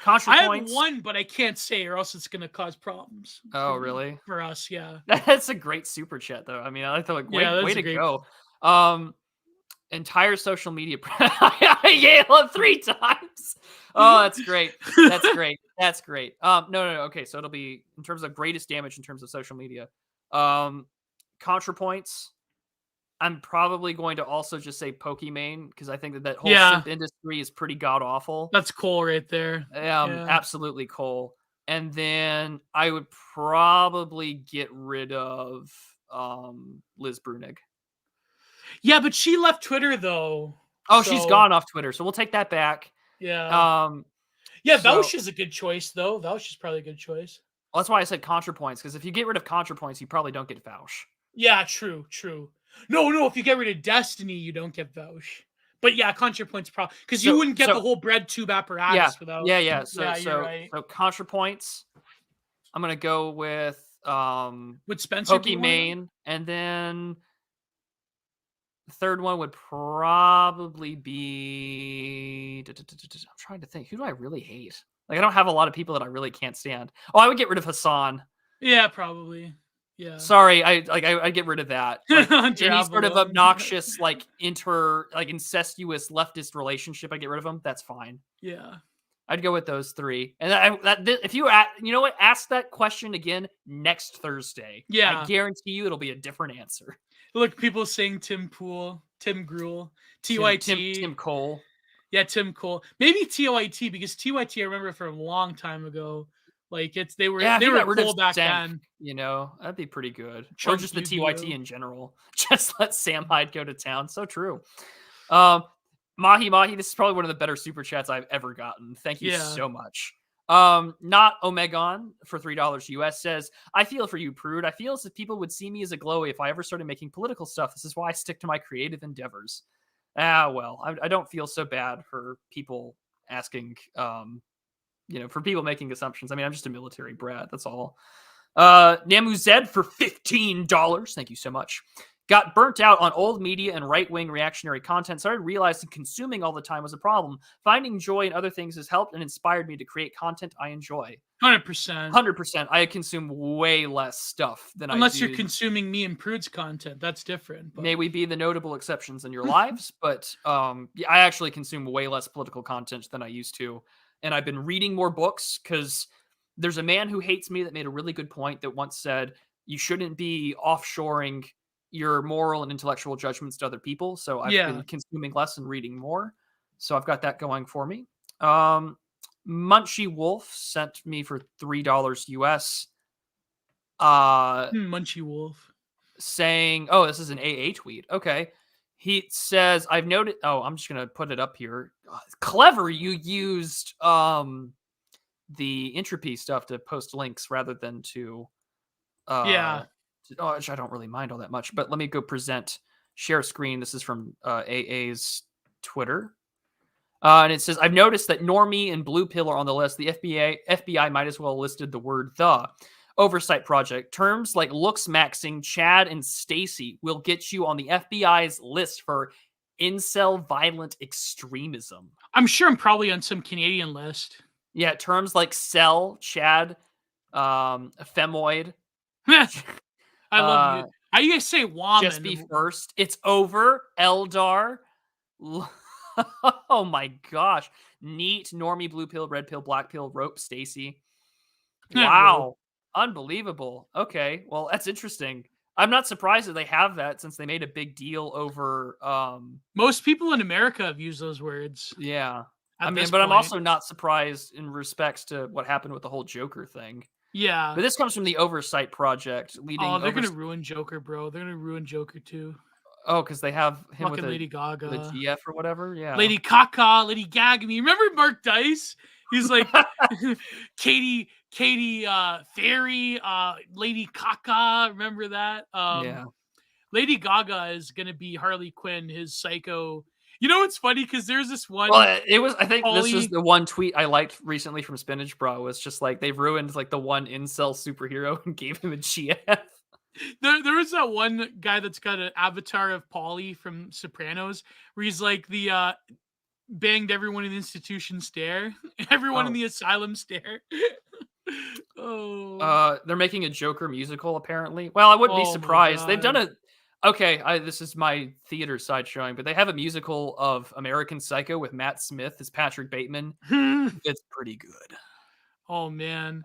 ContraPoints. I have one, but I can't say, or else it's gonna cause problems. Oh, really? For us, yeah. That's a great super chat, though. I mean, I like to way to go. Entire social media. I yelled 3 times. Oh, that's great. That's great. No. Okay, so it'll be in terms of greatest damage in terms of social media. ContraPoints. I'm probably going to also just say Pokimane because I think that whole simp industry is pretty god awful. That's Cole right there. Absolutely Cole. And then I would probably get rid of Liz Brunig. Yeah, but she left Twitter though. Oh, she's gone off Twitter, so we'll take that back. Yeah. Vaush is a good choice though. Vaush is probably a good choice. Well, that's why I said ContraPoints, because if you get rid of ContraPoints, you probably don't get Vaush. Yeah, true. No, if you get rid of Destiny, you don't get Vaush. But yeah, ContraPoints probably because you wouldn't get the whole bread tube apparatus without. Yeah. So right. So ContraPoints, I'm gonna go with Spencer Pokimane, and then the third one would probably be. I'm trying to think. Who do I really hate? Like, I don't have a lot of people that I really can't stand. Oh, I would get rid of Hassan. Yeah, probably. Yeah. Sorry, I'd get rid of that. Like, any sort of obnoxious, incestuous leftist relationship, I get rid of them. That's fine. Yeah. I'd go with those three. And if you you know what, ask that question again next Thursday. Yeah. I guarantee you it'll be a different answer. Look, people saying Tim Pool, Tim Gruel, TYT, Tim Cole. Yeah, Tim Cole. Maybe TYT because TYT I remember for a long time ago. Like they were cool back then. You know, that'd be pretty good. Or just the TYT in general. Just let Sam Hyde go to town. So true. Mahi, this is probably one of the better super chats I've ever gotten. Thank you so much. Not Omegon for $3 US says, I feel for you, Prude. I feel as if people would see me as a glowy if I ever started making political stuff. This is why I stick to my creative endeavors. Well, I don't feel so bad for people asking, for people making assumptions. I mean, I'm just a military brat. That's all. Namu Zed for $15. Thank you so much. Got burnt out on old media and right-wing reactionary content. Started realizing consuming all the time was a problem. Finding joy in other things has helped and inspired me to create content I enjoy. 100%. 100%. I consume way less stuff than Unless you're consuming me and Prude's content. That's different. But... May we be the notable exceptions in your lives. But I actually consume way less political content than I used to. And I've been reading more books because there's a man who hates me that made a really good point that once said, you shouldn't be offshoring your moral and intellectual judgments to other people. So I've been consuming less and reading more. So I've got that going for me. Munchie Wolf sent me for $3 US. Munchie Wolf saying, oh, this is an AA tweet. Okay. He says, I've noted, I'm just going to put it up here. Clever. You used the entropy stuff to post links rather than to, which I don't really mind all that much, but let me go share screen. This is from AA's Twitter. And it says, I've noticed that Normie and Blue Pill are on the list. The FBI might as well have listed the word the. Oversight project. Terms like looks maxing, Chad, and Stacy will get you on the FBI's list for incel violent extremism. I'm sure I'm probably on some Canadian list. Yeah, terms like cell, Chad, femoid. I love you. How do you guys say woman? Just be first. It's over. Eldar. Oh my gosh. Neat. Normie, Blue Pill, Red Pill, Black Pill, Rope, Stacy. Wow. Unbelievable. Okay. Well, that's interesting. I'm not surprised that they have that since they made a big deal over most people in America have used those words. Yeah. I'm also not surprised in respects to what happened with the whole Joker thing. Yeah. But this comes from the Oversight Project they're going to ruin Joker, bro. They're going to ruin Joker too. Oh, because they have him with Lady Gaga. The GF or whatever. Yeah. Lady Gaga, Lady Gagamy. Remember Mark Dice? He's like Katy Theory, Lady Gaga. Remember that? Yeah. Lady Gaga is gonna be Harley Quinn, his psycho. You know what's funny? Because there's this one. Well, it was. I think this was the one tweet I liked recently from Spinach Bra. Was just like they've ruined like the one incel superhero and gave him a GF. There was that one guy that's got an avatar of Paulie from Sopranos, where he's like the banged everyone in the institution stare, everyone in the asylum stare. They're making a Joker musical apparently. Well, I wouldn't be surprised. They've done this is my theater side showing, but they have a musical of American Psycho with Matt Smith as Patrick Bateman. It's pretty good. Oh man.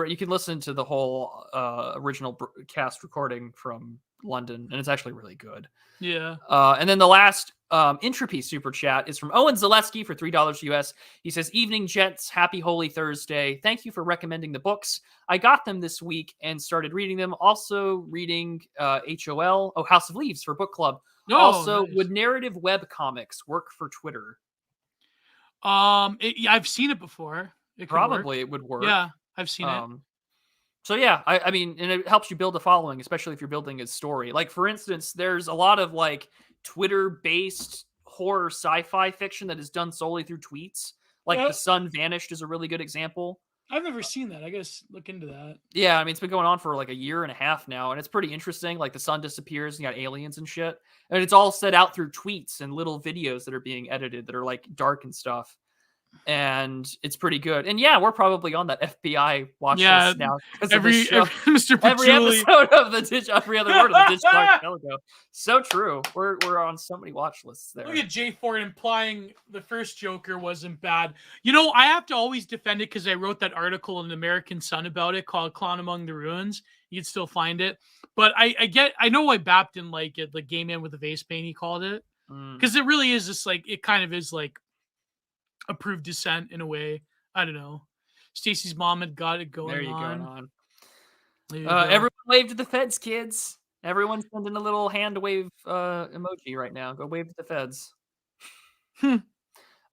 You can listen to the whole original cast recording from London, and it's actually really good. Yeah. And then the last Entropy super chat is from Owen Zaleski for $3 US. He says, "Evening, gents. Happy Holy Thursday. Thank you for recommending the books. I got them this week and started reading them. Also reading HOL, House of Leaves for book club. Also, nice. would narrative web comics work for Twitter?" I've seen it before. Probably it would work. Yeah, I've seen it. So yeah, I mean, and it helps you build a following, especially if you're building a story. Like, for instance, there's a lot of like Twitter-based horror sci-fi fiction that is done solely through tweets. Like The Sun Vanished is a really good example. I've never seen that. I guess look into that. Yeah, I mean, it's been going on for like a year and a half now, and it's pretty interesting. Like the sun disappears, and you got aliens and shit, and it's all set out through tweets and little videos that are being edited that are like dark and stuff. And it's pretty good. And yeah, we're probably on that FBI watch list now. Every Mr. Every episode of every other word of the Digital Archipelago. So true. We're on so many watch lists there. Look at Jay Ford implying the first Joker wasn't bad. You know, I have to always defend it because I wrote that article in the American Sun about it called Clown Among the Ruins. You can still find it. But I know why Bap didn't like it, like Gay Man with the Face Paint, he called it. Because it really is just like, it kind of is like approved dissent in a way. I don't know. Stacy's mom had got it going on. There you go. Everyone wave to the feds, kids. Everyone's sending a little hand wave emoji right now. Go wave to the feds.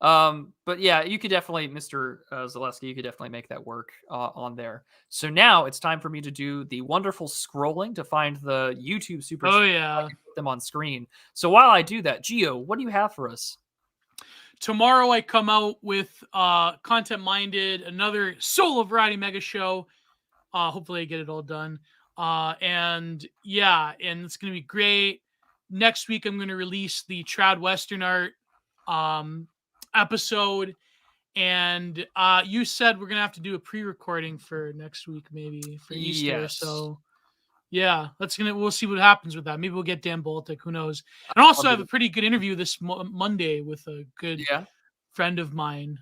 But yeah, you could definitely, Mr. Zaleski, you could definitely make that work on there. So now it's time for me to do the wonderful scrolling to find the YouTube super. Oh yeah, put them on screen. So while I do that, Gio, what do you have for us? Tomorrow I come out with Content Minded, another solo variety mega show. Hopefully I get it all done. And yeah, and it's going to be great. Next week I'm going to release the Trad Western Art episode. And you said we're going to have to do a pre-recording for next week, maybe for Easter. Yes. So yeah, we'll see what happens with that. Maybe we'll get Dan Baltic, who knows. And also I have a pretty good interview this Monday with a good friend of mine.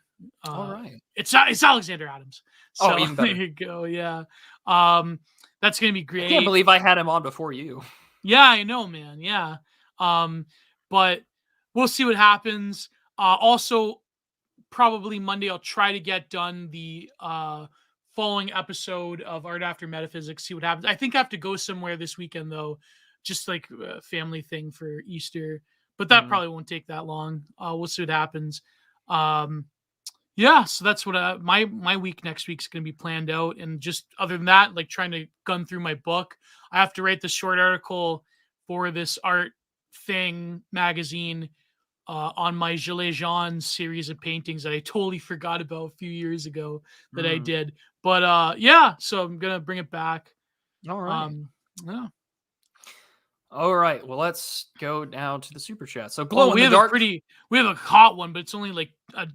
All right. It's Alexander Adams. So even better. There you go. Yeah. That's going to be great. I can't believe I had him on before you. Yeah, I know, man. Yeah. But we'll see what happens. Also, probably Monday, I'll try to get done the following episode of Art After Metaphysics, see what happens. I think I have to go somewhere this weekend, though, just like a family thing for Easter. But that probably won't take that long. We'll see what happens. Yeah, so that's what my week next week is going to be planned out. And just other than that, like trying to gun through my book. I have to write the short article for this art thing magazine on my Gilles Jean series of paintings that I totally forgot about a few years ago that I did. But yeah, so I'm going to bring it back. All right. Yeah. All right. Well, let's go now to the super chat. So glow we in the dark. We have a hot one, but it's only like a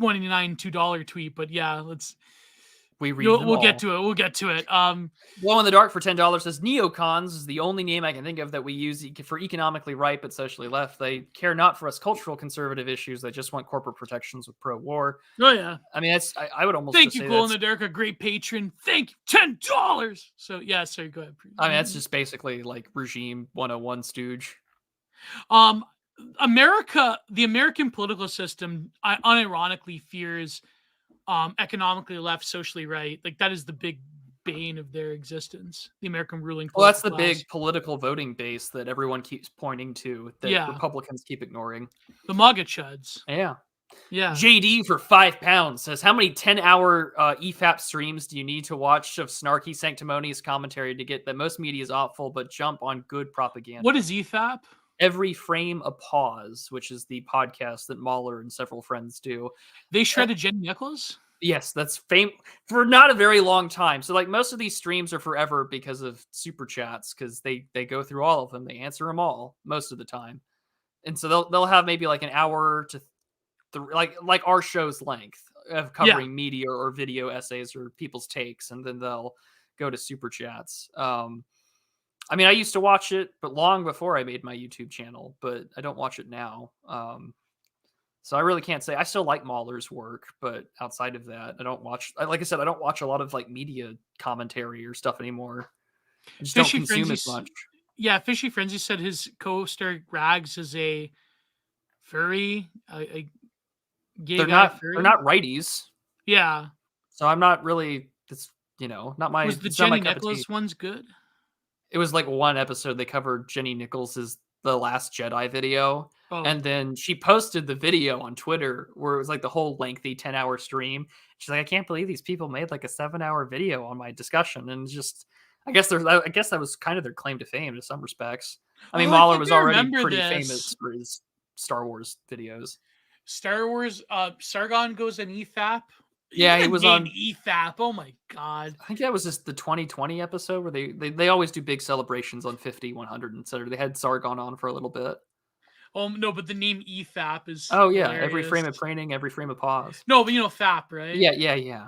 $29 $2 tweet. But yeah, we'll get to it. We'll get to it. Glow in the Dark for $10 says neocons is the only name I can think of that we use for economically right but socially left. They care not for us cultural conservative issues. They just want corporate protections with pro-war. Oh yeah. I mean, I would almost thank you, Glow in the Dark, a great patron. Thank you, $10. So yeah, sorry, go ahead. I mean, that's just basically like regime 101 stooge. The American political system, unironically fears economically left, socially right. Like that is the big bane of their existence. The American ruling class. Well, that's the big political voting base that everyone keeps pointing to that Republicans keep ignoring. The MAGA chuds. Yeah. Yeah. JD for £5 says, how many 10-hour EFAP streams do you need to watch of snarky, sanctimonious commentary to get that most media is awful but jump on good propaganda? What is EFAP? Every Frame a Pause, which is the podcast that Mahler and several friends do. They shredded Jenny Nichols? Yes, that's fame for not a very long time. So like most of these streams are forever because of super chats, because they go through all of them. They answer them all most of the time. And so they'll have maybe like an hour to like our show's length of covering media or video essays or people's takes, and then they'll go to super chats. I mean, I used to watch it, but long before I made my YouTube channel, but I don't watch it now. So I really can't say. I still like Mahler's work, but outside of that, I don't watch. Like I said, I don't watch a lot of like media commentary or stuff anymore. I just don't consume as much. Yeah, Fishy Frenzy said his co-star Rags is a furry, a gay guy furry. They're not righties. Yeah. So I'm not really. It's not my. Was the It's not my Jenny cup of tea. Nichols ones good? It was like one episode they covered Jenny Nichols's The Last Jedi video. Oh. And then she posted the video on Twitter where it was like the whole lengthy 10-hour stream. She's like, I can't believe these people made like a 7-hour video on my discussion. And just, I guess that was kind of their claim to fame in some respects. I mean, Mahler was already pretty famous for his Star Wars videos. Star Wars, Sargon goes an EFAP. Yeah, he was on EFAP. Oh my god! I think that was just the 2020 episode where they always do big celebrations on 50, 100, etc. They had Sargon on for a little bit. Oh no, but the name EFAP is hilarious. Every hilarious. frame of training, every frame of pause. No, but FAP, right? Yeah.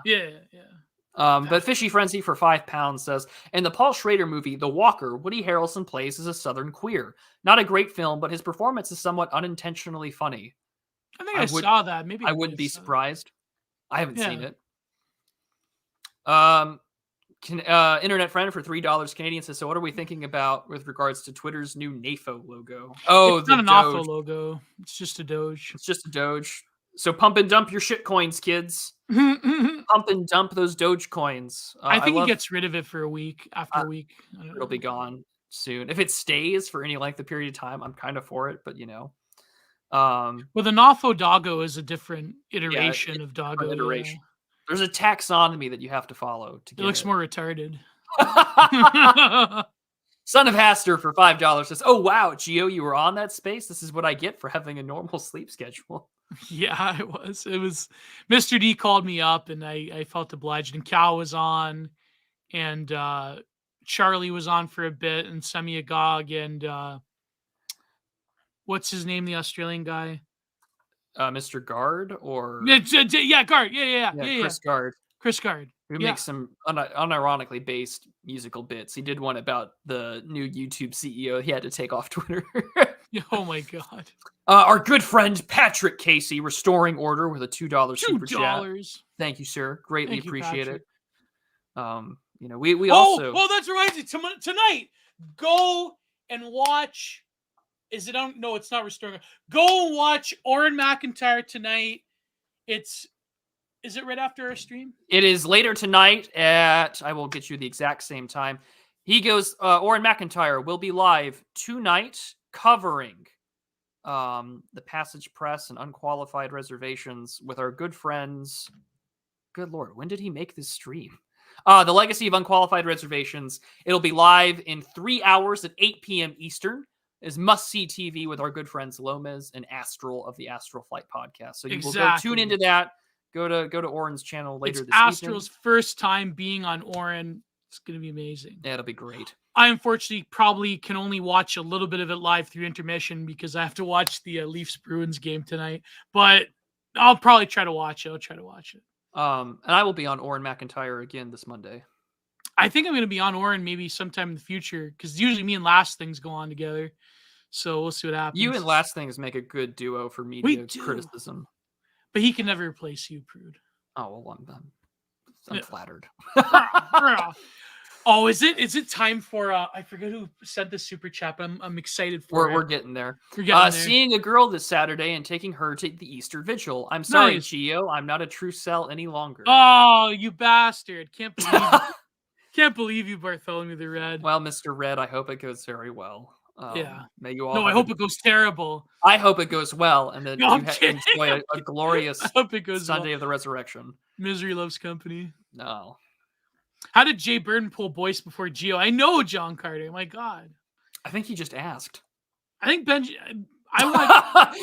But Fishy Frenzy for £5 says, in the Paul Schrader movie, The Walker, Woody Harrelson plays as a Southern queer. Not a great film, but his performance is somewhat unintentionally funny. I think I saw that. Maybe I wouldn't be surprised. I haven't seen it. Internet friend for $3 Canadian says, so what are we thinking about with regards to Twitter's new NAFO logo? Oh, it's not an NAFO logo. It's just a Doge. It's just a Doge. So pump and dump your shit coins, kids. Pump and dump those Doge coins. I think he gets rid of it for a week. After a week, it'll be gone soon. If it stays for any length of period of time, I'm kind of for it. But well, the NAFO Doggo is a different iteration of Doggo. Iteration. There's a taxonomy that you have to follow to get it. Looks more retarded. Son of Haster for $5 says, oh wow, Gio, you were on that space. This is what I get for having a normal sleep schedule. Yeah, it was Mr. D called me up and I felt obliged, and Cal was on, and Charlie was on for a bit, and Semi Agog, and what's his name, the Australian guy? Mr. Guard, or Guard. Yeah. Chris Guard. Who makes some unironically based musical bits. He did one about the new YouTube CEO he had to take off Twitter. Oh my god. Our good friend Patrick Casey restoring order with a $2 super chat. Thank you, sir. Greatly appreciate it. We also. Oh, that's right. Tonight, go and watch. Is it on? No, it's not restoring. Go and watch Oren McIntyre tonight. Is it right after our stream? It is later tonight at, I will get you the exact same time. He goes, Oren McIntyre will be live tonight covering the Passage Press and unqualified reservations with our good friends. Good Lord, when did he make this stream? The Legacy of Unqualified Reservations. It'll be live in 3 hours at 8 p.m. Eastern. Is must-see TV with our good friends Lomez and Astral of the Astral Flight podcast. So you will go tune into that. Go to Oren's channel later this evening. Astral's first time being on Oren. It's going to be amazing. Yeah, it'll be great. I unfortunately probably can only watch a little bit of it live through intermission because I have to watch the Leafs Bruins game tonight. But I'll probably try to watch it. And I will be on Oren McIntyre again this Monday. I think I'm going to be on Oren maybe sometime in the future because usually me and Last Things go on together. So we'll see what happens. You and Last Things make a good duo for media criticism. But he can never replace you, Prude. Oh, well, I'm flattered. Oh, is it time for I forget who sent the super chat, but I'm excited for it. We're getting there. Seeing a girl this Saturday and taking her to the Easter Vigil. I'm sorry, nice. Gio. I'm not a true cell any longer. Oh, you bastard. Can't believe you, Bartholomew the Red. Well, Mr. Red, I hope it goes very well. Yeah. May you all. No, I hope it goes terrible. I hope it goes well, and then you enjoy a glorious Sunday of the Resurrection. Misery loves company. No. How did Jay Burton pull Boyce before Gio? I know John Carter. My God. I think he just asked. I think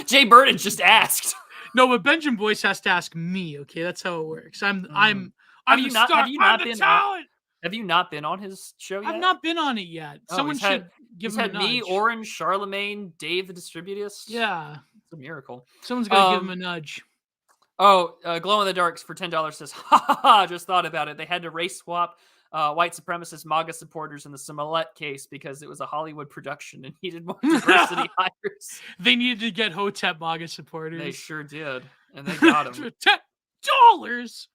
Jay Burton just asked. No, but Benjamin Boyce has to ask me. Okay, that's how it works. I'm the talent. Have you not been on his show yet? I've not been on it yet. Someone should give him a nudge. Me, Orange, Charlemagne, Dave the Distributist. Yeah. It's a miracle. Someone's got to give him a nudge. Oh, Glow in the Darks for $10 says, ha, just thought about it. They had to race swap white supremacist MAGA supporters in the Smollett case because it was a Hollywood production and needed more diversity hires. They needed to get Hotep MAGA supporters. They sure did. And they got them. $10.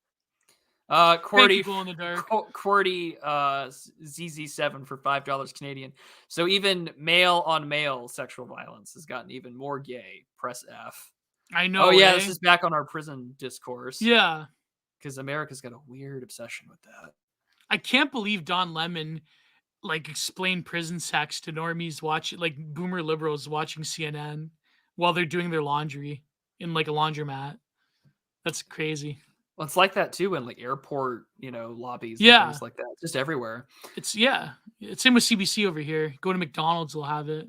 QWERTY, glow in the dark. QWERTY ZZ7 for $5 Canadian. So even male on male sexual violence has gotten even more gay. Press F. I know. Oh yeah, this is back on our prison discourse. Yeah, because America's got a weird obsession with that. I can't believe Don Lemon like explained prison sex to normies watching, like boomer liberals watching CNN while they're doing their laundry in like a laundromat. That's crazy. Well, it's like that too in like airport, lobbies and things like that. Just everywhere. It's same with CBC over here. Go to McDonald's, they'll have it.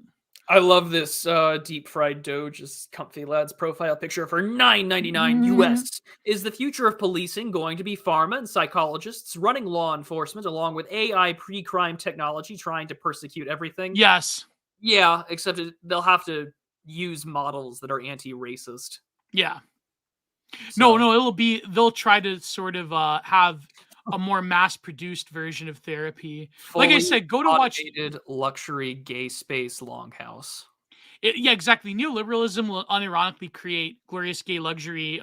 I love this deep fried Doge's comfy lads profile picture for $9.99 US. Is the future of policing going to be pharma and psychologists running law enforcement along with AI pre-crime technology trying to persecute everything? Yes. Yeah, except they'll have to use models that are anti-racist. Yeah. So. No, they'll try to sort of have a more mass-produced version of therapy. Like I said, go to watch luxury gay space longhouse. Yeah, exactly. Neoliberalism will unironically create glorious gay luxury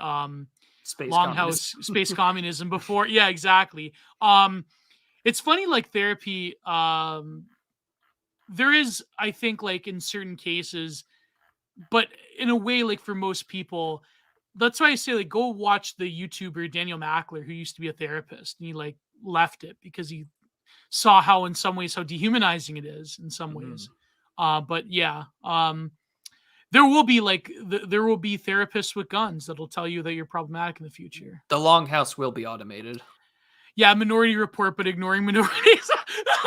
space longhouse space communism before. Yeah, exactly. It's funny, like therapy. There is, I think, like in certain cases, but in a way, like for most people. That's why I say, like, go watch the YouTuber Daniel Mackler, who used to be a therapist, and he like left it because he saw how, in some ways, how dehumanizing it is in some ways. But yeah, there will be there will be therapists with guns that'll tell you that you're problematic in the future. The longhouse will be automated. Yeah, Minority Report, but ignoring minorities.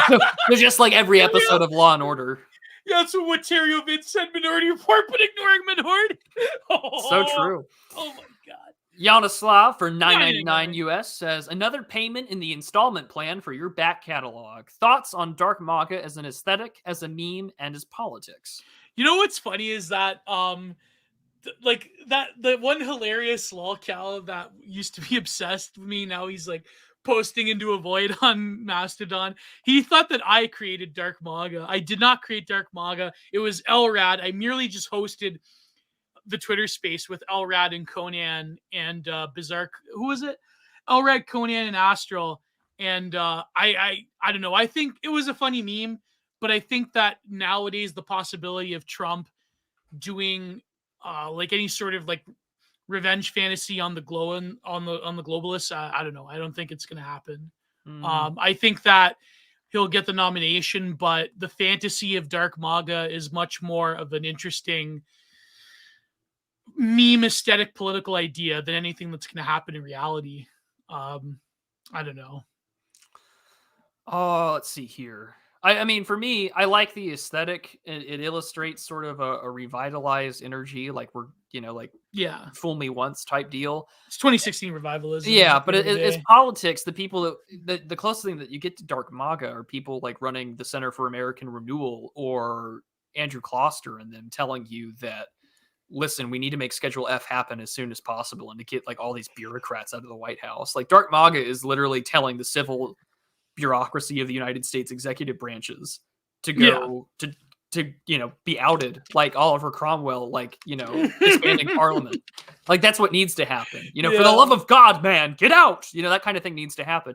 They're just like every episode of Law and Order. Yeah, that's what Terrio Vince said, Minority Report, but ignoring minority. So true. Oh my God. Yanoslav for $9.99 US says, another payment in the installment plan for your back catalog. Thoughts on dark manga as an aesthetic, as a meme, and as politics? You know what's funny is that the one hilarious lolcow that used to be obsessed with me, now he's like posting into a void on Mastodon. He thought that I created dark manga. I did not create dark manga. It was Elrad. I merely just hosted the Twitter space with Elrad and Conan and Bizarre. Who was it? Elrad, Conan, and Astral. And I don't know. I think it was a funny meme, but I think that nowadays the possibility of Trump doing like any sort of like revenge fantasy on the globalists, I don't know. I don't think it's going to happen. I think that he'll get the nomination, but the fantasy of dark manga is much more of an interesting meme aesthetic political idea than anything that's going to happen in reality. I don't know. Oh, let's see here. I mean, for me, I like the aesthetic. It illustrates sort of a revitalized energy, like we're, fool me once type deal. It's 2016 revivalism. Yeah, but it's politics. The people the closest thing that you get to dark manga are people like running the Center for American Renewal or Andrew Kloster and them telling you that, listen, we need to make Schedule F happen as soon as possible and to get like all these bureaucrats out of the White House. Like dark manga is literally telling the civil bureaucracy of the United States executive branches to go to be outed, like Oliver Cromwell, like expanding Parliament. Like that's what needs to happen. For the love of God, man, get out. That kind of thing needs to happen.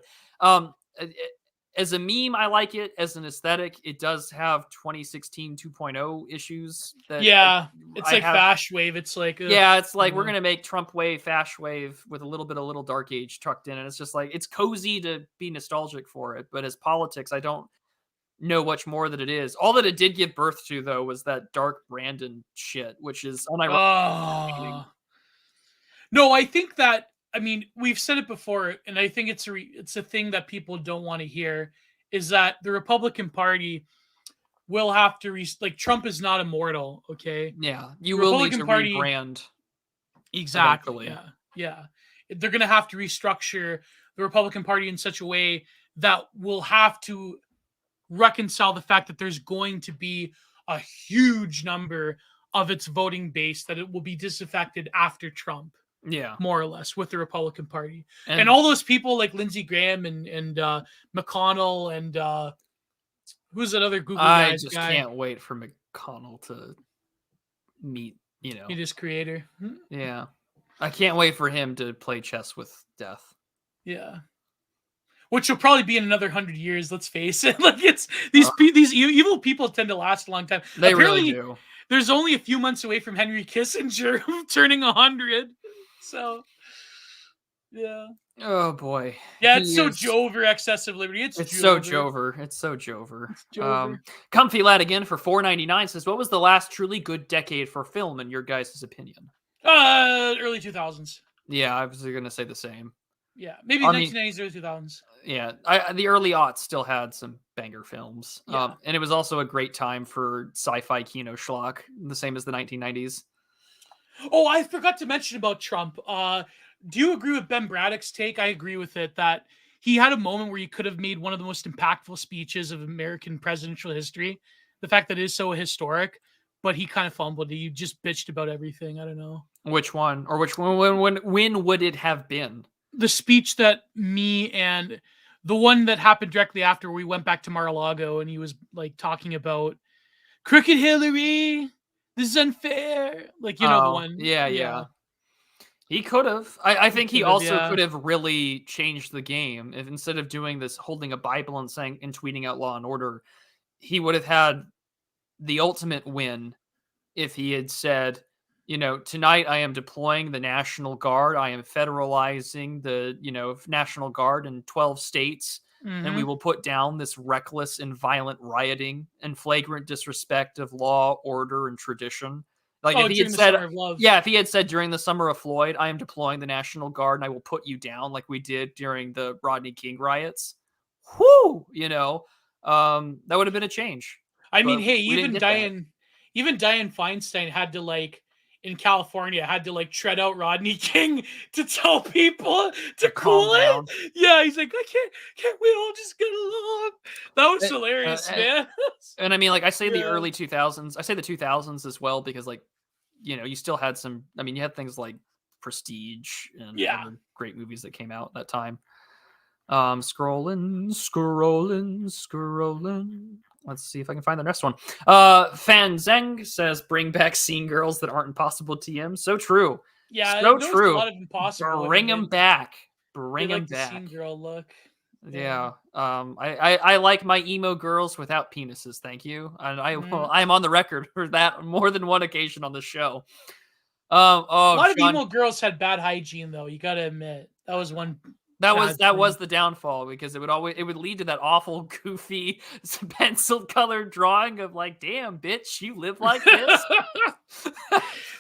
As a meme, I like it. As an aesthetic, it does have 2016 2.0 issues. It's like Fash Wave. It's like it's like we're gonna make Trump wave, Fash Wave with a little bit of Little Dark Age tucked in, and it's just like it's cozy to be nostalgic for it. But as politics, I don't know much more that it is. All that it did give birth to, though, was that Dark Brandon shit, which is unironic. No, I think that. I mean, we've said it before, and I think it's a thing that people don't want to hear, is that the Republican Party will have to like Trump is not immortal, okay? Yeah, you will need to rebrand. Exactly. Yeah. They're going to have to restructure the Republican Party in such a way that will have to reconcile the fact that there's going to be a huge number of its voting base that it will be disaffected after Trump. Yeah, more or less with the Republican Party and all those people like Lindsey Graham and McConnell and who's that other Google guy? I just can't wait for McConnell to meet his creator. Yeah, I can't wait for him to play chess with death. Yeah, which will probably be in another 100 years. Let's face it. Like it's these evil people tend to last a long time. They really do. There's only a few months away from Henry Kissinger turning 100. So, yeah. Oh boy. Yeah, it's so Jover, excessive liberty. It's so Jover. It's so Jover. Comfy Lad again for $4.99 says, "What was the last truly good decade for film in your guys' opinion?" Early 2000s. Yeah, I was gonna say the same. Yeah, maybe 1990s, early 2000s. Yeah, the early aughts still had some banger films. Yeah. And it was also a great time for sci-fi kino schlock, the same as the 1990s. Oh, I forgot to mention about Trump. Do you agree with Ben Braddock's take? I agree with it, that he had a moment where he could have made one of the most impactful speeches of American presidential history. The fact that it is so historic, but he kind of fumbled. He just bitched about everything. I don't know. Which one? Or which one? When would it have been? The speech that me and the one that happened directly after we went back to Mar-a-Lago, and he was like talking about crooked Hillary. This is unfair. Like, the one. Yeah. He could have. I think he also could have really changed the game. If instead of doing this, holding a Bible and tweeting out Law and Order, he would have had the ultimate win if he had said, tonight I am deploying the National Guard. I am federalizing the, National Guard in 12 states. Mm-hmm. And we will put down this reckless and violent rioting and flagrant disrespect of law, order, and tradition. Like if he had said, if he had said during the Summer of Floyd, I am deploying the National Guard and I will put you down like we did during the Rodney King riots. Whoo, that would have been a change. I mean, hey, even Dianne Feinstein had to in California had to tread out Rodney King to tell people to cool it. Yeah, he's like, can't we all just get along? That was hilarious, man. And I mean, I say the early 2000s. I say the 2000s as well because you still had some. I mean, you had things like Prestige and other great movies that came out at that time. Scrolling. Let's see if I can find the next one. Fan Zeng says, "Bring back scene girls that aren't Impossible TM." So true. Yeah, so true. A lot of Impossible. Bring them back. Bring them back. The scene girl look. Yeah. I like my emo girls without penises. Thank you. And I'm on the record for that on more than one occasion on the show. A lot of emo girls had bad hygiene, though. You got to admit that was one. That was the downfall, because it would lead to that awful, goofy, pencil colored drawing of damn bitch, you live like this.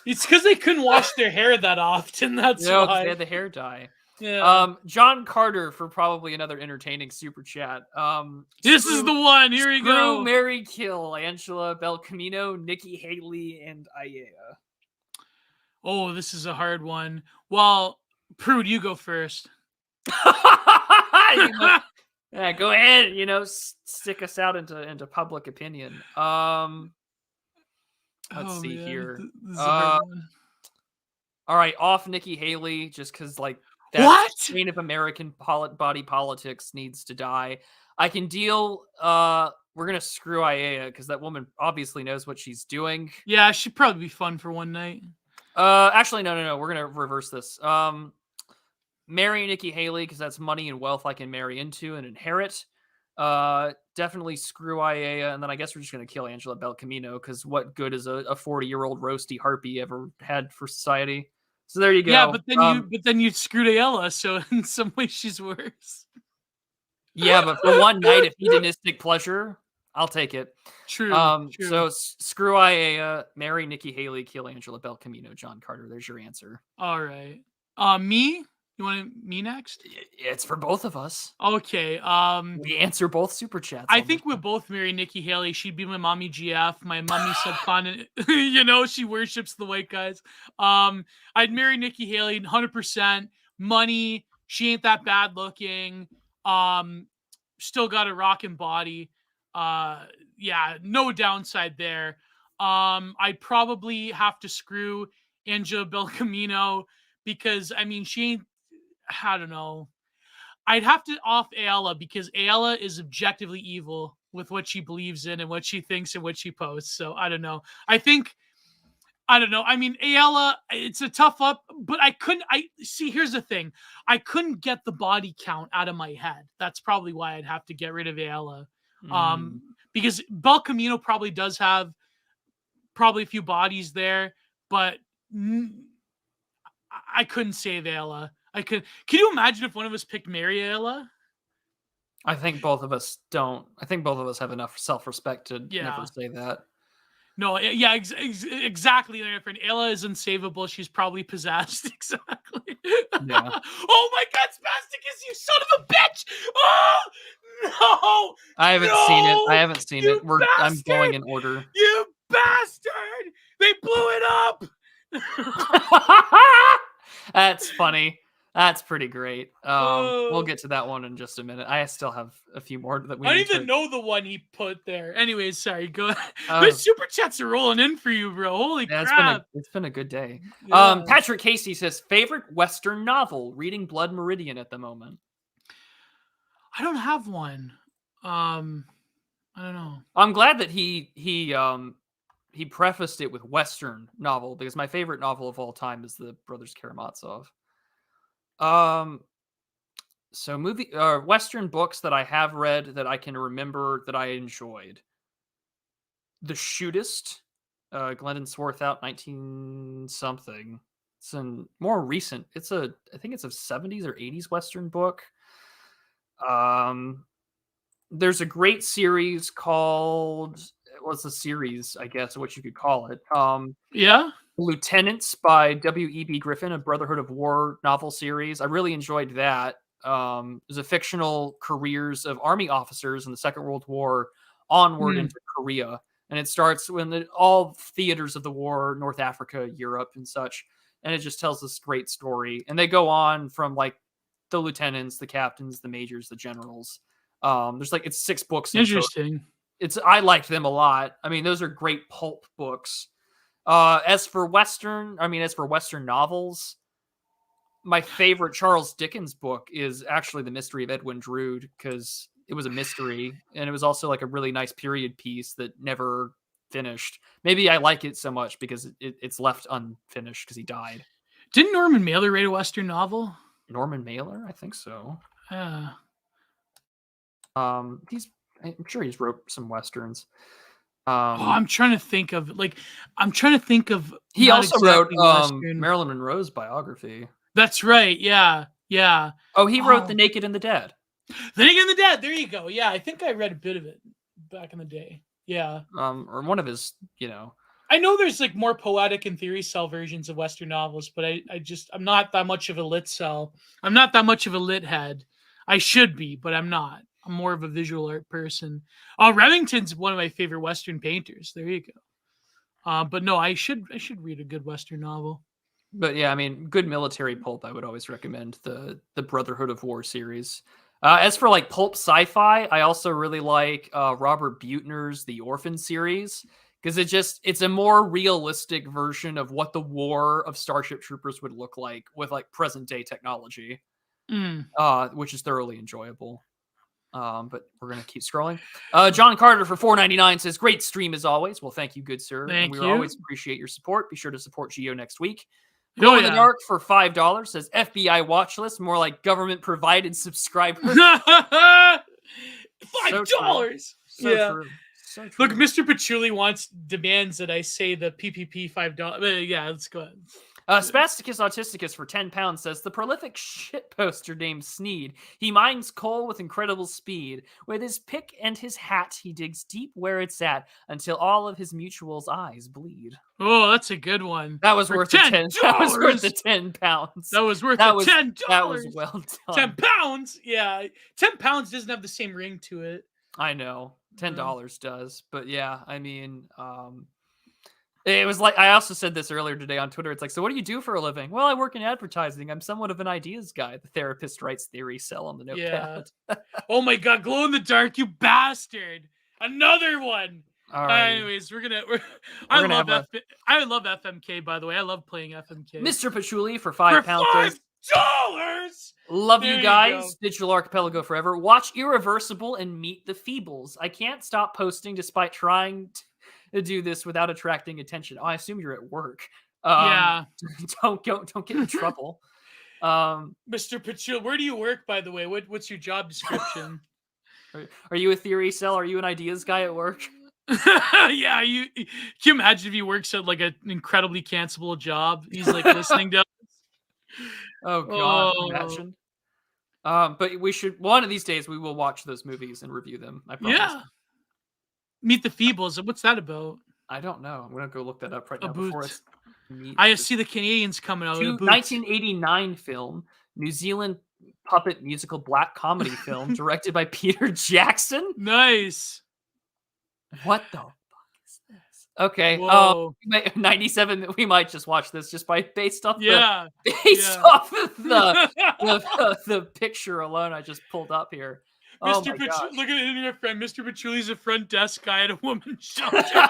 It's because they couldn't wash their hair that often. That's why they had the hair dye. Yeah. John Carter for probably another entertaining super chat. This is the one. Here we go. Marry, kill Angela Belcamino, Nikki Haley, and Aya. Oh, this is a hard one. Well, Prude, you go first. Yeah, go ahead. Stick us out into public opinion. Let's see here. All right, off Nikki Haley, just because that queen of American body politics needs to die. I can deal. We're gonna screw Aya because that woman obviously knows what she's doing. Yeah, she'd probably be fun for one night. Actually, no. We're gonna reverse this. Marry Nikki Haley because that's money and wealth I can marry into and inherit. Definitely screw Aya, and then I guess we're just gonna kill Angela Belcamino because what good is a 40-year-old roasty harpy ever had for society? So there you go. Yeah, but then you screwed Ayala, so in some ways she's worse. Yeah, but for one night of hedonistic pleasure, I'll take it. True. So screw Aya, marry Nikki Haley, kill Angela Belcamino, John Carter. There's your answer. All right. Me? You want me next? It's for both of us. Okay. We answer both super chats. I think we'll both marry Nikki Haley. She'd be my mommy GF. My mommy subcontinent. She worships the white guys. I'd marry Nikki Haley 100%. Money. She ain't that bad looking. Still got a rockin' body. No downside there. I'd probably have to screw Angela Belcamino because she ain't. I don't know. I'd have to off Ayala because Ayala is objectively evil with what she believes in and what she thinks and what she posts. So I don't know. I don't know. Ayala, it's a tough up, but I couldn't. Here's the thing: I couldn't get the body count out of my head. That's probably why I'd have to get rid of Ayala, because Bel Camino probably does have probably a few bodies there, but I couldn't save Ayala. Can you imagine if one of us picked Mary Ayala? I think both of us don't. I think both of us have enough self-respect to never say that. No, yeah, exactly. Different. Ayla is unsavable. She's probably possessed. Exactly. Yeah. Oh my God, Spasticus, you son of a bitch! Oh no! I haven't seen it. I'm going in order. You bastard! They blew it up. That's funny. That's pretty great. We'll get to that one in just a minute. I still have a few more that we. I don't even know the one he put there. Anyways, sorry. Go ahead. The super chats are rolling in for you, bro. Holy crap! It's been a good day. Yeah. Patrick Casey says favorite Western novel. Reading Blood Meridian at the moment. I don't have one. I don't know. I'm glad that he prefaced it with Western novel, because my favorite novel of all time is the Brothers Karamazov. So Western books that I have read that I can remember that I enjoyed. The Shootist, Glendon Swarthout, 19 something. It's a more recent. I think it's a 70s or 80s Western book. There's a great series called, what's a series, I guess, what you could call it. Yeah. Lieutenants by W.E.B. Griffin, a Brotherhood of War novel series. I really enjoyed that. It was a fictional careers of army officers in the Second World War onward into Korea. And it starts when all theaters of the war, North Africa, Europe, and such. And it just tells this great story. And they go on from like the lieutenants, the captains, the majors, the generals. It's 6 books. Interesting. I liked them a lot. I mean, those are great pulp books. As for Western novels, my favorite Charles Dickens book is actually The Mystery of Edwin Drood, because it was a mystery and it was also like a really nice period piece that never finished. Maybe I like it so much because it's left unfinished because he died. Didn't Norman Mailer write a Western novel? Norman Mailer? I think so. Yeah. I'm sure he's wrote some Westerns. I'm trying to think of. He also wrote Marilyn Monroe's biography. That's right. Yeah. Oh, he wrote The Naked and the Dead. The Naked and the Dead. There you go. Yeah, I think I read a bit of it back in the day. Yeah. Or one of his, I know there's like more poetic and theory cell versions of Western novels, but I'm not that much of a lit cell. I'm not that much of a lit head. I should be, but I'm not. I'm more of a visual art person. Remington's one of my favorite Western painters. There you go. But no, I should read a good Western novel. But yeah, I mean, good military pulp, I would always recommend the Brotherhood of War series. As for like pulp sci-fi, I also really like Robert Buettner's The Orphan series, because it's a more realistic version of what the war of Starship Troopers would look like with like present day technology, which is thoroughly enjoyable. But we're going to keep scrolling. John Carter for $4.99 says, great stream as always. Well, thank you, good sir. Thank you. Always appreciate your support. Be sure to support Gio next week. Glow in the Dark for $5 says, FBI watch list, more like government provided subscribers. $5. So true. Look, Mr. Patchouli demands that I say the PPP $5. Yeah, let's go ahead. Spasticus Autisticus for £10 says, the prolific shit poster named Sneed. He mines coal with incredible speed. With his pick and his hat, he digs deep where it's at until all of his mutuals' eyes bleed. Oh, that's a good one. That was worth $10. That was worth the £10. That was worth $10. That was well done. £10? Yeah. £10 doesn't have the same ring to it. I know. $10 does. But yeah, I mean, it was like, I also said this earlier today on Twitter. It's like, so what do you do for a living? Well, I work in advertising. I'm somewhat of an ideas guy. The therapist writes theory cell on the notepad. Yeah. Oh my God, Glow in the Dark, you bastard. Another one. All right. Anyways, I love FMK, by the way. I love playing FMK. Mr. Patchouli for £5. $5. Love you guys. Digital Archipelago forever. Watch Irreversible and Meet the Feebles. I can't stop posting despite trying to do this without attracting attention. Oh, I assume you're at work. Don't get in trouble. Mr. Patchouli, where do you work, by the way? What's your job description? Are you a theory cell? Are you an ideas guy at work? Yeah, can you imagine if he works at like an incredibly cancelable job? He's like listening to us. Oh God, imagine. But we should, one of these days we will watch those movies and review them. I promise. Yeah. Meet the Feebles. What's that about? I don't know. I'm gonna go look that up right now before it's. I see the Canadians coming out. 1989 film, New Zealand puppet musical black comedy film directed by Peter Jackson. Nice. What the fuck is this? Okay. 97. We might just watch this just based off off of the picture alone I just pulled up here. Mr. Patchouli, look at it in your friend. Mr. Patchouli's a front desk guy at a woman's shelter.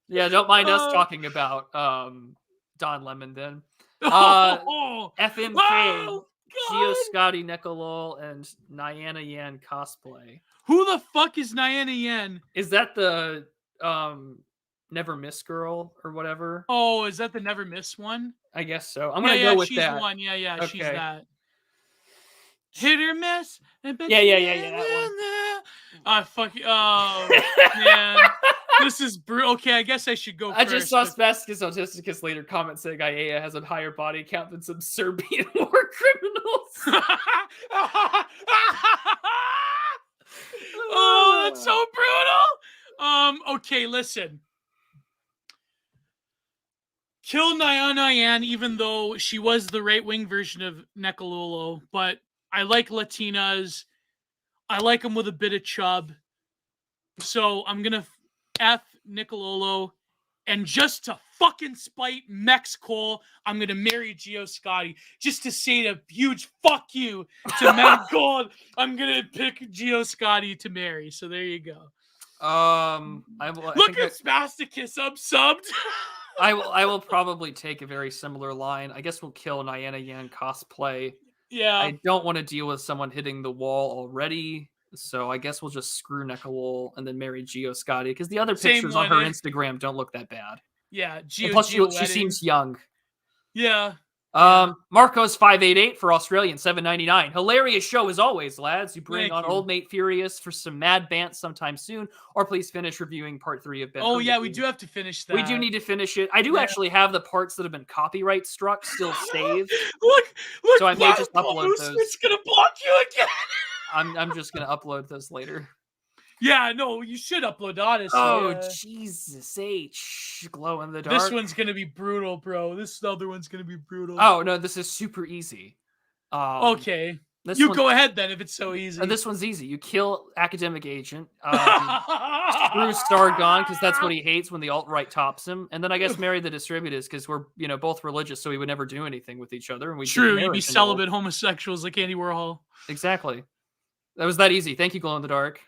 Yeah, don't mind us talking about Don Lemon then. FMK, Gio, Scotty, Nicolol, and Nyana Yan cosplay. Who the fuck is Nyana Yan? Is that the Never Miss girl or whatever? Oh, is that the Never Miss one? I guess so. I'm gonna go with she's that. One. Yeah, okay. She's that. Hit or miss. Yeah. That one. Fuck. Oh man. This is brutal. Okay, I guess I should go first. I just saw Spasticus Autisticus later comment saying Gaia has a higher body count than some Serbian war criminals. Oh, that's so brutal. Okay, listen. Kill Nyana Yan, even though she was the right-wing version of Nicololo, but I like Latinas. I like them with a bit of chub. So I'm going to F Nicololo. And just to fucking spite Mex Cole, I'm going to marry Gio Scotty. Just to say a huge fuck you to Matt Gold. I'm going to pick Gio Scotty to marry. So there you go. Look at Spasticus. I'm subbed. I will probably take a very similar line. I guess we'll kill Nyana Yan cosplay. Yeah. I don't want to deal with someone hitting the wall already. So I guess we'll just screw Nicolol and then marry Gio Scotty because the other pictures on her Instagram don't look that bad. Yeah, plus she seems young. Yeah. Marcos 588 for Australian 7.99. Hilarious show as always, lads. You bring on Old Mate Furious for some mad bants sometime soon, or please finish reviewing part 3 of Ben. Oh yeah, we do have to finish that. We do need to finish it. I do actually have the parts that have been copyright struck still saved. look. So I may just upload those. It's gonna block you again. I'm just gonna upload those later. Yeah, no, you should upload, honestly. Oh, Jesus H. Glow in the dark. This one's going to be brutal, bro. This other one's going to be brutal. Oh, no, this is super easy. Okay. You go ahead, then, if it's so easy. This one's easy. You kill Academic Agent. Screw Stargon, because that's what he hates when the alt-right tops him. And then I guess marry the Distributors, because we're both religious, so we would never do anything with each other. And True, you'd be celibate homosexuals like Andy Warhol. Exactly. That was that easy. Thank you, Glow in the Dark.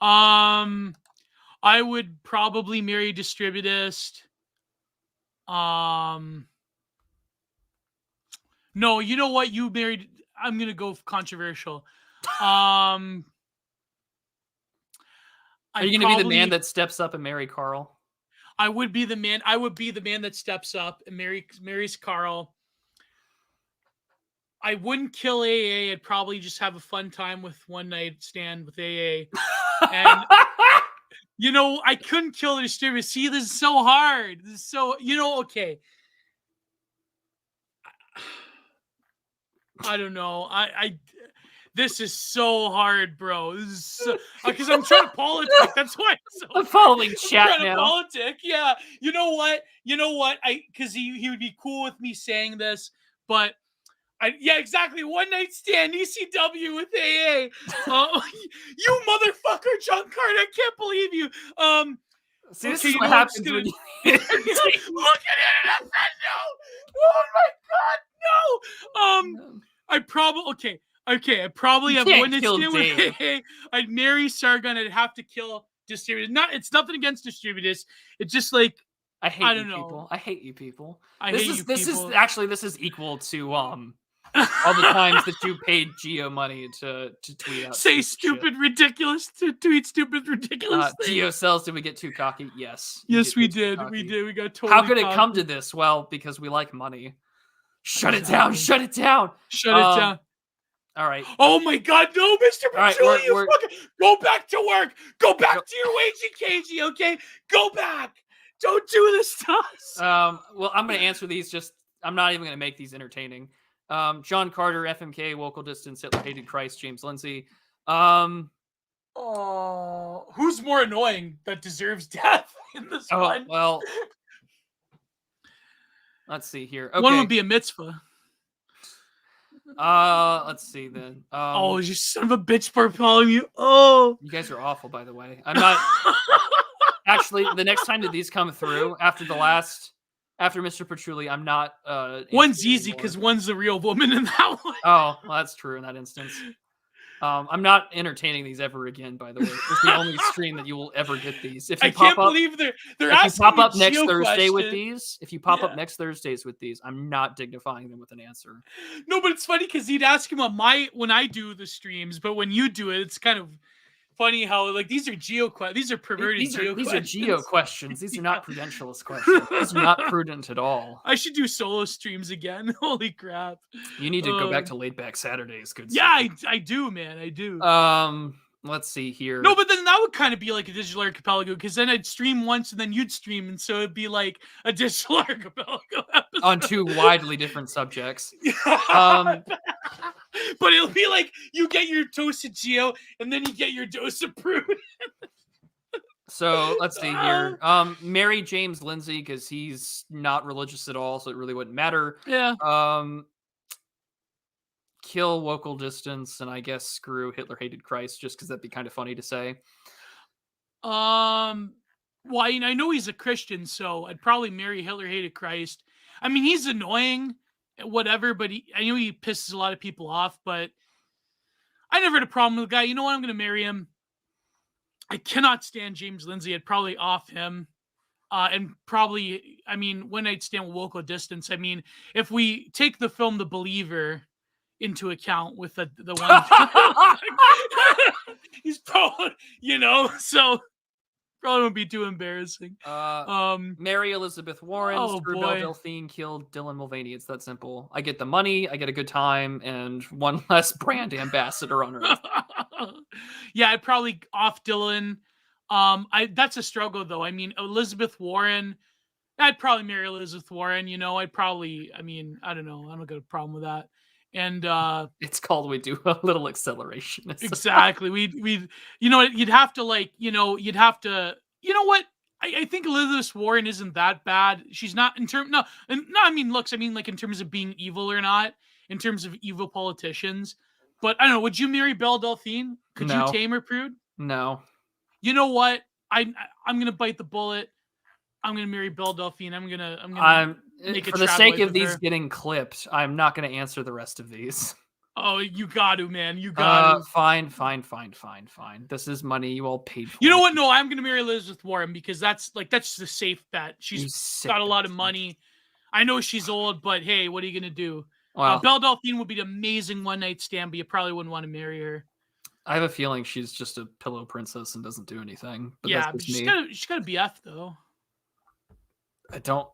I would probably marry Distributist. No, you know what? You married. I'm gonna go controversial. Are you gonna be the man that steps up and marry Carl? I would be the man. I would be the man that steps up and marries Carl. I wouldn't kill AA. I'd probably just have a fun time with one night stand with AA. And, I couldn't kill the Distributor. See, this is so hard. This is so, okay. I don't know. This is so hard, bro. This is so, because I'm trying to politic. That's why I'm following chat now. Politic, yeah. You know what? Because he would be cool with me saying this, but. Yeah, exactly. One night stand, ECW with AA. You motherfucker, John Carter! I can't believe you. See, this is what happens when you look at it. No! Oh my God, no! I'd probably I'd probably have one night stand with AA. I'd marry Sargon. I'd have to kill Distributors. It's nothing against Distributors. It's just like I hate you people. This is equal to All the times that you paid Gio money to tweet out. Say stupid, ridiculous, to tweet stupid, ridiculous things. Gio sells, did we get too cocky? Yes. Yes, we did. We did. We got totally How could cocky. it come to this? Well, because we like money. Shut it down. Shut it down. Shut it down. All right. Oh my God, no, Mr. Patchouli, you fucking go back to work. Go back to your wagey cagey, okay? Go back. Don't do this to us. Well, I'm going to answer these. I'm not even going to make these entertaining. John Carter, FMK, Vocal Distance, Hitler Hated Christ, James Lindsay. Who's more annoying that deserves death in this one? Well, let's see here. Okay. One would be a mitzvah. Let's see then. Oh, you son of a bitch for following you. Oh, you guys are awful, by the way. I'm not. Actually, the next time that these come through after Mr. Patchouli, I'm not. One's easy because one's the real woman in that one. Oh, well, that's true in that instance. I'm not entertaining these ever again. By the way, it's the only stream that you will ever get these. If you can't believe they're asking pop up next Gio Thursday question. with these, if you pop up next Thursdays with these, I'm not dignifying them with an answer. No, but it's funny because he'd ask him on when I do the streams, but when you do it, it's kind of funny how like these are Gio questions. These are perverted these Gio questions. These are Gio questions. These are not Prudentialist questions. These are not prudent at all. I should do solo streams again. Holy crap! You need to go back to Laid Back Saturdays. Good. Yeah, I do, man. I do. Let's see here. No, but then that would kind of be like a digital archipelago because then I'd stream once and then you'd stream, and so it'd be like a digital archipelago episode on two widely different subjects. But it'll be like you get your dose of Gio and then you get your dose of Prude. So let's see here. Marry James Lindsay because he's not religious at all, so it really wouldn't matter. Yeah. Kill Vocal Distance, and I guess screw Hitler Hated Christ, just because that'd be kind of funny to say. Well, I know he's a Christian, so I'd probably marry Hitler Hated Christ. I mean, he's annoying, whatever, but I know he pisses a lot of people off, but I never had a problem with the guy. You know what? I'm going to marry him. I cannot stand James Lindsay. I'd probably off him. And probably, I mean, when I'd stand with Vocal Distance, I mean, if we take the film The Believer into account with the one he's probably, so probably won't be too embarrassing. Marry Elizabeth Warren, screw Belle Delphine, kill Dylan Mulvaney. It's that simple. I get the money, I get a good time, and one less brand ambassador on Earth. Yeah, I'd probably off Dylan. That's a struggle though. I mean, Elizabeth Warren, I'd probably marry Elizabeth Warren, I don't know. I don't got a problem with that. And it's called we do a little acceleration. Exactly. You'd have to you'd have to, I think Elizabeth Warren isn't that bad. She's not in terms, looks, like in terms of being evil or not, in terms of evil politicians. But I don't know, would you marry Belle Delphine? Could you tame her, Prude? No. You know what? I'm gonna bite the bullet. I'm gonna marry Belle Delphine. I'm gonna for the sake of these getting clipped, I'm not gonna answer the rest of these. Oh, you got to, man. You got to. Fine. This is money you all paid for. You know what? No, I'm gonna marry Elizabeth Warren because that's just a safe bet. She's got a lot of money. I know she's old, but hey, what are you gonna do? Wow. Belle Delphine would be an amazing one-night stand, but you probably wouldn't want to marry her. I have a feeling she's just a pillow princess and doesn't do anything. But yeah, but she's got a BF though. I don't.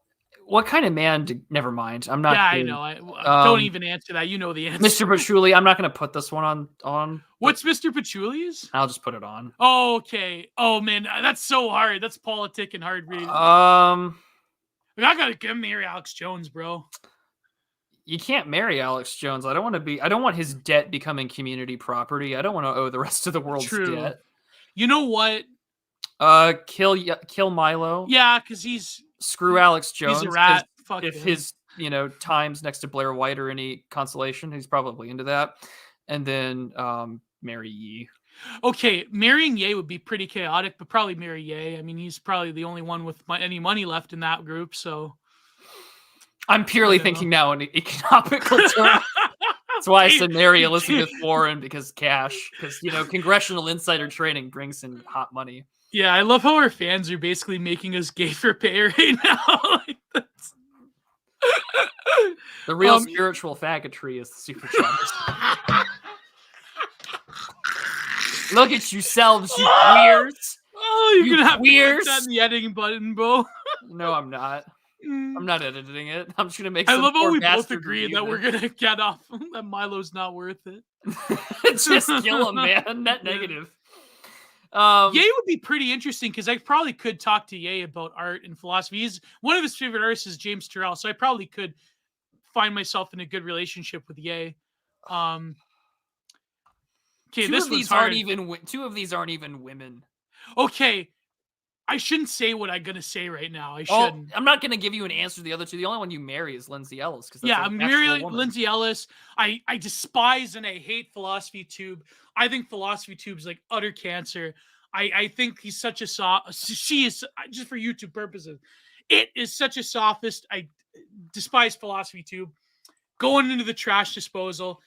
What kind of man? Never mind. I'm not. Yeah, kidding. I know. Don't even answer that. You know the answer. Mr. Patchouli, I'm not going to put this one on. What's Mr. Patchouli's? I'll just put it on. Oh, okay. Oh man, that's so hard. That's politic and hard reading. I gotta marry Alex Jones, bro. You can't marry Alex Jones. I don't want his debt becoming community property. I don't want to owe the rest of the world's debt. You know what? Kill Milo. Yeah, because screw Alex Jones. He's a rat. Fuck if him. His times next to Blair White are any consolation, he's probably into that. And then marry Ye. Okay, marrying Ye would be pretty chaotic, but probably marry Ye. I mean, he's probably the only one with any money left in that group. So I'm purely thinking now in economical terms. That's why I said marry Elizabeth Warren because cash. Because congressional insider trading brings in hot money. Yeah, I love how our fans are basically making us gay for pay right now. The real spiritual faggotry is the super chatters. Look at yourselves, you queers. Oh, you're going to have to put that in the editing button, Bo. No, I'm not. I'm not editing it. I'm just going to make I some love how we both bastard agree review that we're going to get off that Milo's not worth it. Just kill him, man. Net negative. Ye would be pretty interesting because I probably could talk to Ye about art and philosophy. One of his favorite artists is James Turrell, so I probably could find myself in a good relationship with Ye. Okay, two of these aren't even women. Okay, I shouldn't say what I'm gonna say right now. I shouldn't. I'm not gonna give you an answer to the other two. The only one you marry is Lindsay Ellis. I'm marrying Lindsay Ellis. I despise and I hate Philosophy Tube. I think Philosophy Tube is like utter cancer. I think he's such a she is, just for YouTube purposes, it is such a sophist. I despise Philosophy Tube. Going into the trash disposal.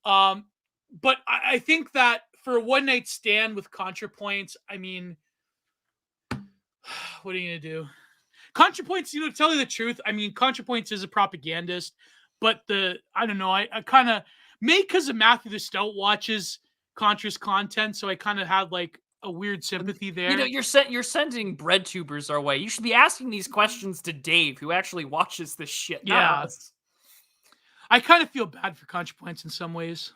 But I think that for a one night stand with ContraPoints, I mean, what are you gonna do? ContraPoints, to tell you the truth, I mean, ContraPoints is a propagandist, but I don't know, I kind of, maybe because of Matthew the Stout watches Contra's content, so I kind of had like a weird sympathy there. You're sending bread tubers our way. You should be asking these questions to Dave, who actually watches this shit. Yeah, I kind of feel bad for ContraPoints in some ways.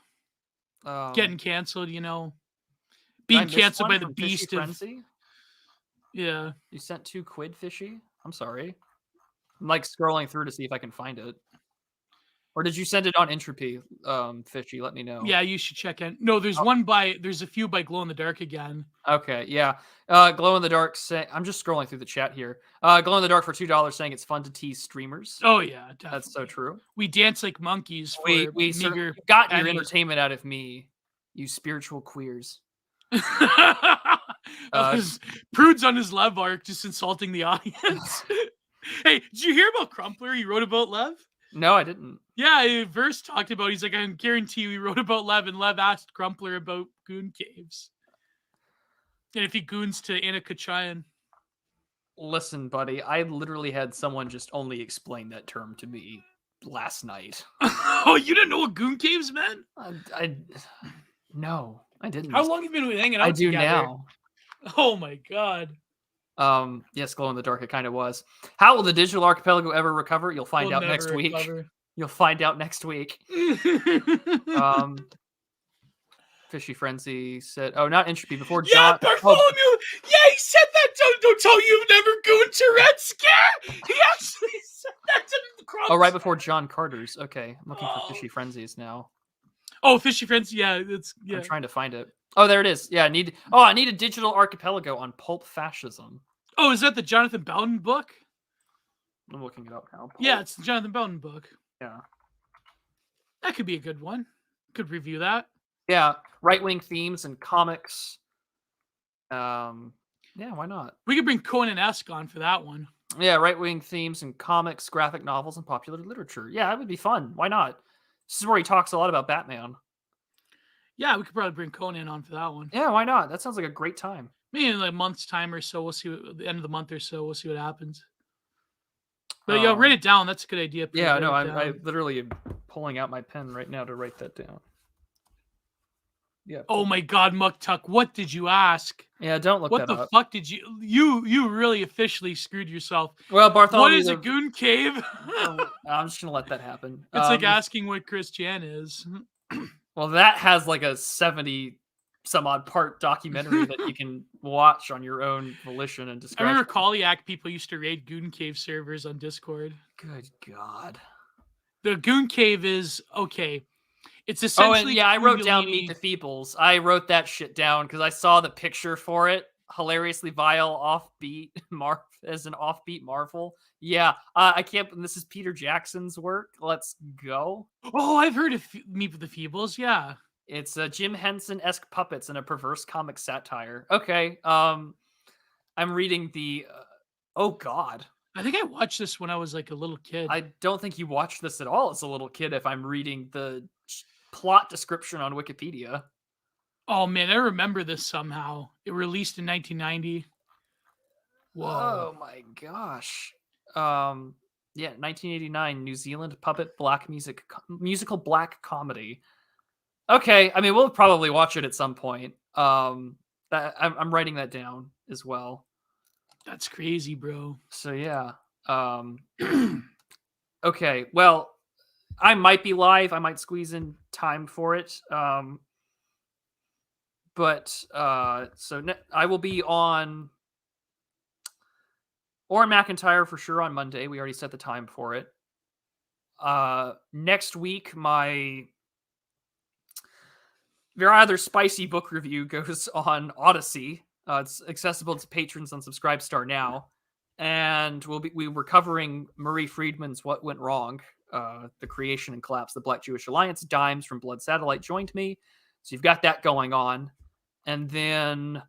Getting canceled, being canceled by the beast of Frenzy? Yeah. You sent £2, Fishy? I'm sorry. I'm like scrolling through to see if I can find it. Or did you send it on Entropy, Fishy? Let me know. Yeah, you should check in. No, there's there's a few by Glow in the Dark again. Okay, yeah. Glow in the Dark I'm just scrolling through the chat here. Glow in the Dark for $2 saying it's fun to tease streamers. Oh yeah, definitely. That's so true. We dance like monkeys. We got your entertainment out of me, you spiritual queers. Prude's on his Lev arc, just insulting the audience. Hey, did you hear about Crumpler? He wrote about Lev? No, I didn't. Yeah, Verse talked about. He's like, I guarantee you, he wrote about Lev, and Lev asked Crumpler about goon caves, and if he goons to Anna Kachayan. Listen, buddy, I literally had someone just only explain that term to me last night. Oh, you didn't know what goon caves meant? No, I didn't. How long have you been hanging out together? I do now. Oh my god. Yes, Glow in the Dark, it kind of was. How will the digital archipelago ever recover? You'll find out next week. You'll find out next week. Fishy Frenzy said, "Oh, not Entropy before John." Yeah, Bartholomew. Yeah, he said that. Don't tell you you've never gooned to Red Scare. He actually said that to the crowd. Oh, right before John Carter's. Okay, I'm looking for Fishy Frenzies now. Oh, Fishy Frenzy. Yeah, I'm trying to find it. Oh, there it is. Yeah, I need a digital archipelago on pulp fascism. Oh, is that the Jonathan Bowden book? I'm looking it up now. Yeah, it's the Jonathan Bowden book. Yeah. That could be a good one. Could review that. Yeah, right-wing themes and comics. Yeah, why not? We could bring Conan Esk on for that one. Yeah, right-wing themes and comics, graphic novels, and popular literature. Yeah, that would be fun. Why not? This is where he talks a lot about Batman. Yeah, we could probably bring Conan on for that one. Yeah, why not? That sounds like a great time. Maybe in like a month's time or so. We'll see at the end of the month or so. We'll see what happens. But yeah, write it down. That's a good idea. Yeah, no, I literally am pulling out my pen right now to write that down. Yeah. Oh my God, Muktuk, what did you ask? Yeah, don't look that up. What the fuck did you really officially screwed yourself? Well, Bartholomew, what is a goon cave? I'm just gonna let that happen. It's like asking what Chris Chan is. Well, that has like a 70 some odd part documentary that you can watch on your own volition and discretion. I remember Koliak people used to raid Goon Cave servers on Discord. Good God. The Goon Cave is okay. It's essentially I wrote down Meet the Feebles. I wrote that shit down because I saw the picture for it. Hilariously vile offbeat as an offbeat Marvel. Yeah, I can't. This is Peter Jackson's work. Let's go. Oh, I've heard of Meet the Feebles. Yeah, it's Jim Henson-esque puppets and a perverse comic satire. Okay, I'm reading the. Oh God. I think I watched this when I was like a little kid. I don't think you watched this at all as a little kid. If I'm reading the plot description on Wikipedia. Oh man, I remember this somehow. It released in 1990. Whoa. Oh my gosh. Yeah, 1989 New Zealand puppet black musical black comedy. Okay, I mean we'll probably watch it at some point. I'm writing that down as well. That's crazy, bro. So yeah. Okay, well, I might be live. I might squeeze in time for it. But I will be on Oren McIntyre for sure on Monday. We already set the time for it. Next week, my very other spicy book review goes on Odyssey. It's accessible to patrons on Subscribestar now, and we were covering Murray Friedman's "What Went Wrong," the creation and collapse of the Black Jewish Alliance. Dimes from Blood Satellite joined me, so you've got that going on, and then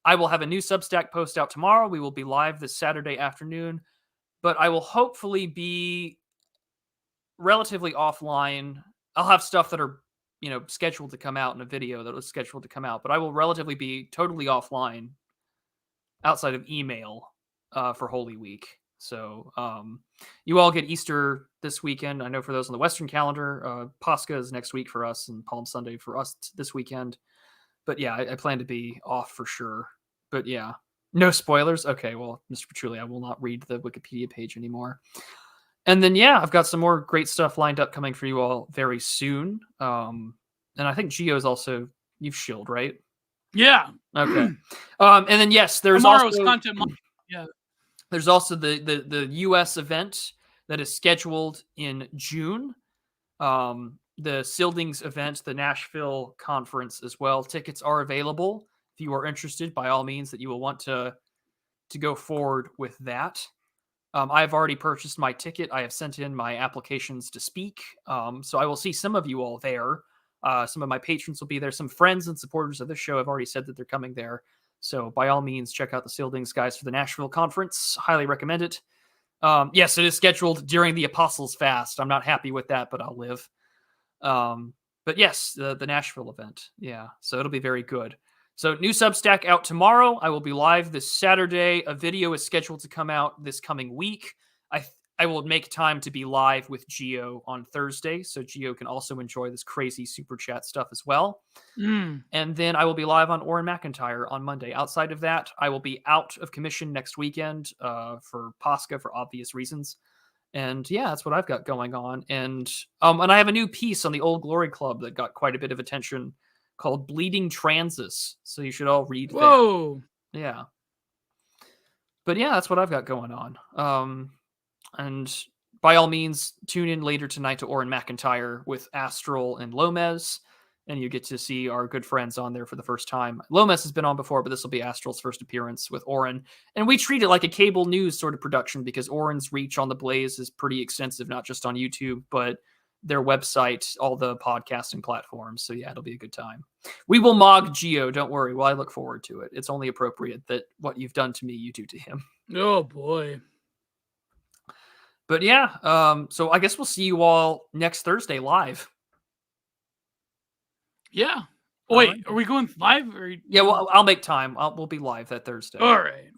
I will have a new Substack post out tomorrow. We will be live this Saturday afternoon, but I will hopefully be relatively offline. I'll have stuff that are scheduled to come out in a video that was scheduled to come out, but I will relatively be totally offline outside of email for Holy Week. So you all get Easter this weekend. I know for those on the Western calendar, Pascha is next week for us and Palm Sunday for us this weekend. But yeah, I plan to be off for sure. But yeah, no spoilers. Okay, well, Mr. Petrulli, I will not read the Wikipedia page anymore. And then, yeah, I've got some more great stuff lined up coming for you all very soon. And I think Gio's also, you've shilled, right? Yeah. Okay. And then, yes, there's tomorrow's also content. Yeah. There's also the U.S. event that is scheduled in June. The Sildings event, the Nashville conference as well. Tickets are available if you are interested. By all means, that you will want to go forward with that. I have already purchased my ticket. I have sent in my applications to speak. So I will see some of you all there. Some of my patrons will be there. Some friends and supporters of the show have already said that they're coming there. So by all means, check out the Sildings guys for the Nashville conference. Highly recommend it. Yes, it is scheduled during the Apostles' Fast. I'm not happy with that, but I'll live. But yes, the Nashville event. Yeah, so it'll be very good. So new Substack out tomorrow. I will be live this Saturday. A video is scheduled to come out this coming week. I will make time to be live with Gio on Thursday, so Gio can also enjoy this crazy super chat stuff as well. And then I will be live on Oren McIntyre on Monday. Outside of that, I will be out of commission next weekend for Pascha for obvious reasons. And yeah, that's what I've got going on. And I have a new piece on the Old Glory Club that got quite a bit of attention called Bleeding Transis. So you should all read that. Yeah. But yeah, that's what I've got going on. And by all means, tune in later tonight to Oren McIntyre with Astral and Lomez. And you get to see our good friends on there for the first time. Lomez has been on before, but this will be Astral's first appearance with Oren. And we treat it like a cable news sort of production because Oren's reach on the Blaze is pretty extensive, not just on YouTube, but their website, all the podcasting platforms. So yeah, it'll be a good time. We will mog Gio, don't worry. Well, I look forward to it. It's only appropriate that what you've done to me, you do to him. Oh boy. But yeah, so I guess we'll see you all next Thursday live. Yeah. Wait, right. Are we going live? Or... Yeah, well, I'll make time. We'll be live that Thursday. All right.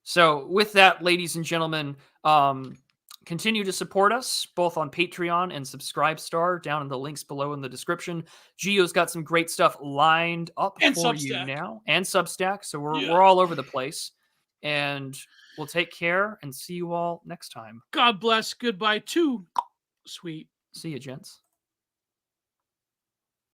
So with that, ladies and gentlemen, continue to support us both on Patreon and Subscribestar down in the links below in the description. Gio's got some great stuff lined up and for Substack. You now, and Substack. So we're all over the place, and we'll take care and see you all next time. God bless. Goodbye. Too sweet. See you, gents.